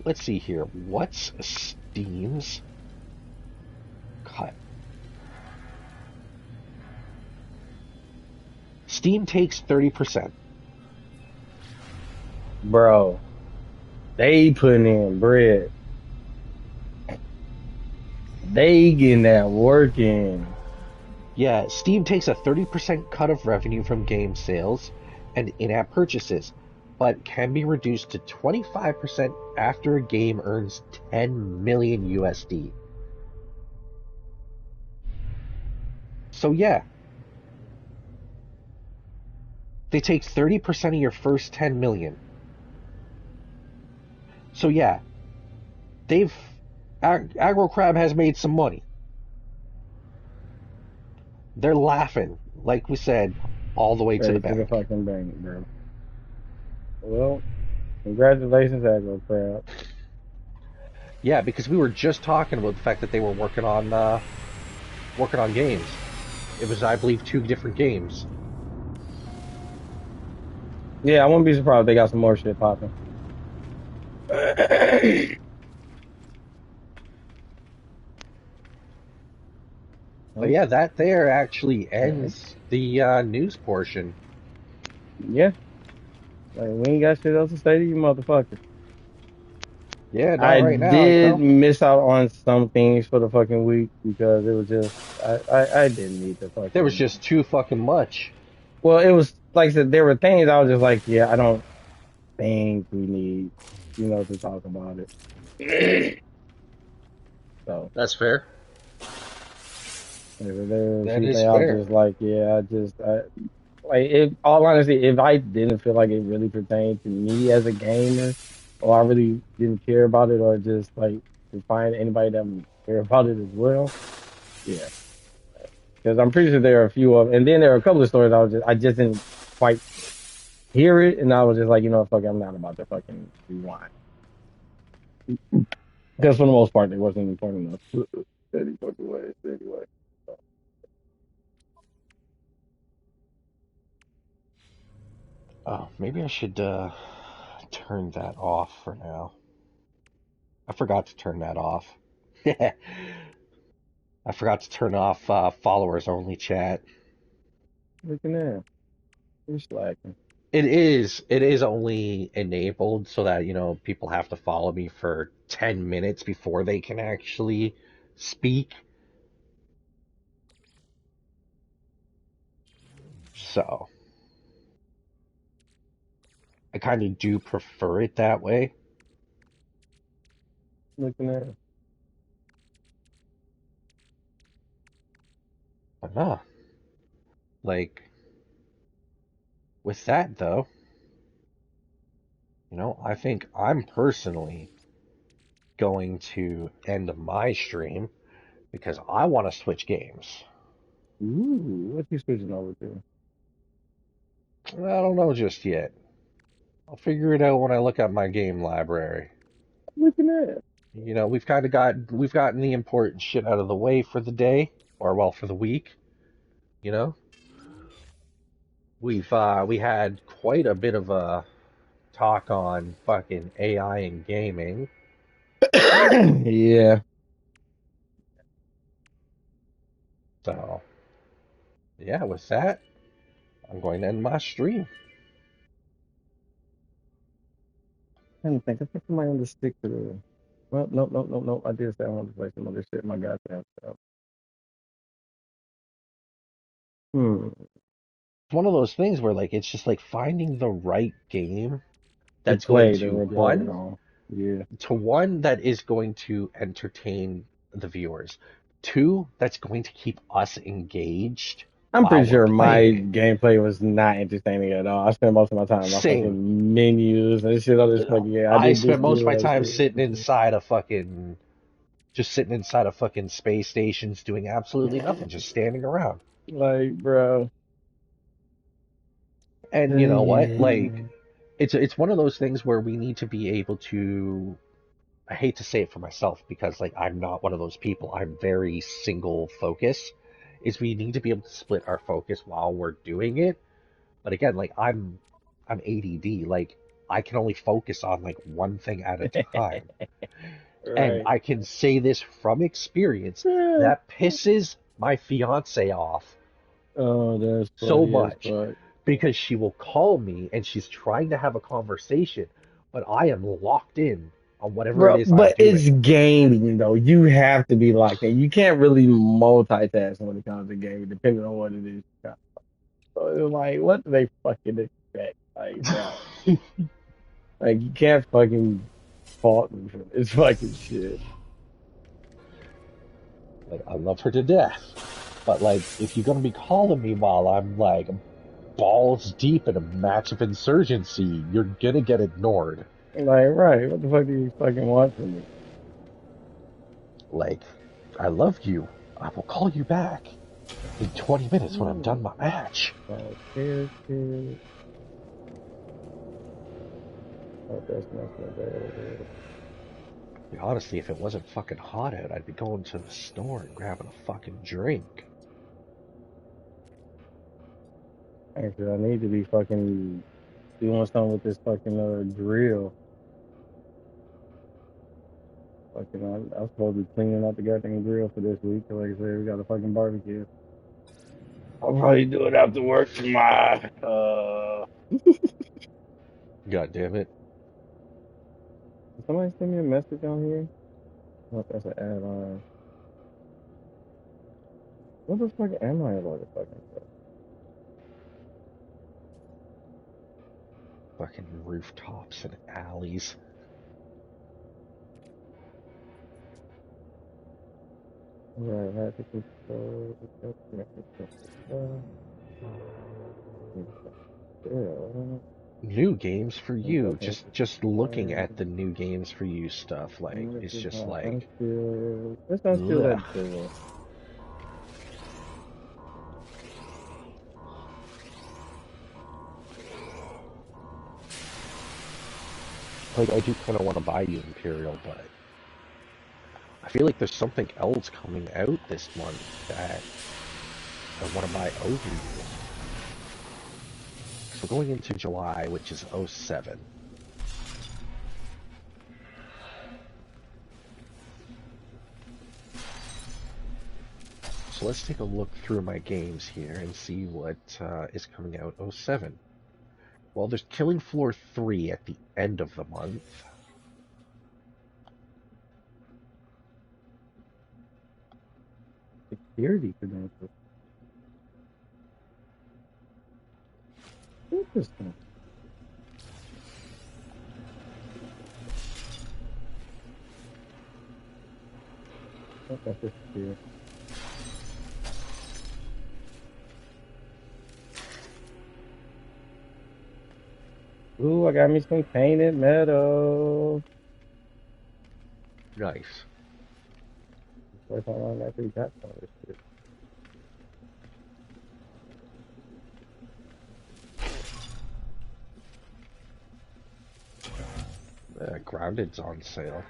S2: let's see here. What's Steam's cut? Steam takes 30%.
S1: bro, they putting in bread. They getting that work in.
S2: Yeah, Steam takes a 30% cut of revenue from game sales and in app purchases, but can be reduced to 25% after a game earns 10 million USD. So, yeah, they take 30% of your first 10 million. So, yeah, they've. Aggro Crab has made some money. They're laughing, like we said, all the way to the
S1: Straight to the
S2: bank.
S1: fucking bank, bro. Well, congratulations, Agro Crab.
S2: Yeah, because we were just talking about the fact that they were working on games. It was, I believe, two different games.
S1: Yeah, I wouldn't be surprised if they got some more shit popping.
S2: But
S1: Oh,
S2: yeah, that there actually
S1: okay.
S2: ends the news portion.
S1: Yeah, like we ain't got shit else to say to you, motherfuckers.
S2: Yeah, not
S1: I
S2: right now,
S1: did miss out on some things for the fucking week because it was just I didn't need to
S2: There was
S1: fucking.
S2: just too fucking much.
S1: Well, it was like I said, there were things I was just like, yeah, I don't think we need, to talk about it. So
S2: That's fair.
S1: there were a
S2: That
S1: few
S2: is
S1: things I was
S2: fair.
S1: just like, yeah, like if all honesty, if I didn't feel like it really pertained to me as a gamer, or I really didn't care about it, or just like to find anybody that would care about it as well, yeah. Because I'm pretty sure there are a few of, and then there are a couple of stories I just didn't quite hear it, and I was just like, fuck, it, I'm not about to fucking rewind. Because for the most part, it wasn't important enough. Any fucking way, anyway. So,
S2: Oh, maybe I should turn that off for now. I forgot to turn that off. I forgot to turn off followers only chat.
S1: looking at you're slacking.
S2: It is only enabled so that, people have to follow me for 10 minutes before they can actually speak. So I kind of do prefer it that way.
S1: Looking at it.
S2: But no, like with that though, I think I'm personally going to end my stream because I want to switch games.
S1: Ooh, what you switching over to?
S2: I don't know just yet. I'll figure it out when I look at my game library.
S1: Looking at it.
S2: We've gotten the important shit out of the way for the day, or well, for the week. You know, we had quite a bit of a talk on fucking AI and gaming.
S1: Yeah.
S2: So yeah, with that, I'm going to end my stream.
S1: I think I might want to stick to the. Well, nope, nope, nope, nope. I did say I wanted to play some other shit. My goddamn self. Hmm.
S2: It's one of those things where like it's just like finding the right game
S1: To
S2: that's going
S1: play to
S2: to
S1: record it
S2: one
S1: on. Yeah.
S2: that is going to entertain the viewers, two that's going to keep us engaged
S1: I'm
S2: while
S1: pretty
S2: we're
S1: sure my
S2: playing it.
S1: gameplay was not entertaining at all. I spent most of my time on my
S2: Same.
S1: fucking menus and shit on this fucking game. I
S2: I
S1: did this,
S2: spent most of
S1: do
S2: my
S1: that
S2: time
S1: shit.
S2: sitting inside of fucking space stations doing absolutely nothing, just standing around.
S1: Like, bro.
S2: And you know what? Like,
S1: Yeah.
S2: it's one of those things where we need to be able to. I hate to say it for myself because like I'm not one of those people. I'm very single focus. Is we need to be able to split our focus while we're doing it. But again, like I'm ADD. Like I can only focus on like one thing at a time. And
S1: Right.
S2: I can say this from experience, that pisses my fiance off
S1: Oh, that's
S2: so
S1: funny as
S2: much
S1: fuck.
S2: because she will call me and she's trying to have a conversation, but I am locked in on whatever it
S1: Bro,
S2: is I'm
S1: but
S2: doing.
S1: it's gaming though. You have to be locked in. You can't really multitask when it comes to gaming, depending on what it is. So it's like, what do they fucking expect? Like, bro, like you can't fucking fault me for this fucking shit.
S2: Like I love her to death, but like if you're gonna be calling me while I'm like balls deep in a match of insurgency, you're gonna get ignored.
S1: Like, right? What the fuck do you fucking want from me?
S2: Like, I love you. I will call you back in 20 minutes when I'm done my match.
S1: Character. Oh, that's not available.
S2: Honestly, if it wasn't fucking hot out, I'd be going to the store and grabbing a fucking drink.
S1: Actually, I need to be fucking doing something with this fucking drill. Fucking, I'm supposed to be cleaning out the goddamn grill for this week. 'Cause like I said, we got a fucking barbecue. I'll probably do it after work tomorrow.
S2: God damn it.
S1: Did somebody send me a message on here? Oh, that's an add-on. What the fuck am I about to fucking say?
S2: Fucking rooftops and alleys.
S1: Right, had to control. Yeah,
S2: New games for
S1: I'm
S2: you.
S1: talking
S2: Just looking at the new games for you stuff, like
S1: this
S2: it's
S1: is
S2: just
S1: not
S2: like
S1: unsealed. Let's unseal
S2: ugh.
S1: that door.
S2: Like I do kind of want to buy you Imperial, but I feel like there's something else coming out this month that I want to buy over you. So going into July, which is '07. So let's take a look through my games here and see what is coming out '07. Well, there's Killing Floor 3 at the end of the month.
S1: Security credentials. Interesting. Okay, this is weird. Ooh, I got me some painted metal.
S2: Nice.
S1: First time I actually got some of this shit.
S2: Grounded's on sale.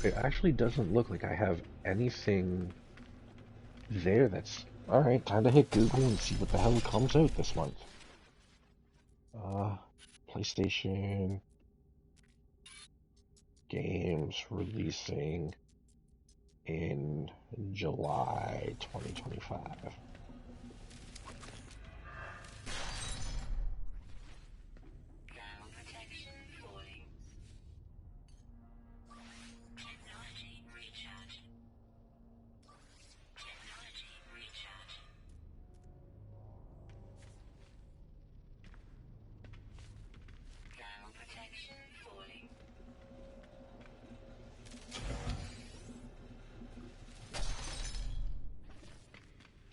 S2: It actually doesn't look like I have anything there that's... Alright, time to hit Google and see what the hell comes out this month. Uh, PlayStation games releasing in July 2025.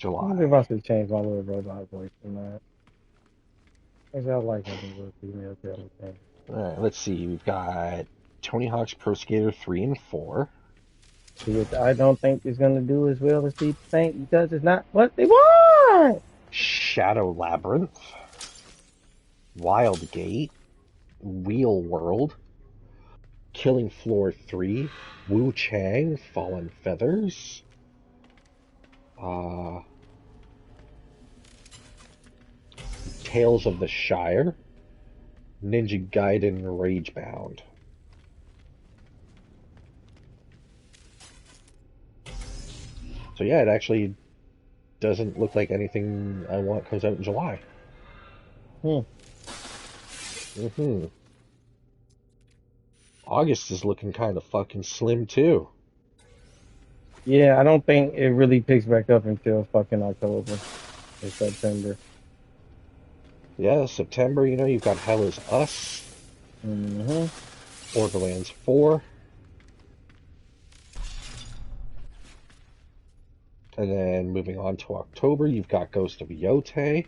S1: I wonder if
S2: July.
S1: I should change my little robot voice from that. Actually, I like having a little female tell me things.
S2: Alright, let's see. We've got Tony Hawk's Pro Skater 3 and 4.
S1: Which I don't think is going to do as well as people think because it's not what they want.
S2: Shadow Labyrinth. Wild Gate. Wheel World. Killing Floor 3. Wu Chang. Fallen Feathers. Uh, Tales of the Shire. Ninja Gaiden Ragebound. So yeah, it actually doesn't look like anything I want comes out in July.
S1: Hmm.
S2: August is looking kind of fucking slim too.
S1: Yeah, I don't think it really picks back up until fucking October or September.
S2: Yeah, September, you've got Hell is Us,
S1: Hmm.
S2: Borderlands 4, and then moving on to October, you've got Ghost of Yotei,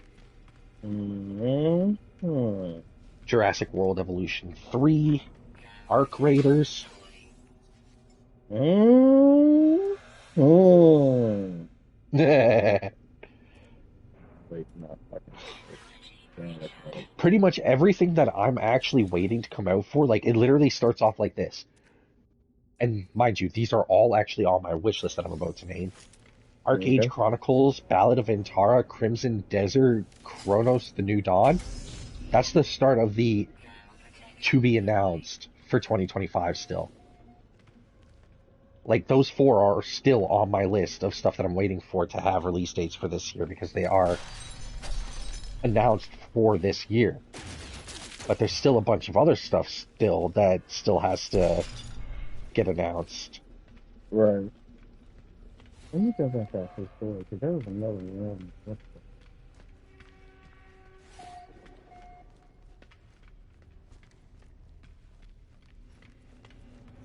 S1: Hmm.
S2: Jurassic World Evolution 3, Arc Raiders.
S1: Hmm. Hmm.
S2: Pretty
S1: Wait, no, fucking. Damn, that's not
S2: much everything that I'm actually waiting to come out for, like, it literally starts off like this. And mind you, these are all actually on my wish list that I'm about to name. Arc Age
S1: okay.
S2: Chronicles, Ballad of Antara, Crimson Desert, Chronos the New Dawn. That's the start of the to be announced for 2025 still. Like, those four are still on my list of stuff that I'm waiting for to have release dates for this year because they are announced for this year. But there's still a bunch of other stuff still that still has to get announced.
S1: Right. Let me go back out this story because there was another one.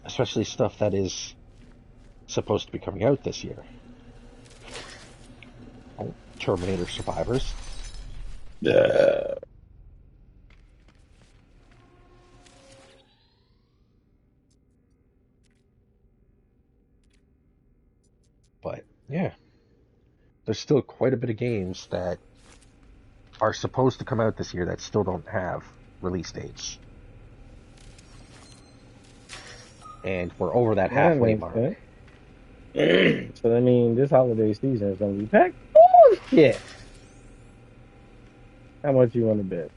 S2: Especially stuff that is supposed to be coming out this year. Oh, Terminator Survivors.
S1: Yeah.
S2: But yeah, there's still quite a bit of games that are supposed to come out this year that still don't have release dates. And we're over that
S1: That
S2: halfway
S1: makes
S2: mark.
S1: sense. So I mean, this holiday season is gonna be packed. Bullshit. How much you want to bet?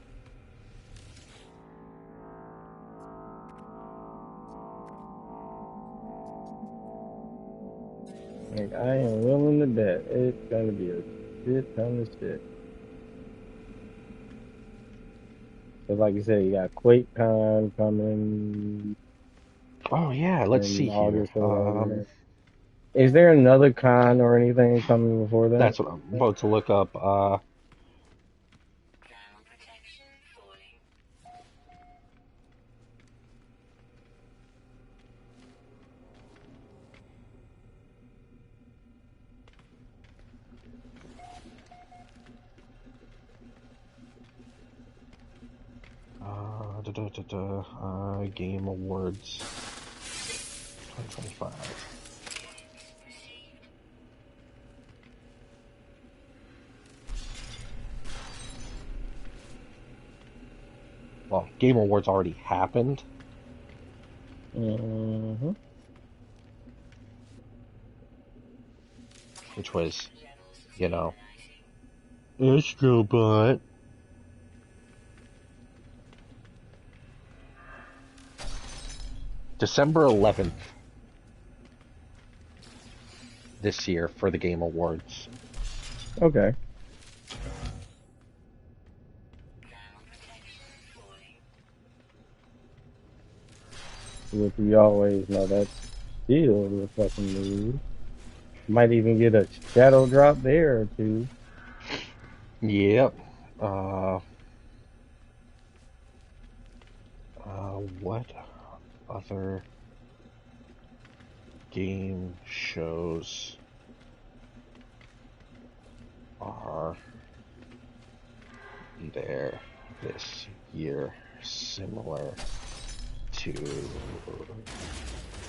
S1: Like, I am willing to bet it's gonna be a shit ton of shit. But like you said, you got QuakeCon coming
S2: Oh yeah, let's
S1: in
S2: see here.
S1: August or whatever. Is there another con or anything coming before that?
S2: That's what I'm about to look up. Game Awards 2025. Well, Game Awards already happened,
S1: Mm-hmm.
S2: which was, you know, Astro Bot. December 11th this year for the Game Awards.
S1: Okay. Which we always know that's still the fucking news. Might even get a shadow drop there or two.
S2: Yep. Uh, what other game shows are there this year similar to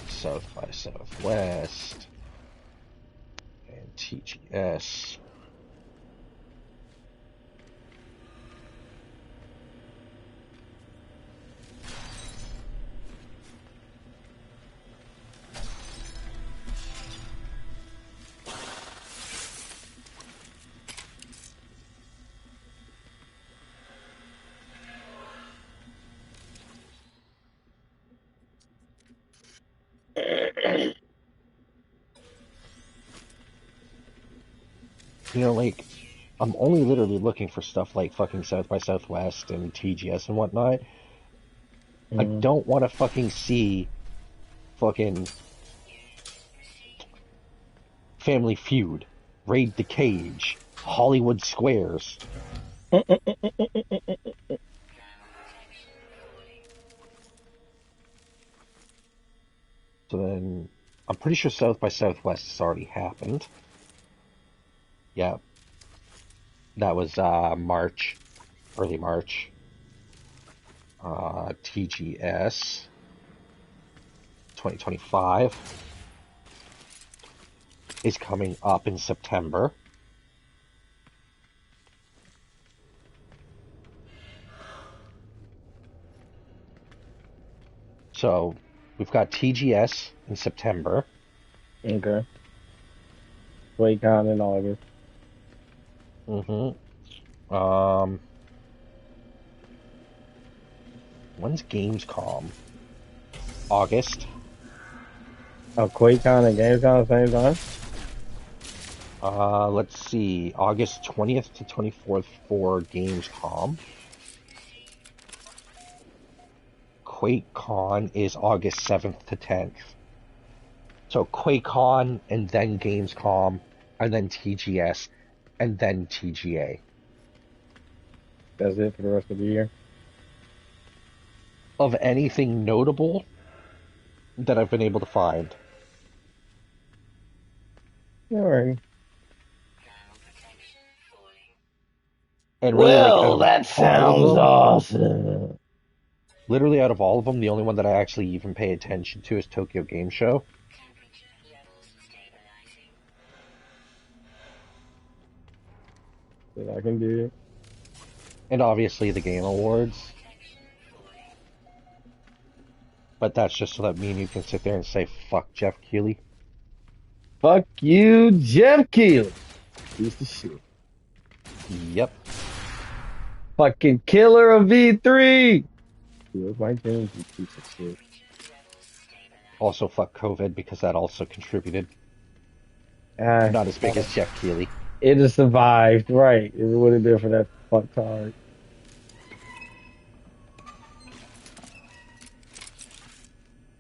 S2: South by Southwest and TGS? Like, I'm only literally looking for stuff like fucking South by Southwest and TGS and whatnot. I
S1: Mm.
S2: don't want to fucking see fucking Family Feud, Raid the Cage, Hollywood Squares. So then, I'm pretty sure South by Southwest has already happened. Yeah, that was March, early March. TGS 2025 is coming up in September. So we've got TGS in September.
S1: Okay. QuakeCon in August.
S2: Mm-hmm. When's Gamescom? August.
S1: Oh, QuakeCon and Gamescom at the same time?
S2: Let's see. August 20th to 24th for Gamescom. QuakeCon is August 7th to 10th. So QuakeCon and then Gamescom and then TGS and then TGA.
S1: That's it for the rest of the year.
S2: Of anything notable that I've been able to find.
S1: All right.
S2: And really, like, out
S1: Well,
S2: of
S1: that
S2: all of
S1: sounds
S2: them,
S1: awesome.
S2: literally out of all of them, the only one that I actually even pay attention to is Tokyo Game Show.
S1: That I can do it.
S2: And obviously the Game Awards. But that's just so that me and you can sit there and say, fuck Jeff Keighley.
S1: Fuck you, Jeff Keighley. Piece of shit.
S2: Yep.
S1: Fucking killer of V3. Where's my James, you piece of shit?
S2: Also fuck COVID because that also contributed. You're
S1: Ah,
S2: not as big as Jeff Keighley.
S1: it has survived, right? It would have been for that fucktard.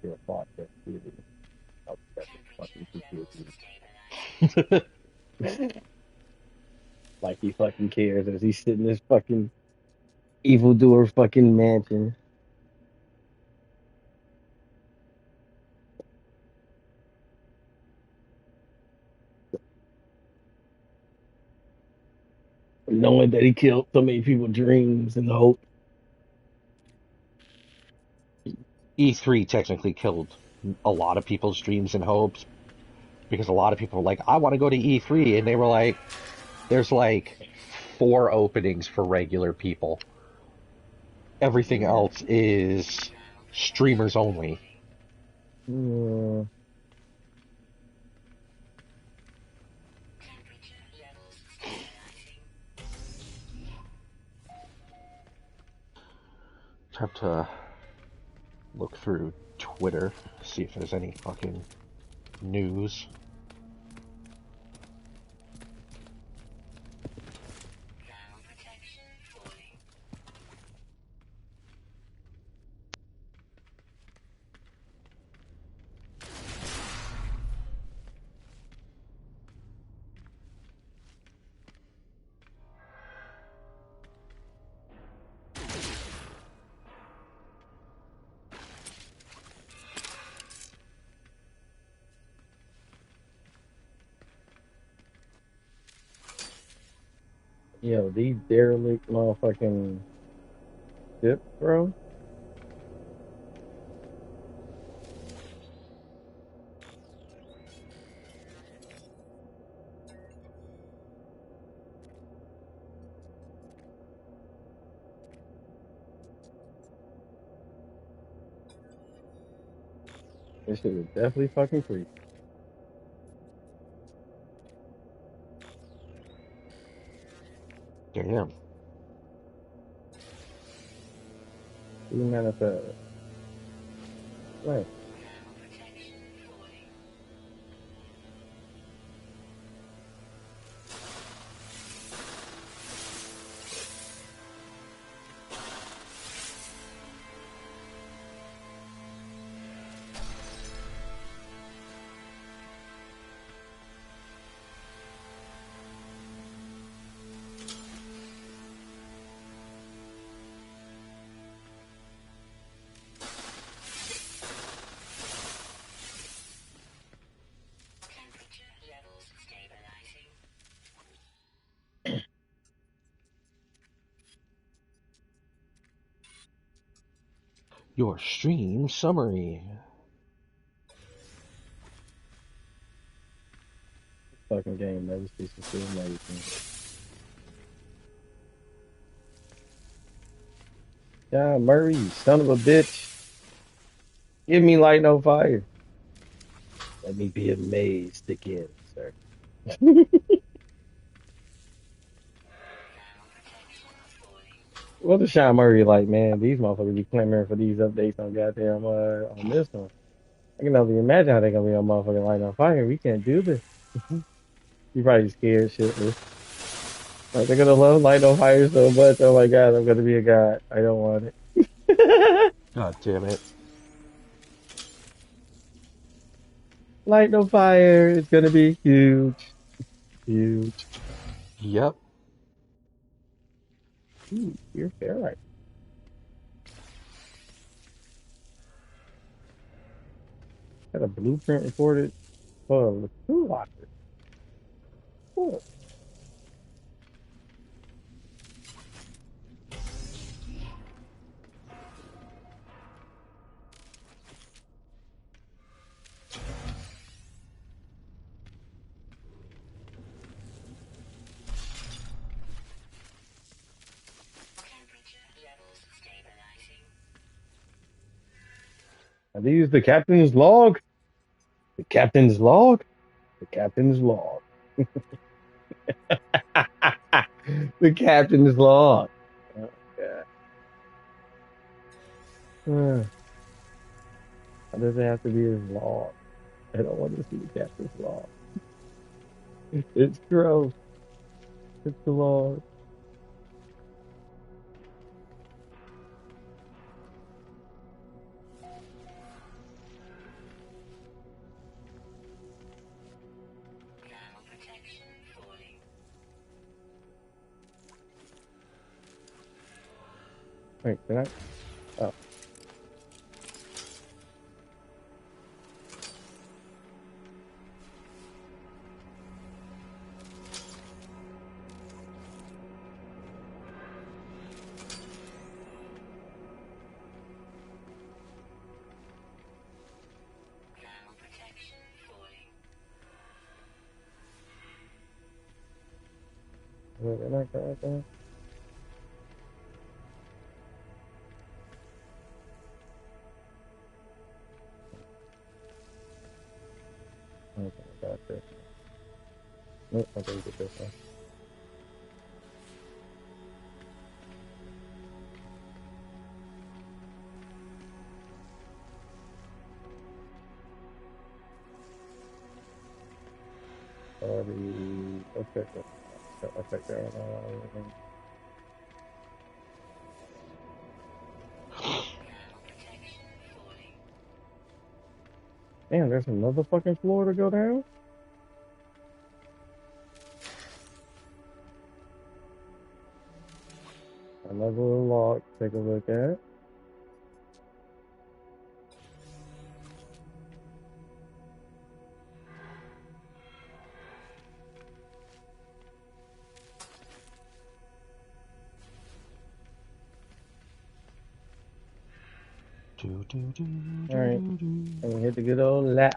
S1: Yeah, fuck that TV. Oh, that's fucking PTSD. Like he fucking cares as he's sitting in his fucking evildoer fucking mansion. Knowing that he killed so many people's dreams and hope.
S2: E3 technically killed a lot of people's dreams and hopes because a lot of people were like, I want to go to E3. And they were like, there's like 4 openings for regular people. Everything
S1: Yeah.
S2: else is streamers only.
S1: Mm,
S2: Have to look through Twitter, see if there's any fucking news.
S1: yo, these derelict motherfucking ships, bro. This shit is definitely fucking creepy.
S2: Damn.
S1: You manifest. Right.
S2: Your stream summary.
S1: Fucking game never ceases to amaze me. Yeah, Murray, you son of a bitch. Give me light, no fire. Let me be amazed again, sir. What the Sean Murray like, man? These motherfuckers be clamoring for these updates on goddamn on this one. I can only imagine how they gonna be on motherfucking light on fire. We can't do this. You probably scared shitless. Like they're gonna love light on fire so much. Oh my god, I'm gonna be a god. I don't want it.
S2: God damn it.
S1: Light no fire. It's gonna be huge, huge.
S2: Yep.
S1: Ooh, you're fair, right? Got a blueprint recorded for the two locker. Cool. Now these the captain's log. The captain's log. The captain's log. The captain's log. Oh, God. Why does it have to be his log? I don't want to see the captain's log. It's gross. It's the law. Wait, can I? Oh, wait, can I grab that? Okay, I got this. Nope, I gotta get this one. Sorry. Okay, good. I take that one. Damn, there's another fucking floor to go down? Another log. Take a look at.
S2: Do, do, do,
S1: All
S2: do,
S1: right,
S2: do, do.
S1: and we hit the good old la.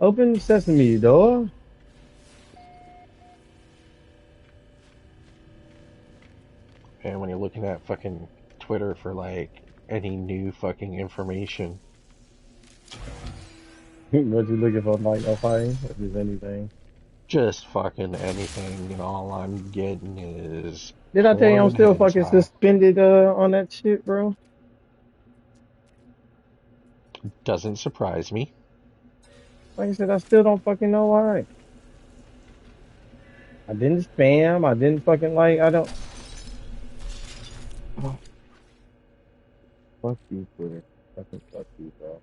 S1: Open sesame door.
S2: And when you're looking at fucking Twitter for like any new fucking information,
S1: What you looking for, Mike? No fine, if there's anything.
S2: just fucking anything, and all I'm getting is
S1: Did I tell you I'm
S2: porn and
S1: still fucking
S2: hentai.
S1: suspended on that shit, bro?
S2: Doesn't surprise me.
S1: Like I said, I still don't fucking know why. I didn't spam. I didn't fucking like. I don't. Oh, fuck you, Twitter. Fucking fuck you, bro.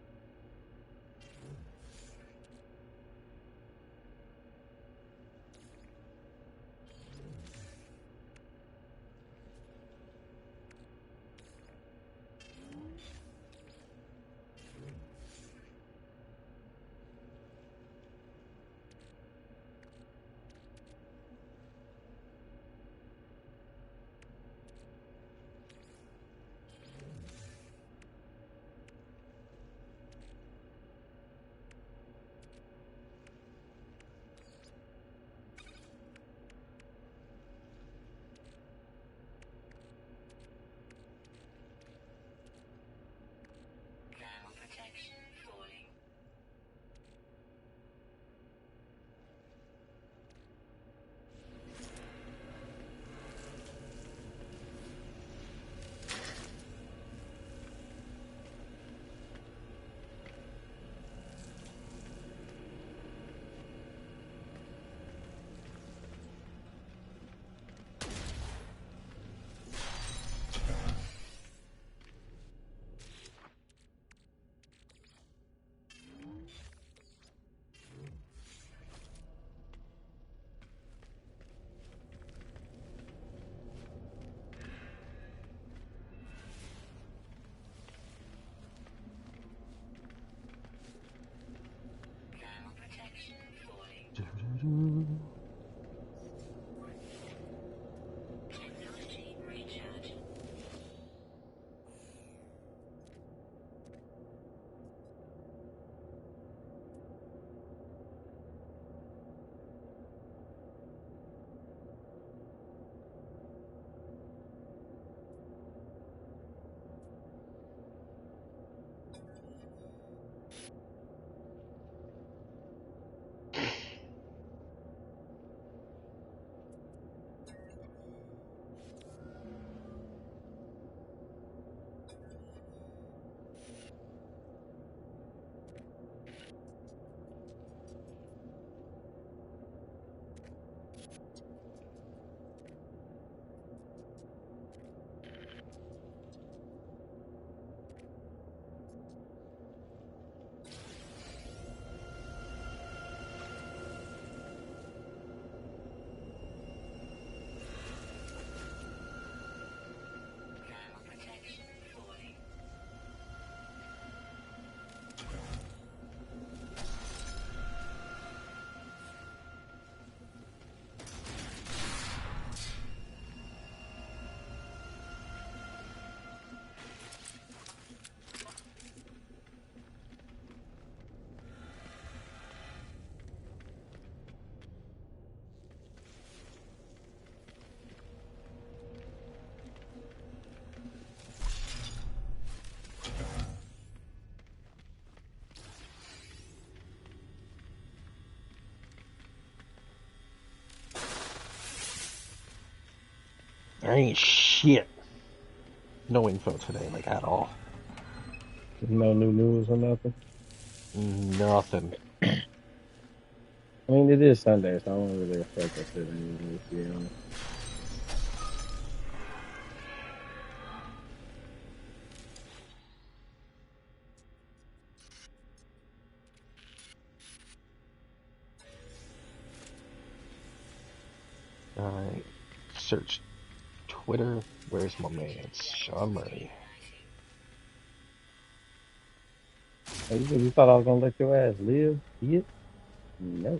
S2: ain't shit. No info today, like at all.
S1: No new news or nothing.
S2: Nothing.
S1: I mean, it is Sunday, so I don't really expect that shit anymore, to be honest.
S2: Alright. Search Twitter. Where's my man? Sean Murray.
S1: Hey, you thought I was gonna let your ass live? Yet? No.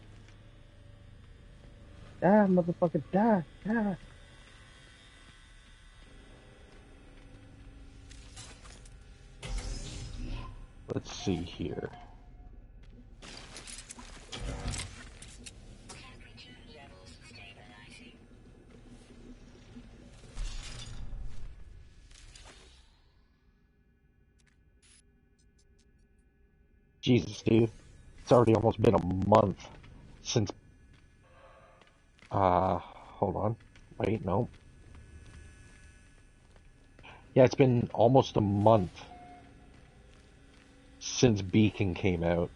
S1: Die, motherfucker, die, die.
S2: Let's see here. Jesus, dude. It's already almost been a month since. Hold on. Wait, no. Yeah, it's been almost a month since Beacon came out.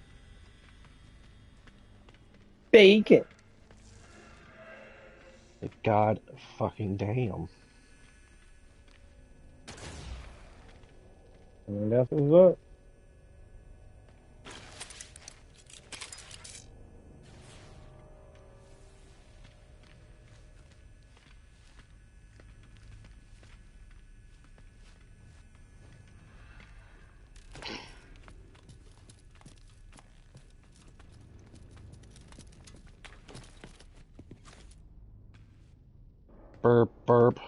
S1: Bacon.
S2: Like, God fucking damn.
S1: I mean, that's what's up.
S2: Burp, burp.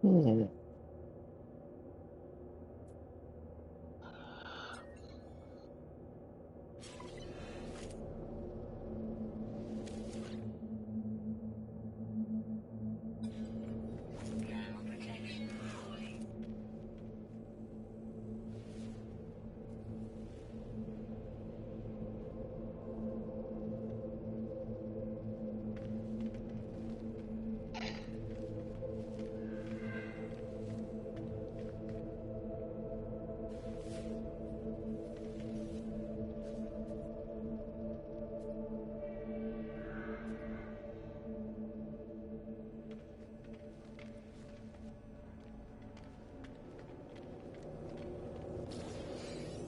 S1: Hmm.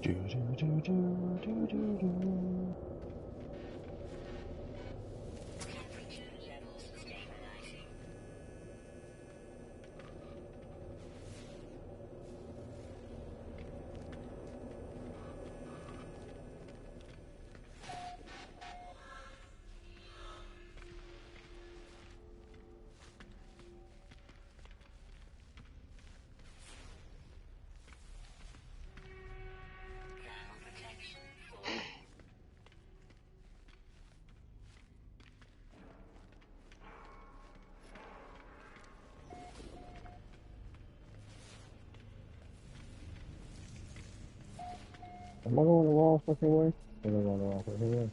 S2: Do, do, do, do, do, do, do.
S1: Am I going the wrong fucking way? Am I going the wrong fucking way?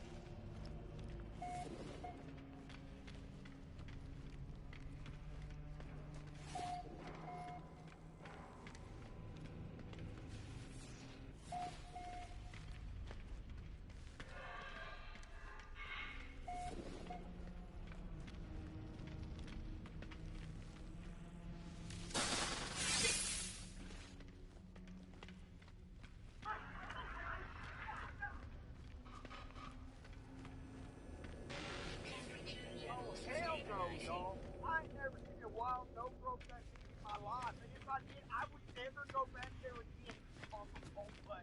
S3: Oh, hell no, y'all. I ain't never seen a wild no broke that big in my life. And if I did, I would never go back there again on the whole way.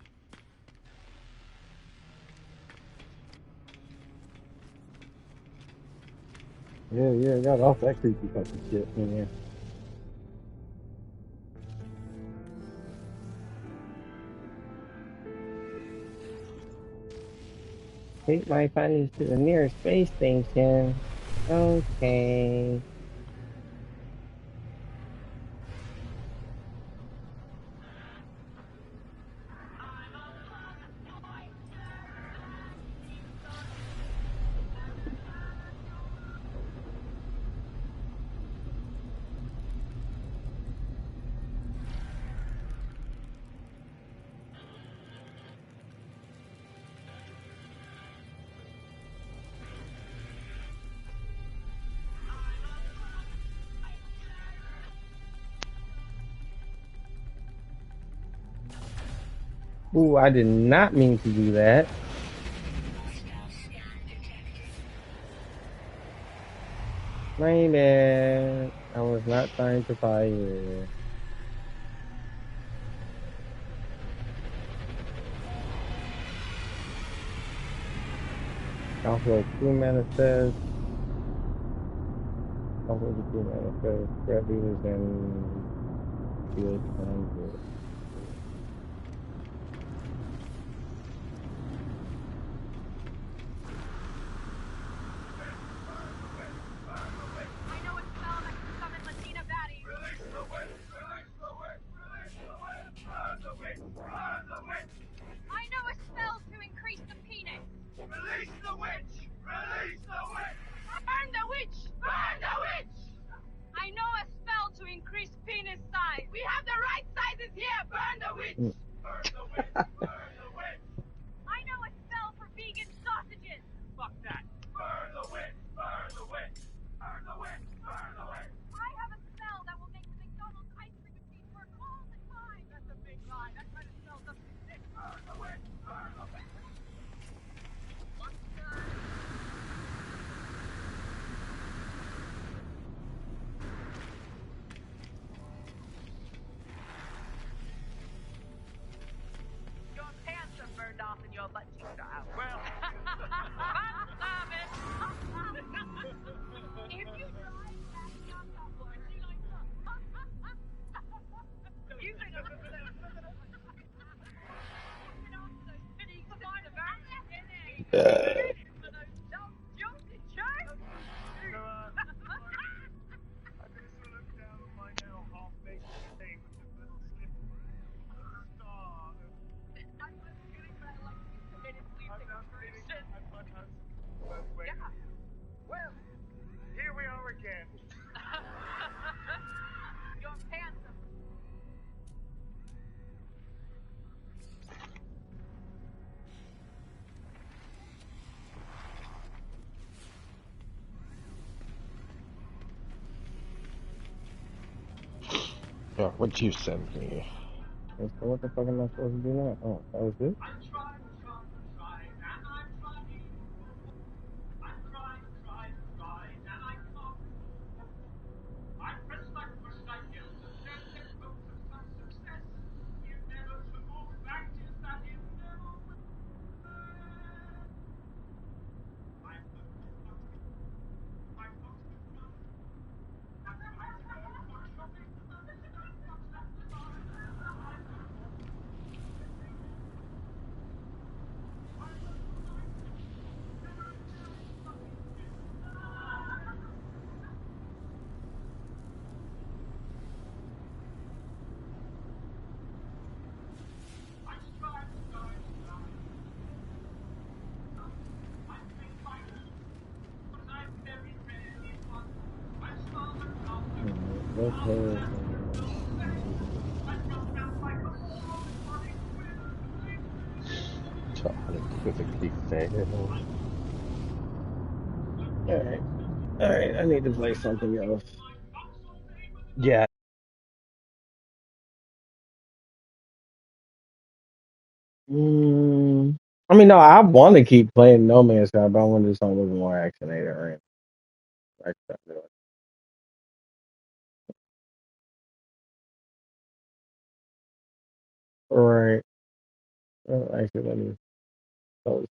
S1: Yeah, yeah, got off that creepy fucking shit in there. Take my buddies to the nearest space station. Okay. Ooh, I did not mean to do that. My bad. I was not trying to fire. Also, crew manifest. Also, the crew manifest. Threat leaders and field transit.
S3: I know a spell that can summon Latina baddies. Release the witch! Release the witch! Release the witch! Burn the witch! Burn the witch! I know a spell to increase the penis. Release the witch! Release the witch! Burn the witch! Burn the witch! I know a spell to increase penis size. We have the right sizes here. Burn the witch!
S1: Mm.
S3: Burn the witch! Burn the witch! I know a spell for vegan sausages. Fuck that. Burn the witch! Burn the witch! Burn the witch! Burn the witch! I have a spell that will make the McDonald's ice cream machine work all the time. That's a big lie. That kind of spell doesn't exist. Burn the witch! Burn the witch! What's Your pants are burned off and your butt cheeks are out. Well, stop it. If you try backing up that woman, she like you think I'm those titties in the back.
S1: Yeah.
S3: Don't jump the chair. I'm gonna sort of look down on my now half-baked thing with the little slip star. I'm getting that like minutes leaving version. Yeah. Well, here we are again. Your pants are
S2: Yeah, what'd you send me?
S1: So what the fuck am I supposed to do now? Oh, that was it?
S3: I'm trying, and I'm trying. I'm trying, and I can't. I press like you. The dead hopes of some success. You never to move back to that you never will. I'm the my folks would run. I'm trying to go for shopping.
S2: To unequivocally fail.
S1: All right, all right. I need to play something else.
S2: Yeah.
S1: Mm, I mean, no, I want to keep playing No Man's Sky, but I want to do something a little more actionated, right? Like that. Right. Actually, let me close